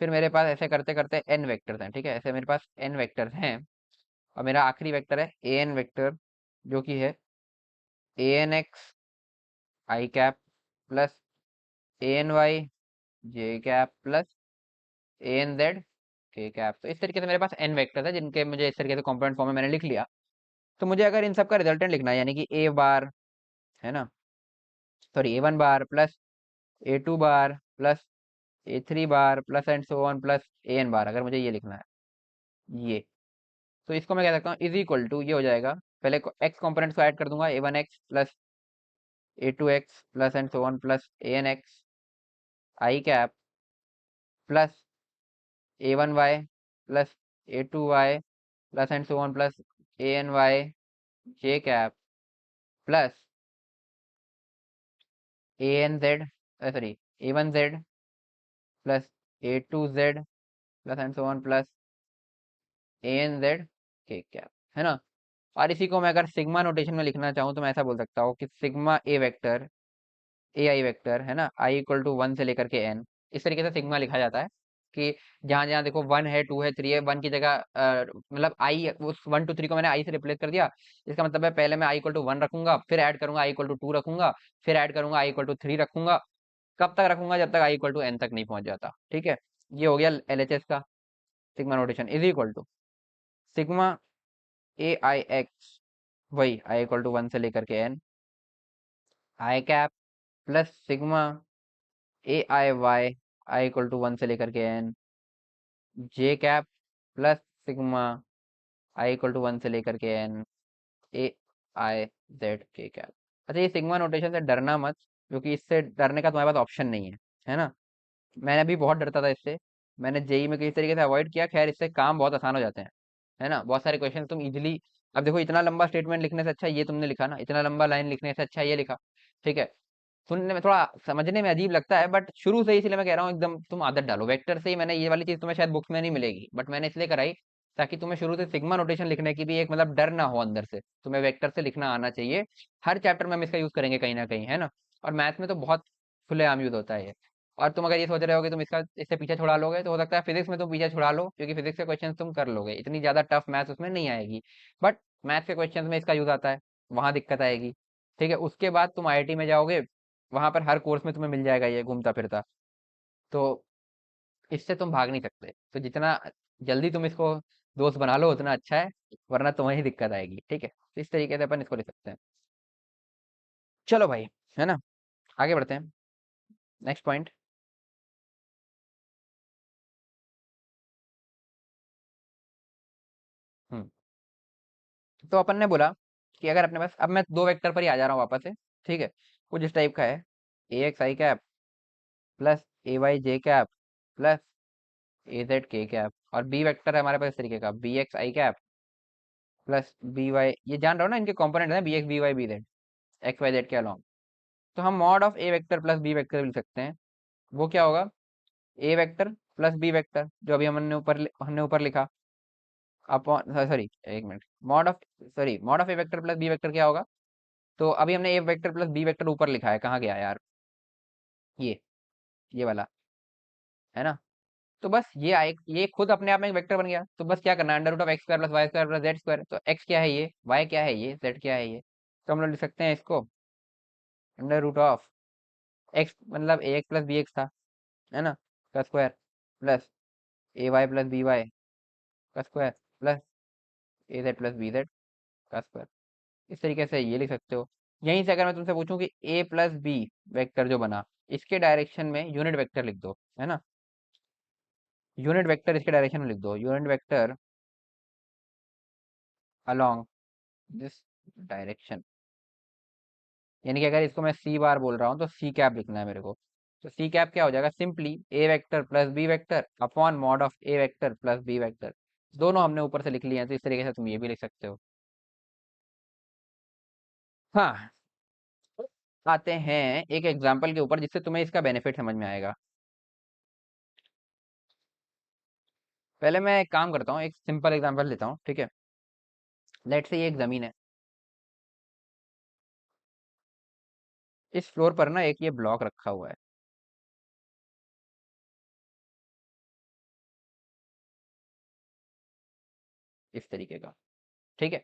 फिर मेरे पास ऐसे करते करते n वेक्टर्स हैं, ठीक है, ऐसे मेरे पास n वेक्टर्स हैं। और मेरा आखिरी वेक्टर है an वेक्टर, जो कि है ANX आई कैप प्लस ANY जे कैप प्लस ANZ के कैप। तो इस तरीके से मेरे पास n वेक्टर्स है, जिनके मुझे इस तरीके से कॉम्पोनेंट फॉर्म में मैंने लिख लिया। तो मुझे अगर इन सब का रिजल्टेंट लिखना है, यानी कि A बार, है ना, sorry A1 bar plus A2 bar plus A3 bar plus and so on plus AN बार, अगर मुझे ये लिखना है ये, तो इसको मैं कह सकता हूँ इज इक्वल टू, ये हो जाएगा, पहले एक्स कॉम्पोनेंट्स को ऐड कर दूंगा, A1X plus A2X plus and so on plus ANX I cap plus A1Y plus A2Y plus and so on plus ANY J cap plus ANZ, sorry A1Z plus A2Z plus and so on plus ANZ के cap, है ना। और इसी को मैं अगर sigma notation में लिखना चाहूँ तो मैं ऐसा बोल सकता हूँ कि सिग्मा ए वेक्टर, ए आई वेक्टर, है ना, आई इक्वल टू 1 से लेकर के n, इस तरीके से सिग्मा लिखा जाता है कि जहां जहां देखो 1 है, 2 है, 3 है, 1 की जगह मतलब आई, उस 1 2 3 को मैंने आई से रिप्लेस कर दिया। इसका मतलब है पहले मैं आई इक्वल टू 1 रखूंगा, फिर ऐड करूंगा आई इक्वल टू 2 रखूंगा, फिर ऐड करूंगा आई इक्वल टू 3 रखूंगा। कब तक रखूंगा, जब तक आई इक्वल टू n तक नहीं पहुंच जाता, ठीक है। ये हो गया LHS का sigma notation, is equal to sigma a i x, वही आई इक्वल टू 1 से लेकर के n, i cap plus sigma a i y, i equal to 1 से लेकर के n, j cap plus sigma i equal to 1 से लेकर के n, ए आई जेड के कैप। अच्छा, ये सिग्मा नोटेशन से डरना मत, क्योंकि इससे डरने का तुम्हारे पास ऑप्शन नहीं है ना। मैंने भी बहुत डरता था इससे, मैंने जेई में किसी तरीके से अवॉइड किया, खैर इससे काम बहुत आसान हो जाते हैं, है ना। बहुत सारे क्वेश्चन तुम इजीली, अब देखो इतना लंबा स्टेटमेंट लिखने से अच्छा ये तुमने लिखा ना, इतना लंबा लाइन लिखने से अच्छा ये लिखा, ठीक है। सुनने में थोड़ा, समझने में अजीब लगता है, बट शुरू से ही, इसलिए मैं कह रहा हूँ एकदम तुम आदत डालो वेक्टर से ही। मैंने ये वाली चीज तुम्हें शायद बुक्स में नहीं मिलेगी, बट मैंने इसलिए कराई ताकि तुम्हें शुरू से सिग्मा नोटेशन लिखने की भी एक मतलब डर ना हो अंदर से, तुम्हें वेक्टर से लिखना आना चाहिए। हर चैप्टर में हम इसका यूज करेंगे कहीं ना कहीं, है ना। और मैथ्स में तो बहुत खुलेआम यूज होता है ये। और तुम अगर ये सोच रहे हो कि तुम इसका इससे पीछे छुड़ा लोगे, तो हो सकता है फिजिक्स में तुम पीछे छुड़ा लो, क्योंकि फिजिक्स के क्वेश्चन तुम कर लोगे, इतनी ज्यादा टफ मैथ्स उसमें नहीं आएगी। बट मैथ्स के क्वेश्चन में इसका यूज आता है, वहां दिक्कत आएगी, ठीक है। उसके बाद तुम आईआईटी में जाओगे, वहां पर हर कोर्स में तुम्हें मिल जाएगा ये घूमता फिरता, तो इससे तुम भाग नहीं सकते। तो जितना जल्दी तुम इसको दोस्त बना लो उतना अच्छा है, वरना तुम्हें ही दिक्कत आएगी, ठीक है। तो इस तरीके से अपन इसको लिख सकते हैं। चलो भाई, है ना, आगे बढ़ते हैं, नेक्स्ट पॉइंट। हम्म तो अपन ने बोला कि अगर अपने पास, अब मैं दो वेक्टर पर ही आ जा रहा हूँ वापस से, ठीक है। कुछ इस टाइप का है, a x I cap plus A y J cap plus a z के कैप, और बी वेक्टर है हमारे पास इस तरीके का, बी एक्स आई कैप प्लस बी वाई, ये जान रहे हो ना, इनके कंपोनेंट है b x b y b z, x Y z के अलोंग। तो हम mod of a vector plus b vector लिख सकते हैं। वो क्या होगा, a vector plus b vector, जो अभी हमने ऊपर लिखा, अपॉन, सॉरी एक मिनट, mod of, sorry mod of a vector plus b vector क्या होगा। तो अभी हमने a vector plus b vector ऊपर लिखा है, कहाँ गया यार, ये वाला, है ना। तो बस ये आए, ये खुद अपने आप में एक वेक्टर बन गया। तो बस क्या करना है, under root of x square plus y square plus z square. तो एक्स क्या है, ये वाई क्या है, ये जेड क्या है, ये। तो हम लोग लिख सकते हैं इसको, अंडर रूट ऑफ एक्स मतलब ए एक्स प्लस बी एक्स था, है ना, का स्क्वायर प्लस ए वाई प्लस बी वाई का square plus a Z plus B Z का स्क्वायर। इस तरीके से ये लिख सकते हो। यहीं से अगर मैं तुमसे पूछूं कि ए प्लस बी वेक्टर जो बना, इसके डायरेक्शन में यूनिट वेक्टर लिख दो, है ना, यूनिट वेक्टर इसके डायरेक्शन में लिख दो, unit vector along this direction. यानी कि अगर इसको मैं सी बार बोल रहा हूँ तो सी कैप लिखना है मेरे को। तो सी कैप क्या हो जाएगा, simply a vector plus b vector upon mod of a vector plus b vector. दोनों हमने ऊपर से लिख लिए हैं, तो इस तरीके से तुम ये भी लिख सकते हो। हाँ, आते हैं एक एग्जाम्पल के ऊपर जिससे तुम्हें इसका बेनिफिट समझ में आएगा। पहले मैं एक काम करता हूँ, एक सिंपल एग्जांपल लेता हूँ, ठीक है। लेट से ये एक ज़मीन है। इस फ्लोर पर ना एक ये ब्लॉक रखा हुआ है, इस तरीके का, ठीक है।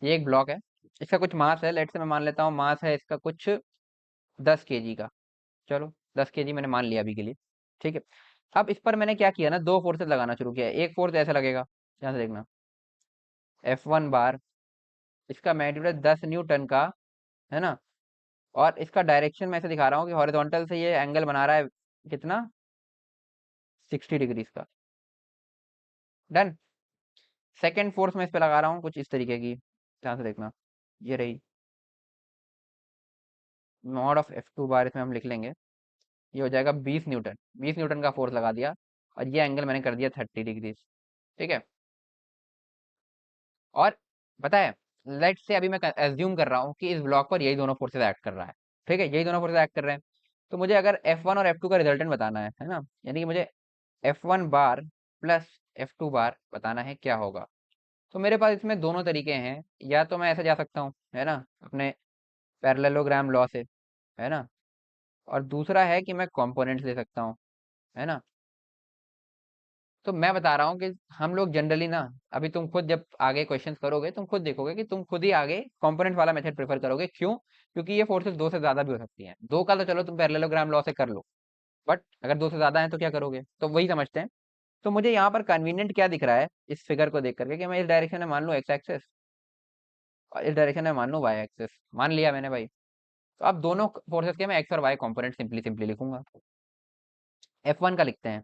ये एक ब्लॉक है, इसका कुछ मास है, लेट से मैं मान लेता हूँ मास है इसका कुछ 10 kg का। चलो 10 kg मैंने मान लिया अभी के लिए, ठीक है। अब इस पर मैंने क्या किया ना, दो फोर्सेस लगाना शुरू किया। एक फोर्स ऐसा लगेगा, ध्यान से देखना, F1 बार, इसका मैग्नीट्यूड है 10 न्यूटन का, है ना। और इसका डायरेक्शन मैं ऐसे दिखा रहा हूँ कि हॉरिजॉन्टल से ये एंगल बना रहा है कितना, 60 डिग्रीज का। डन। सेकेंड फोर्स मैं इस पे लगा रहा हूँ कुछ इस तरीके की, ध्यान से देखना, ये रही मॉड ऑफ F2 बार, इसमें हम लिख लेंगे, ये हो जाएगा 20 न्यूटन। 20 न्यूटन का फोर्स लगा दिया, और ये एंगल मैंने कर दिया 30 डिग्रीज, ठीक है। और पता है, लेट से अभी मैं एज्यूम कर रहा हूँ कि इस ब्लॉक पर यही दोनों फोर्सेस एक्ट कर रहा है, ठीक है, यही दोनों फोर्सेस एक्ट कर रहे हैं। तो मुझे अगर F1 और F2 का रिजल्टेंट बताना है ना, यानी कि मुझे F1 बार प्लस F2 बार बताना है क्या होगा। तो मेरे पास इसमें दोनों तरीके हैं, या तो मैं ऐसे जा सकता हूँ, है ना, अपने पैरेललोग्राम लॉ से, है ना। और दूसरा है कि मैं कंपोनेंट्स ले सकता हूँ, है ना। तो मैं बता रहा हूँ कि हम लोग जनरली ना, अभी तुम खुद जब आगे क्वेश्चंस करोगे तुम खुद देखोगे कि तुम खुद ही आगे कंपोनेंट वाला मेथड प्रेफर करोगे। क्यों? क्योंकि ये फोर्सेस दो से ज्यादा भी हो सकती हैं। दो का तो चलो तुम पैरेललोग्राम लॉ से कर लो, बट अगर दो से ज्यादा है तो क्या करोगे, तो वही समझते हैं। तो मुझे यहाँ पर कन्वीनियंट क्या दिख रहा है इस फिगर को देख करके, कि मैं इस डायरेक्शन में मान लूँ एक्स एक्सेस, और इस डायरेक्शन में मान लूँ वाई एक्सेस। मान लिया मैंने भाई। तो अब दोनों फोर्सेस के मैं एक्स और वाई कंपोनेंट सिंपली सिंपली लिखूंगा। F1 का लिखते हैं,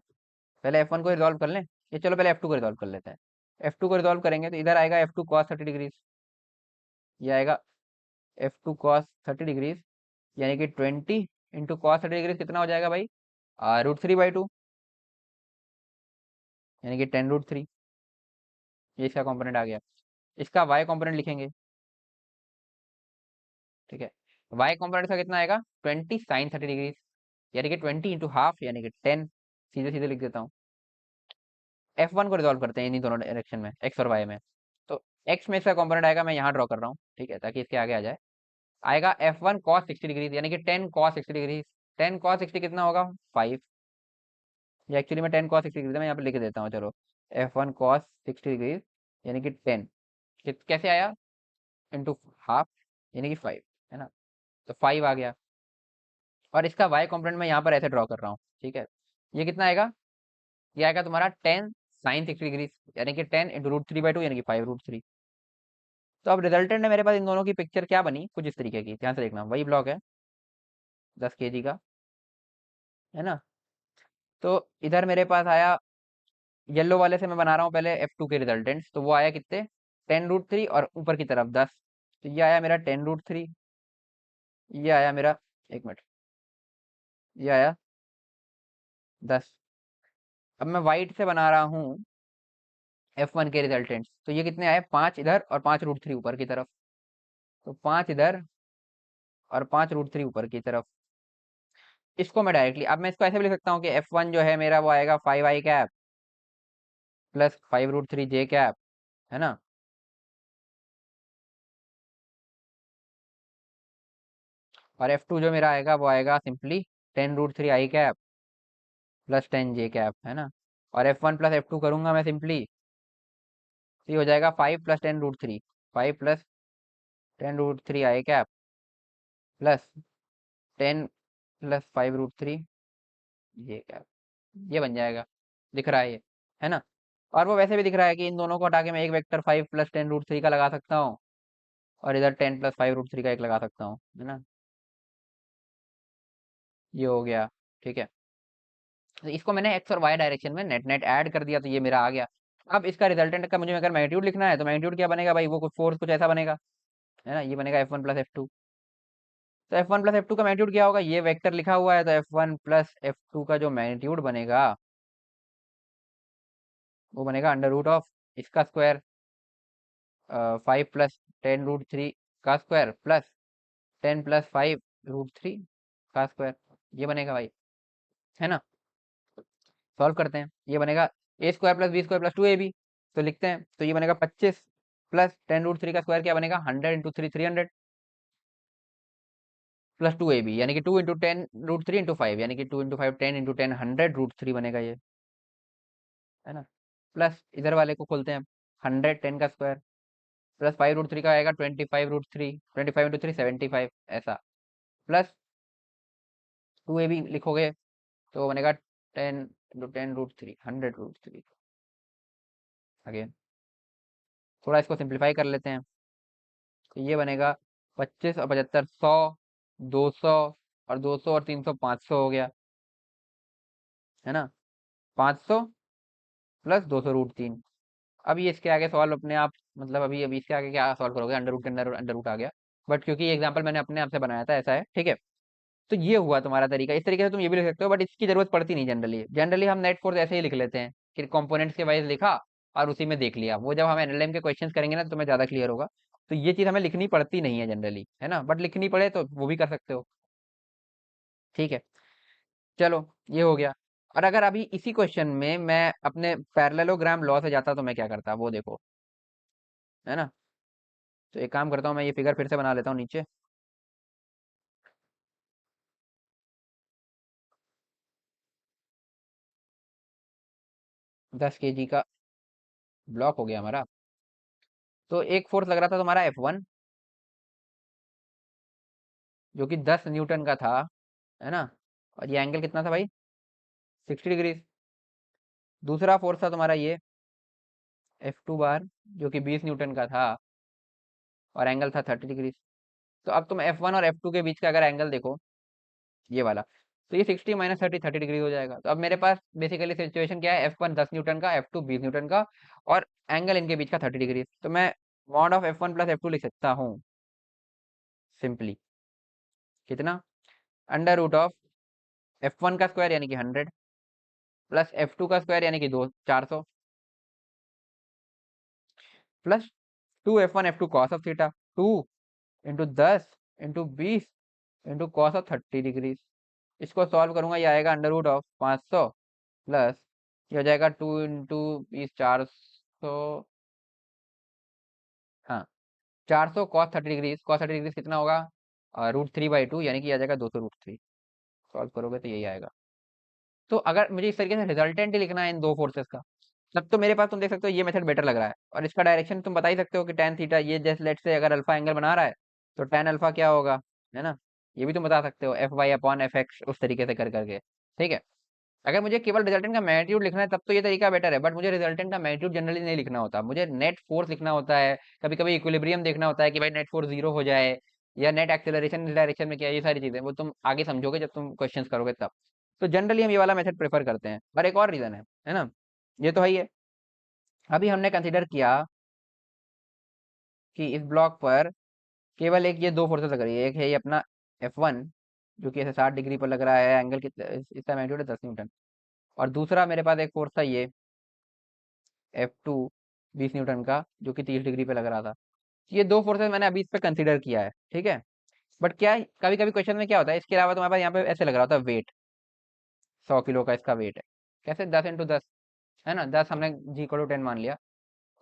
पहले F1 को रिजॉल्व कर लें, ये चलो पहले F2 को रिजॉल्व कर लेते हैं। F2 को रिजॉल्व करेंगे तो इधर आएगा F2 cos 30 डिग्रीज, ये आएगा F2 cos 30 डिग्रीज, यानी कि 20 × cos 30 डिग्रीज कितना हो जाएगा भाई, √3/2, यानी कि 10√3। ये इसका कंपोनेंट आ गया। इसका वाई कंपोनेंट लिखेंगे, ठीक है। वाई कंपोनेंट का कितना आएगा, 20 sin 30 डिग्रीज, यानी कि 20 × ½ यानी कि 10। सीधे सीधे लिख देता हूँ। F1 को रिजॉल्व करते हैं इन्हीं दोनों डायरेक्शन में, एक्स और वाई में। तो एक्स में इसका कंपोनेंट आएगा, मैं यहाँ ड्रॉ कर रहा हूँ, ठीक है, ताकि इसके आगे आ जाए। आएगा F1 cos 60 डिग्रीज, यानी कि 10 cos 60 डिग्रीज। 10 cos 60 कितना होगा, 5। या एक्चुअली मैं 10 cos 60 डिग्री मैं यहाँ पे लिख देता हूँ, चलो। F1 cos 60 डिग्रीज यानी कि 10, कैसे आया, × ½ यानी कि 5, है ना। तो 5 आ गया। और इसका वाई कॉम्पोनेंट मैं यहाँ पर ऐसे ड्रॉ कर रहा हूँ, ठीक है। ये कितना आएगा, ये आएगा तुम्हारा 10 sin 60 डिग्रीज, यानी कि 10 × √3/2 यानी कि 5√3। तो अब रिजल्टेंट है मेरे पास इन दोनों की पिक्चर क्या बनी, कुछ इस तरीके की, ध्यान से देखना, वही ब्लॉक है 10 kg का, है ना। तो इधर मेरे पास आया, येलो वाले से मैं बना रहा हूँ पहले F2 के रिजल्टेंट्स, तो वो आया कितने, 10√3 और ऊपर की तरफ 10। तो ये आया मेरा 10√3, ये आया मेरा, एक मिनट, ये आया 10। अब मैं वाइट से बना रहा हूँ F1 के रिजल्टेंट्स, तो ये कितने आए, 5 इधर और 5√3 ऊपर की तरफ। तो 5 इधर और 5√3 ऊपर की तरफ। इसको मैं डायरेक्टली, अब मैं इसको ऐसे भी लिख सकता हूँ कि F1 जो है मेरा वो आएगा 5i cap plus 5√3j cap, है ना। और F2 जो मेरा आएगा वो आएगा simply 10√3i cap plus 10j cap, है ना। और F1 प्लस F2 करूंगा मैं सिंपली, तो ये हो जाएगा 5 + 10√3, 5 + 10√3i cap plus 10 + 5√3 j cap. ये बन जाएगा, दिख रहा है ये, है ना। और वो वैसे भी दिख रहा है कि इन दोनों को हटा के मैं एक वेक्टर 5 + 10√3 का लगा सकता हूँ, और इधर 10 + 5√3 का एक लगा सकता हूँ, है ना। ये हो गया, ठीक है। तो इसको मैंने एक्स और वाई डायरेक्शन में नेट नेट ऐड कर दिया, तो ये मेरा आ गया। अब इसका रिजल्टेंट का मुझे अगर मैग्नीट्यूड लिखना है, तो मैग्नीट्यूड क्या बनेगा भाई, वो कुछ फोर्स कुछ ऐसा बनेगा, है ना। ये बनेगा F1 + F2। तो F1 + F2 का मैग्नीट्यूड क्या होगा, ये वेक्टर लिखा हुआ है, तो F1 + F2 का जो मैग्नीट्यूड बनेगा वो बनेगा अंडर रूट ऑफ इसका स्क्वायर 5 + 10√3 का स्क्वायर प्लस 10 + 5√3 का स्क्वायर। ये बनेगा भाई, है ना। सॉल्व करते हैं, ये बनेगा a² + b² + 2ab। तो लिखते हैं, तो ये बनेगा 25 प्लस 10√3 का स्क्वायर क्या बनेगा 100 × 3 300 प्लस 2ab, यानी कि 2 × 10√3 × 5, यानी कि 2 × 5 10 × 10 100√3 बनेगा ये, है ना। प्लस इधर वाले को खोलते हैं, 100 10 का स्क्वायर प्लस 5√3 का आएगा 25√3, 25 × 3 75 ऐसा, प्लस 2ab लिखोगे तो बनेगा 10 × 10√3 100√3। अगेन थोड़ा इसको सिंप्लीफाई कर लेते हैं, तो ये बनेगा 25 और 75 100, 200 और 200 और 300 500 हो गया, है ना। 500 प्लस 200√3। अब ये इसके आगे सवाल अपने आप, मतलब अभी अभी इसके आगे क्या सॉल्व करोगे, अंडर रूट के अंदर अंडर रूट आ गया, बट क्योंकि ये एग्जांपल मैंने अपने आप से बनाया था, ऐसा है, ठीक है। तो ये हुआ तुम्हारा तरीका, इस तरीके से तुम ये भी लिख सकते हो, बट इसकी जरूरत पड़ती नहीं जनरली। जनरली हम नेट फोर्स ऐसे ही लिख लेते हैं कि कंपोनेंट्स के वाइज लिखा और उसी में देख लिया। वो जब हम एनएलएम के क्वेश्चंस करेंगे ना तो तुम्हें ज्यादा क्लियर होगा। तो ये चीज हमें लिखनी पड़ती नहीं है जनरली, है ना, बट लिखनी पड़े तो वो भी कर सकते हो, ठीक है। चलो, ये हो गया। और अगर अभी इसी क्वेश्चन में मैं अपने पैरेललोग्राम लॉ से जाता तो मैं क्या करता, वो देखो, है ना। तो एक काम करता हूँ, मैं ये फिगर फिर से बना लेता हूँ नीचे। 10 kg का ब्लॉक हो गया हमारा। तो एक फोर्स लग रहा था तुम्हारा F1, जो कि 10 न्यूटन का था, है ना। और ये एंगल कितना था भाई, 60 डिग्री। दूसरा फोर्स था तुम्हारा ये F2 बार, जो कि 20 न्यूटन का था और एंगल था 30 डिग्री। तो अब तुम F1 और F2 के बीच का अगर एंगल देखो, ये वाला, तो ये 60 - 30 30 डिग्री हो जाएगा। तो अब मेरे पास बेसिकली सिचुएशन क्या है, F1 10 न्यूटन का, F2 20 न्यूटन का, और एंगल इनके बीच का 30 डिग्री। तो मैं मॉड ऑफ F1 + F2 लिख सकता हूँ सिंपली, कितना, अंडर रूट ऑफ F1 का स्क्वायर यानी कि 100 प्लस F2 का स्क्वायर यानी कि 400 plus 2F1 F2 cos of theta, 2 × 10 × 20 × cos of 30 degree. इसको सॉल्व करूंगा, ये आएगा अंडर रूट ऑफ 500 प्लस, ये हो जाएगा 2 × 20 400, हाँ 400 कॉस 30 डिग्री। कॉस 30 डिग्री कितना होगा, √3/2, यानी कि आ जाएगा 200√3। सॉल्व करोगे तो यही आएगा। तो अगर मुझे इस तरीके से रिजल्टेंट ही लिखना है इन दो फोर्सेस का, तब तो मेरे पास तुम देख सकते हो ये मेथड बेटर लग रहा है। और इसका डायरेक्शन तुम बता ही सकते हो कि tan थीटा, ये जैसे लेट से अगर अल्फा एंगल बना रहा है तो tan अल्फा क्या होगा, है ना। ये भी तुम बता सकते हो Fy/Fx, उस तरीके से कर करके, ठीक है। अगर मुझे केवल रिजल्टेंट का मैग्नीट्यूड लिखना है तब तो ये तरीका बेटर है, बट मुझे रिजल्टेंट का मैग्नीट्यूड जनरली नहीं लिखना होता, मुझे नेट फोर्स लिखना होता है। कभी कभी इक्विलिब्रियम देखना होता है कि भाई नेट फोर्स 0 हो जाए, या नेट एक्सेलरेशन इस डायरेक्शन में क्या है, ये सारी चीजें वो तुम आगे समझोगे जब तुम क्वेश्चंस करोगे तब। तो जनरली हम ये वाला मेथड प्रेफर करते हैं, और एक और रीजन है ना। ये तो है ही है। अभी हमने कंसीडर किया कि इस ब्लॉक पर केवल एक ये दो फोर्सेस लग रही है, एक है ये अपना F1, जो कि ऐसे 60 डिग्री पर लग रहा है, एंगल कितना, इसका मैग्नीट्यूड है 10 न्यूटन। और दूसरा मेरे पास एक फोर्स था ये F2 20 न्यूटन का, जो कि 30 डिग्री पे लग रहा था। ये दो फोर्सेस मैंने अभी इस पे कंसीडर किया है, ठीक है। बट क्या है, कभी कभी क्वेश्चन में क्या होता है, इसके अलावा तुम्हारे पास यहाँ पे ऐसे लग रहा होता है वेट, 100 किलो का इसका वेट है, कैसे 10 × 10, है ना, 10 हमने G = 10 मान लिया।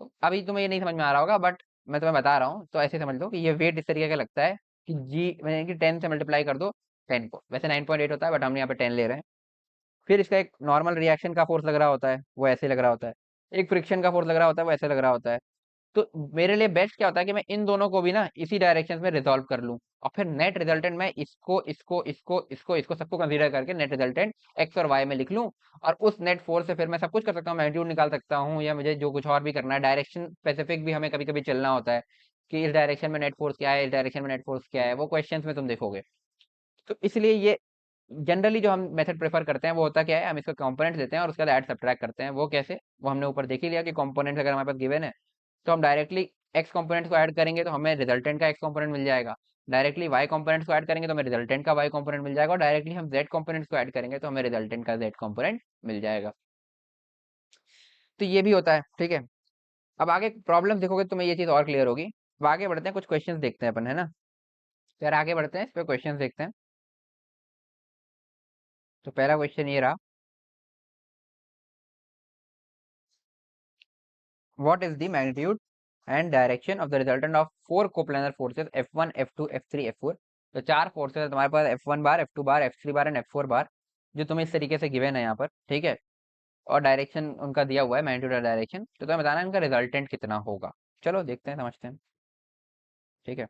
तो अभी तुम्हें ये नहीं समझ में आ रहा होगा, बट मैं तुम्हें बता रहा हूँ, तो ऐसे समझ लो कि ये वेट इस तरीके का लगता है कि जी, यानी कि 10 से मल्टीप्लाई कर दो 10 को, वैसे 9.8 होता है बट हम यहाँ पे 10 ले रहे हैं। फिर इसका एक नॉर्मल रिएक्शन का फोर्स लग रहा होता है, वो ऐसे लग रहा होता है। एक फ्रिक्शन का फोर्स लग रहा होता है, वो ऐसे लग रहा होता है। तो मेरे लिए बेस्ट क्या होता है कि मैं इन दोनों को भी ना इसी डायरेक्शन में रिजॉल्व कर लूं, और फिर नेट रिजल्टेंट मैं इसको सबको कंसीडर करके नेट रिजल्टेंट एक्स और वाई में लिख लूं। और उस नेट फोर्स से फिर मैं सब कुछ कर सकता हूँ, मैग्नीट्यूड निकाल सकता हूँ, या मुझे जो कुछ और भी करना है, डायरेक्शन स्पेसिफिक भी हमें कभी कभी चलना होता है कि इस डायरेक्शन में नेट फोर्स क्या है, इस डायरेक्शन में नेट फोर्स क्या है, वो क्वेश्चन में तुम देखोगे। तो इसलिए ये जनरली जो हम मेथड प्रेफर करते हैं वो होता क्या है, हम इसको कंपोनेंट्स देते हैं और उसके बाद ऐड सब्ट्रैक्ट करते हैं। वो कैसे, वो हमने ऊपर देख ही लिया कि कंपोनेंट्स अगर हमारे पास गिवन है तो हम डायरेक्टली एक्स कंपोनेंट्स को ऐड करेंगे तो हमें रिजल्टेंट का एक्स कंपोनेंट मिल जाएगा। डायरेक्टली वाई कंपोनेंट्स को ऐड करेंगे तो हमें रिजल्टेंट का वाई कंपोनेंट मिल जाएगा, और डायरेक्टली हम जेड कंपोनेंट्स को ऐड करेंगे तो हमें रिजल्टेंट का जेड कंपोनेंट मिल जाएगा। तो ये भी होता है, ठीक है। अब आगे प्रॉब्लम देखोगे तो तुम्हें ये चीज और क्लियर होगी। अब आगे बढ़ते हैं, कुछ क्वेश्चंस देखते हैं अपन, है ना। तो यार आगे बढ़ते हैं, इस पे क्वेश्चंस देखते हैं। तो पहला क्वेश्चन ये रहा, what is the magnitude and direction of the resultant of four coplanar forces F1 F2 F3 F4। तो चार फोर्सेस है तुम्हारे पास, F1 bar, F2 bar, F3 bar and F4 बार, जो तुम्हें इस तरीके से गिवन है यहाँ पर, ठीक है। और डायरेक्शन उनका दिया हुआ है, मैग्नीट्यूड और डायरेक्शन, तो तुम्हें बताना है इनका रिजल्टेंट कितना होगा। चलो देखते हैं, समझते हैं, ठीक है।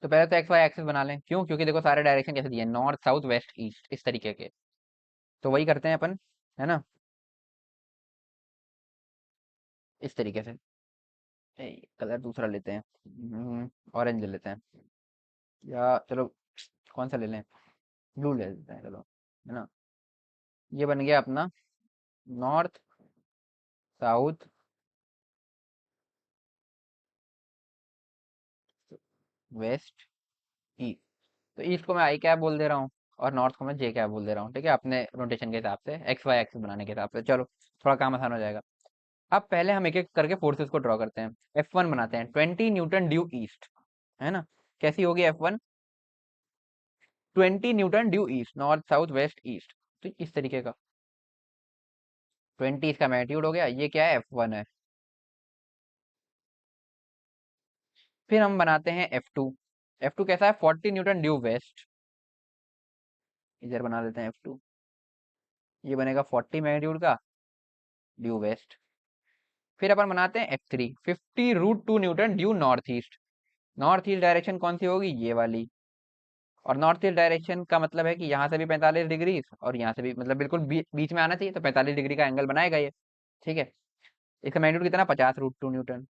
तो पहले तो एक्स वाई एक्सिस बना लें, क्यों? क्योंकि देखो सारे डायरेक्शन कैसे दिए हैं, नॉर्थ साउथ वेस्ट ईस्ट, इस तरीके के। तो वही करते हैं अपन, है ना, इस तरीके से। कलर दूसरा लेते हैं, ऑरेंज ले लेते हैं, या चलो कौन सा ले लें, ब्लू ले लेते हैं, चलो, है ना। ये बन गया अपना नॉर्थ साउथ वेस्ट ईस्ट। तो ईस्ट को मैं आई कैप बोल दे रहा हूँ, और नॉर्थ को मैं जे कैप बोल दे रहा हूँ, ठीक है, अपने रोटेशन के हिसाब से, एक्स वाई एक्सिस बनाने के हिसाब से। चलो थोड़ा काम आसान हो जाएगा। अब पहले हम एक एक करके फोर्सेस को ड्रॉ करते हैं। F1 बनाते हैं, 20 न्यूटन ड्यू ईस्ट, है ना। कैसी होगी F1? 20 Newton due east, north south west east, तो इस तरीके का। 20 इसका मैग्नीट्यूड हो गया, ये क्या है, F1 है। फिर हम बनाते हैं F2। F2 कैसा है, 40 न्यूटन ड्यू वेस्ट, इधर बना देते हैं F2। ये बनेगा 40 मैग्नीट्यूड का ड्यू वेस्ट। फिर अपन बनाते हैं F3, 50√2 Newton due north east. North east direction कौन सी होगी, ये वाली। और नॉर्थ ईस्ट डायरेक्शन का मतलब है कि यहाँ से भी 45 डिग्री, और यहाँ से भी, मतलब बिल्कुल बीच में आना चाहिए, तो 45 डिग्री का एंगल बनाएगा ये, ठीक है। इसका मैग्नीट्यूड कितना, 50√2 न्यूटन।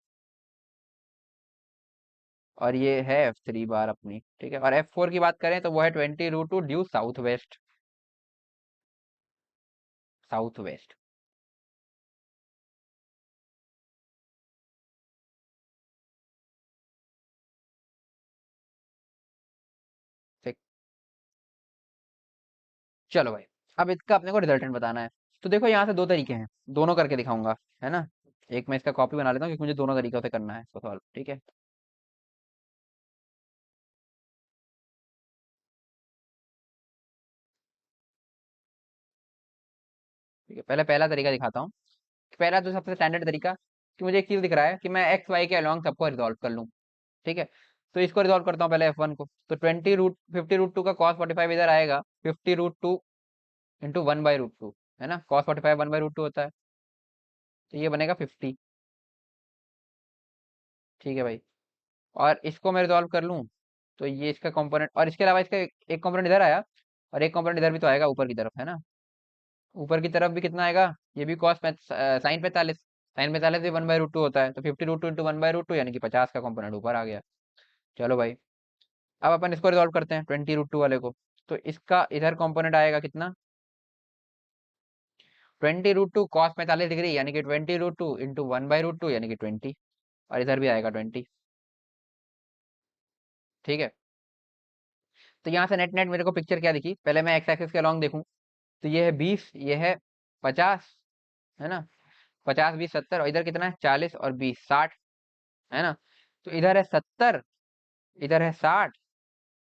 और ये है F3 बार अपनी, ठीक है। और F4 की बात करें तो वो है 20√2 due south west, south west. ठीक। चलो भाई, अब इसका अपने को रिजल्टेंट बताना है। तो देखो यहाँ से दो तरीके हैं, दोनों करके दिखाऊंगा, है ना। एक मैं इसका कॉपी बना लेता हूँ, क्योंकि मुझे दोनों तरीकों से करना है इसको सॉल्व, ठीक है। ठीक है, पहले पहला तरीका दिखाता हूँ। पहला तो सबसे स्टैंडर्ड तरीका, कि मुझे एक चीज दिख रहा है कि मैं एक्स वाई के अलॉन्ग सबको रिजॉल्व कर लूँ, ठीक है। तो इसको रिजॉल्व करता हूँ पहले F1 को। तो 50√2 का cos 45 इधर आएगा, 50√2 इंटू 1/√2, है ना। cos 45 1/√2 होता है, तो ये बनेगा 50, ठीक है भाई। और इसको मैं रिजॉल्व कर लूँ, तो ये इसका कंपोनेंट, और इसके अलावा इसका एक कंपोनेंट इधर आया, और एक कंपोनेंट इधर भी तो आएगा ऊपर की तरफ, है ना। ऊपर की तरफ भी कितना आएगा, ये भी साइन 45, साइन 45 भी 1/√2 होता है, तो 50√2 इंटू 1/√2 यानी कि 50 का कंपोनेंट ऊपर आ गया। चलो भाई, अब अपन इसको रिजॉल्व करते हैं 20√2 वाले को। तो इसका इधर कंपोनेंट आएगा कितना, 20√2 cos 45 डिग्री, यानी कि 20√2 इंटू 1/√2 यानी कि 20, और इधर भी आएगा 20, ठीक है। तो यहाँ से नेट नेट मेरे को पिक्चर क्या दिखी, पहले मैं एक्स एक्सिस के अलॉन्ग देखूं, तो ये है 20, ये है 50, है ना। 50 20 70, और इधर कितना है, 40 और 20 60, है ना। तो इधर है 70, इधर है 60,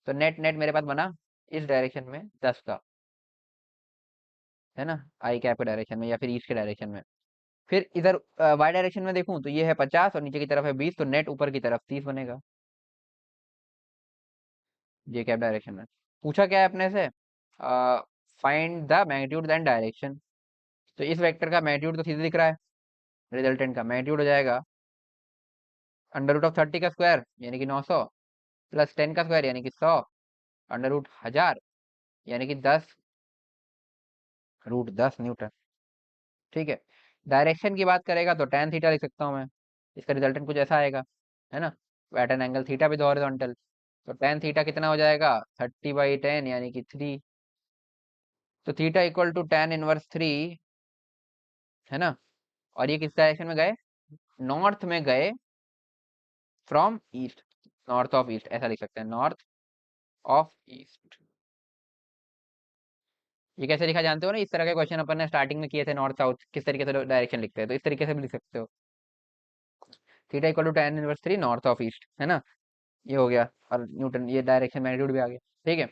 तो नेट नेट मेरे पास बना इस डायरेक्शन में 10 का, है ना, आई कैप के डायरेक्शन में या फिर ईस्ट के डायरेक्शन में। फिर इधर वाई डायरेक्शन में देखूं, तो ये है 50 और नीचे की तरफ है 20, तो नेट ऊपर की तरफ 30 बनेगा, जे कैप डायरेक्शन में। पूछा क्या है अपने से, find the magnitude and direction. तो इस वेक्टर का मैग्नीट्यूड तो सीधे दिख रहा है, रिजल्टेंट का मैग्नीट्यूड हो जाएगा √30 का स्क्वायर यानी कि 900, प्लस 10 का स्क्वायर यानी कि 100, √1000 यानी कि 10√10 न्यूटन, ठीक है। डायरेक्शन की बात करेगा तो tan थीटा लिख सकता हूँ मैं, इसका रिजल्टेंट कुछ ऐसा आएगा, है ना। At an angle theta with horizontal, तो tan थीटा कितना हो जाएगा, 30/10 यानी कि 3, तो थीटा इक्वल टू tan−1 3, है ना। और ये किस डायरेक्शन में गए, नॉर्थ में गए, from east, north of east ऐसा लिख सकते हैं, नॉर्थ ऑफ ईस्ट, ये कैसे लिखा जानते हो ना, इस तरह के क्वेश्चन अपन ने स्टार्टिंग में किए थे, नॉर्थ साउथ किस तरीके से डायरेक्शन लिखते हैं, तो इस तरीके से भी लिख सकते हो। Theta equal to tan inverse 3 north of east, है ना, ये हो गया। और न्यूटन ये डायरेक्शन मैग्नीट्यूड भी आ गया, ठीक है।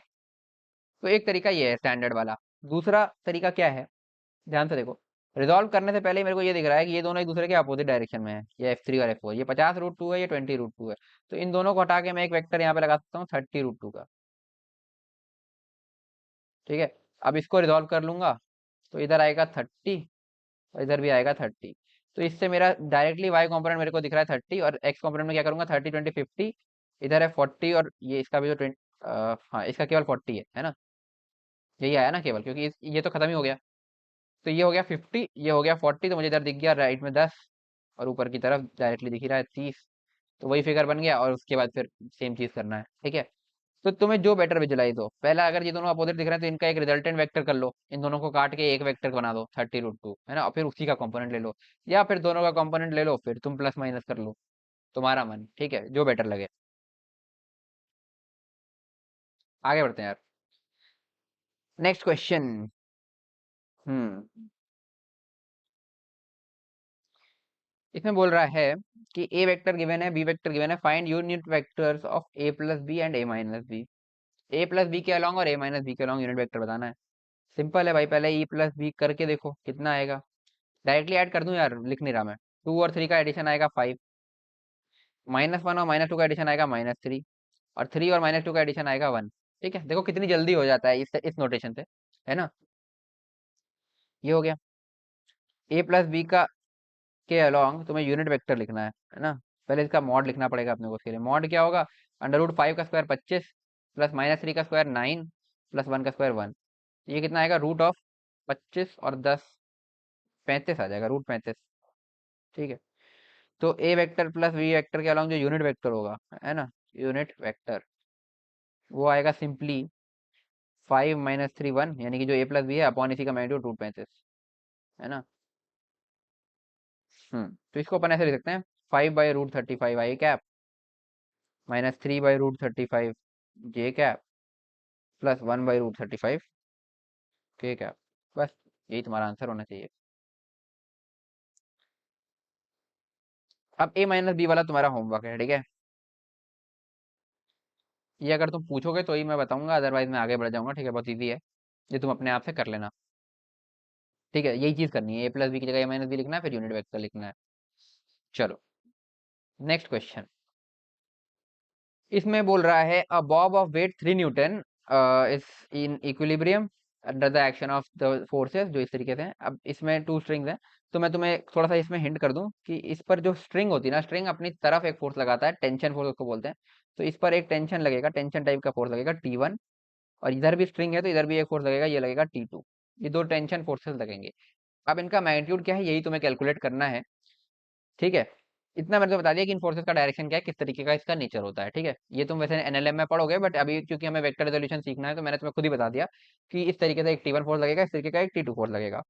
तो एक तरीका ये है स्टैंडर्ड वाला। दूसरा तरीका क्या है, ध्यान से देखो। रिजॉल्व करने से पहले ही मेरे को ये दिख रहा है कि ये दोनों एक दूसरे के अपोजिट डायरेक्शन में है, ये F3 और F4, ये 50√2 है, ये 20√2 है। तो इन दोनों को हटा के मैं एक वेक्टर यहाँ पे लगा सकता हूँ 30√2 का, ठीक है। अब इसको रिजॉल्व कर लूंगा, तो इधर आएगा 30 और इधर भी आएगा 30। तो इससे मेरा डायरेक्टली वाई कॉम्पोनेंट मेरे को दिख रहा है 30, और एक्स कॉम्पोनेंट में क्या करूंगा, 30 20 50, इधर है 40, और ये इसका भी जो 20, हाँ इसका केवल 40 है ना, यही आया ना केवल, क्योंकि ये तो खत्म ही हो गया। तो ये हो गया 50, ये हो गया 40, तो मुझे इधर दिख गया राइट में 10, और ऊपर की तरफ डायरेक्टली दिख ही रहा है 30। तो वही फिगर बन गया, और उसके बाद फिर सेम चीज करना है, ठीक है। तो तुम्हें जो बेटर विजुलाइज हो, पहला अगर ये दोनों अपोजिट दिख रहे हैं तो इनका एक रिजल्टेंट वेक्टर कर लो, इन दोनों को काट के एक वेक्टर बना दो 30√2, है ना, और फिर उसी का कंपोनेंट ले लो, या फिर दोनों का कंपोनेंट ले लो, फिर तुम प्लस माइनस कर लो, तुम्हारा मन, ठीक है, जो बेटर लगे। आगे बढ़ते हैं यार, नेक्स्ट क्वेश्चन। हम्म इसमें बोल रहा है कि ए वेक्टर गिवन है, बी वेक्टर गिवन है, find unit vectors of a plus b and a minus b. A plus b के अलॉन्ग और ए माइनस बी के अलॉन्ग यूनिट वेक्टर बताना है। सिंपल है भाई, पहले ई प्लस बी करके देखो कितना आएगा। डायरेक्टली ऐड कर दूं यार, लिख नहीं रहा मैं। 2 और 3 का एडिशन आएगा 5, -1 और -2 का एडिशन आएगा -3, और 3 और -2 का एडिशन आएगा 1। ठीक है, देखो कितनी जल्दी हो जाता है इस नोटेशन से, है ना। ये हो गया। ए प्लस बी का के अलॉन्ग तुम्हें यूनिट वेक्टर लिखना है ना। पहले इसका मॉड लिखना पड़ेगा अपने को, उसके लिए मॉड क्या होगा, √5 का स्क्वायर 25, प्लस -3 का स्क्वायर 9, प्लस 1 का स्क्वायर 1। ये कितना आएगा, √25 और 10, 35 आ जाएगा, √35। ठीक है। तो ए वेक्टर प्लस बी वेक्टर के अलॉन्ग जो यूनिट वेक्टर होगा, है ना, यूनिट वेक्टर, वो आएगा सिंपली 5 - 3 1, यानी कि जो ए प्लस बी है अपॉन इसी का मैग्नीट्यूड √35, है ना। तो इसको अपन ऐसे लिख सकते हैं, 5/√35 आई कैप, -3/√35 जे कैप, प्लस 1/√35 के कैप। बस यही तुम्हारा आंसर होना चाहिए। अब ए माइनस बी वाला तुम्हारा होमवर्क है, ठीक है। ये अगर तुम पूछोगे तो ही मैं बताऊंगा, अदरवाइज मैं आगे बढ़ जाऊंगा, ठीक है, बहुत ईजी है, ये तुम अपने आप से कर लेना। ठीक है, यही चीज करनी है, ए प्लस बी की जगह ए माइनस बी लिखना है, फिर यूनिट वेक्टर लिखना है। चलो, नेक्स्ट क्वेश्चन। इसमें बोल रहा है a bob of weight 3 newton is in equilibrium under the action of the forces, जो इस तरीके से हैं। अब इसमें 2 स्ट्रिंग्स हैं, तो मैं तुम्हें थोड़ा सा इसमें हिंट कर दूं कि इस पर जो स्ट्रिंग होती है ना, स्ट्रिंग अपनी तरफ एक फोर्स लगाता है, टेंशन फोर्स उसको बोलते हैं। तो इस पर एक टेंशन लगेगा, टेंशन टाइप का फोर्स लगेगा T1, और इधर भी स्ट्रिंग है तो इधर भी एक फोर्स लगेगा, ये लगेगा T2। ये दो टेंशन फोर्सेस लगेंगे। अब इनका मैग्नीट्यूड क्या है, यही तुम्हें कैलकुलेट करना है, ठीक है। इतना मैंने तो बता दिया कि इन फोर्सेस का डायरेक्शन क्या है, किस तरीके का इसका नेचर होता है, ठीक है। ये तुम वैसे एनएलएम में पढ़ोगे, बट अभी क्योंकि हमें वेक्टर रेजोल्यूशन सीखना है तो मैंने तुम्हें खुद ही बता दिया कि इस तरीके से एक T1 फोर्स लगेगा, इस तरीके का एक T2 फोर्स लगेगा।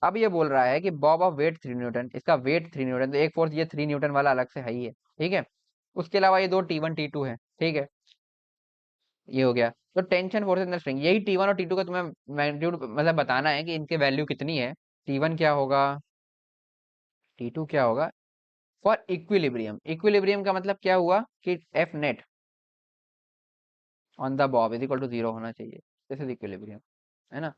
अब ये बोल रहा है कि बॉब ऑफ वेट 3 न्यूटन, इसका वेट 3 न्यूटन, तो एक फोर्स ये 3 न्यूटन वाला अलग से है ही है, ठीक है। उसके अलावा ये दो T1 T2 है, ठीक है। ये हो गया। तो tension force in the string, यही T1 और T2 का तुम्हें मैग्नीट्यूड मतलब बताना है कि इनके वैल्यू कितनी है। T1 क्या होगा, T2 क्या होगा, फॉर इक्विलिब्रियम। इक्विलिब्रियम का मतलब क्या हुआ कि F net on the bob is equal to 0 होना चाहिए, दिस इज इक्विलिब्रियम, है ना।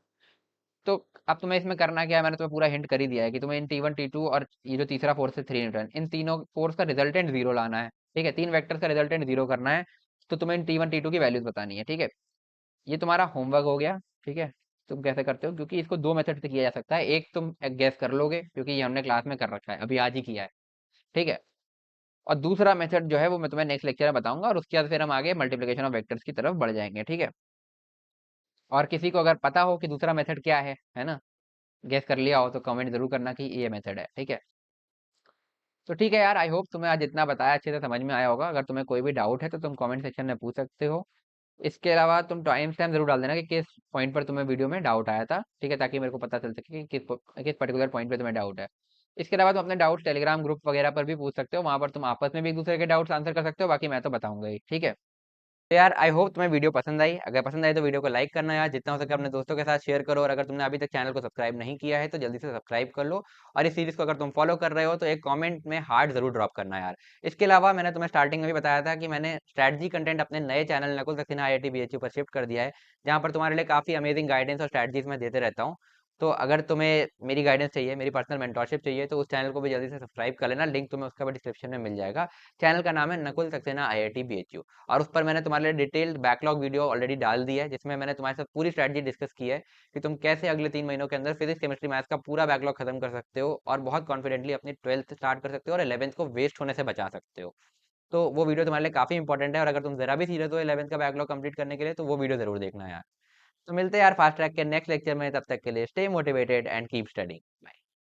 तो अब तुम्हें इसमें करना क्या है, मैंने तुम्हें पूरा हिंट कर ही दिया है कि तुम्हें इन T1 T2 और ये जो तीसरा फोर्स है 3 न्यूटन, इन तीनों फोर्स का रिजल्टेंट 0 लाना है, ठीक है। 3 वेक्टर का रिजल्टेंट 0 करना है। तो तुम्हें इन T1 T2 की वैल्यूज बतानी है, ठीक है। ये तुम्हारा होमवर्क हो गया, ठीक है। तुम कैसे करते हो, क्योंकि इसको दो मेथड से किया जा सकता है, एक तुम गैस कर लोगे क्योंकि ये हमने क्लास में कर रखा है, अभी आज ही किया है, ठीक है। और दूसरा मेथड जो है वो मैं तुम्हें नेक्स्ट लेक्चर में बताऊंगा, और उसके बाद फिर हम आगे मल्टीप्लिकेशन ऑफ वेक्टर्स की तरफ बढ़ जाएंगे, ठीक है। और किसी को अगर पता हो कि दूसरा मेथड क्या है ना, गेस कर लिया हो, तो कमेंट जरूर करना कि ये मेथड है, ठीक है। तो ठीक है यार, आई होप तुम्हें आज जितना बताया अच्छे से समझ में आया होगा। अगर तुम्हें कोई भी डाउट है तो तुम कमेंट सेक्शन में पूछ सकते हो। इसके अलावा तुम टाइम स्टैम्प जरूर डाल देना कि किस पॉइंट पर तुम्हें वीडियो में डाउट आया था, ठीक है, ताकि मेरे को पता चल सके कि किस पर्टिकुलर पॉइंट पे तुम्हें डाउट है। इसके अलावा तुम अपने डाउट्स टेलीग्राम ग्रुप वगैरह पर भी पूछ सकते हो, वहां पर तुम आपस में भी एक दूसरे के डाउट्स आंसर कर सकते हो, बाकी मैं तो बताऊंगा ही, ठीक है। तो यार आई होप तुम्हें वीडियो पसंद आई। अगर पसंद आई तो वीडियो को लाइक करना यार, जितना हो सके अपने दोस्तों के साथ शेयर करो। और अगर तुमने अभी तक चैनल को सब्सक्राइब नहीं किया है तो जल्दी से सब्सक्राइब कर लो। और इस सीरीज को अगर तुम फॉलो कर रहे हो तो एक कमेंट में हार्ट जरूर ड्रॉप करना यार। इसके अलावा मैंने तुम्हें स्टार्टिंग में भी बताया था कि मैंने स्ट्रैटेजी कंटेंट अपने नए channel Nakul Saxena IIT BHU पर शिफ्ट कर दिया है, जहाँ पर तुम्हारे लिए काफी अमेजिंग गाइडेंस और स्ट्रैटेजीज मैं देते रहता हूँ। तो अगर तुम्हें मेरी गाइडेंस चाहिए, मेरी पर्सनल मेंटोरशिप चाहिए, तो उस चैनल को भी जल्दी से सब्सक्राइब कर लेना। लिंक तुम्हें उसका भी डिस्क्रिप्शन में मिल जाएगा। चैनल का नाम है नकुल सक्सेना IIT BHU। और उस पर मैंने तुम्हारे लिए डिटेल्ड बैकलॉग वीडियो ऑलरेडी डाल दी है, जिसमें मैंने तुम्हारे साथ पूरी स्ट्रेटजी डिस्कस की है कि तुम कैसे अगले 3 महीनों के अंदर फिजिक्स केमिस्ट्री मैथ्स का पूरा बैकलॉग खत्म कर सकते हो और बहुत कॉन्फिडेंटली अपनी 12th स्टार्ट कर सकते हो और 11th को वेस्ट होने से बचा सकते हो। तो वो वीडियो तुम्हारे लिए काफी इंपॉर्टेंट है, और अगर तुम जरा भी सीरियस हो 11th का बैकलॉग कंप्लीट करने के लिए तो वो वीडियो जरूर देखना यार। तो मिलते हैं यार फास्ट ट्रैक के नेक्स्ट लेक्चर में, तब तक के लिए stay motivated and keep studying.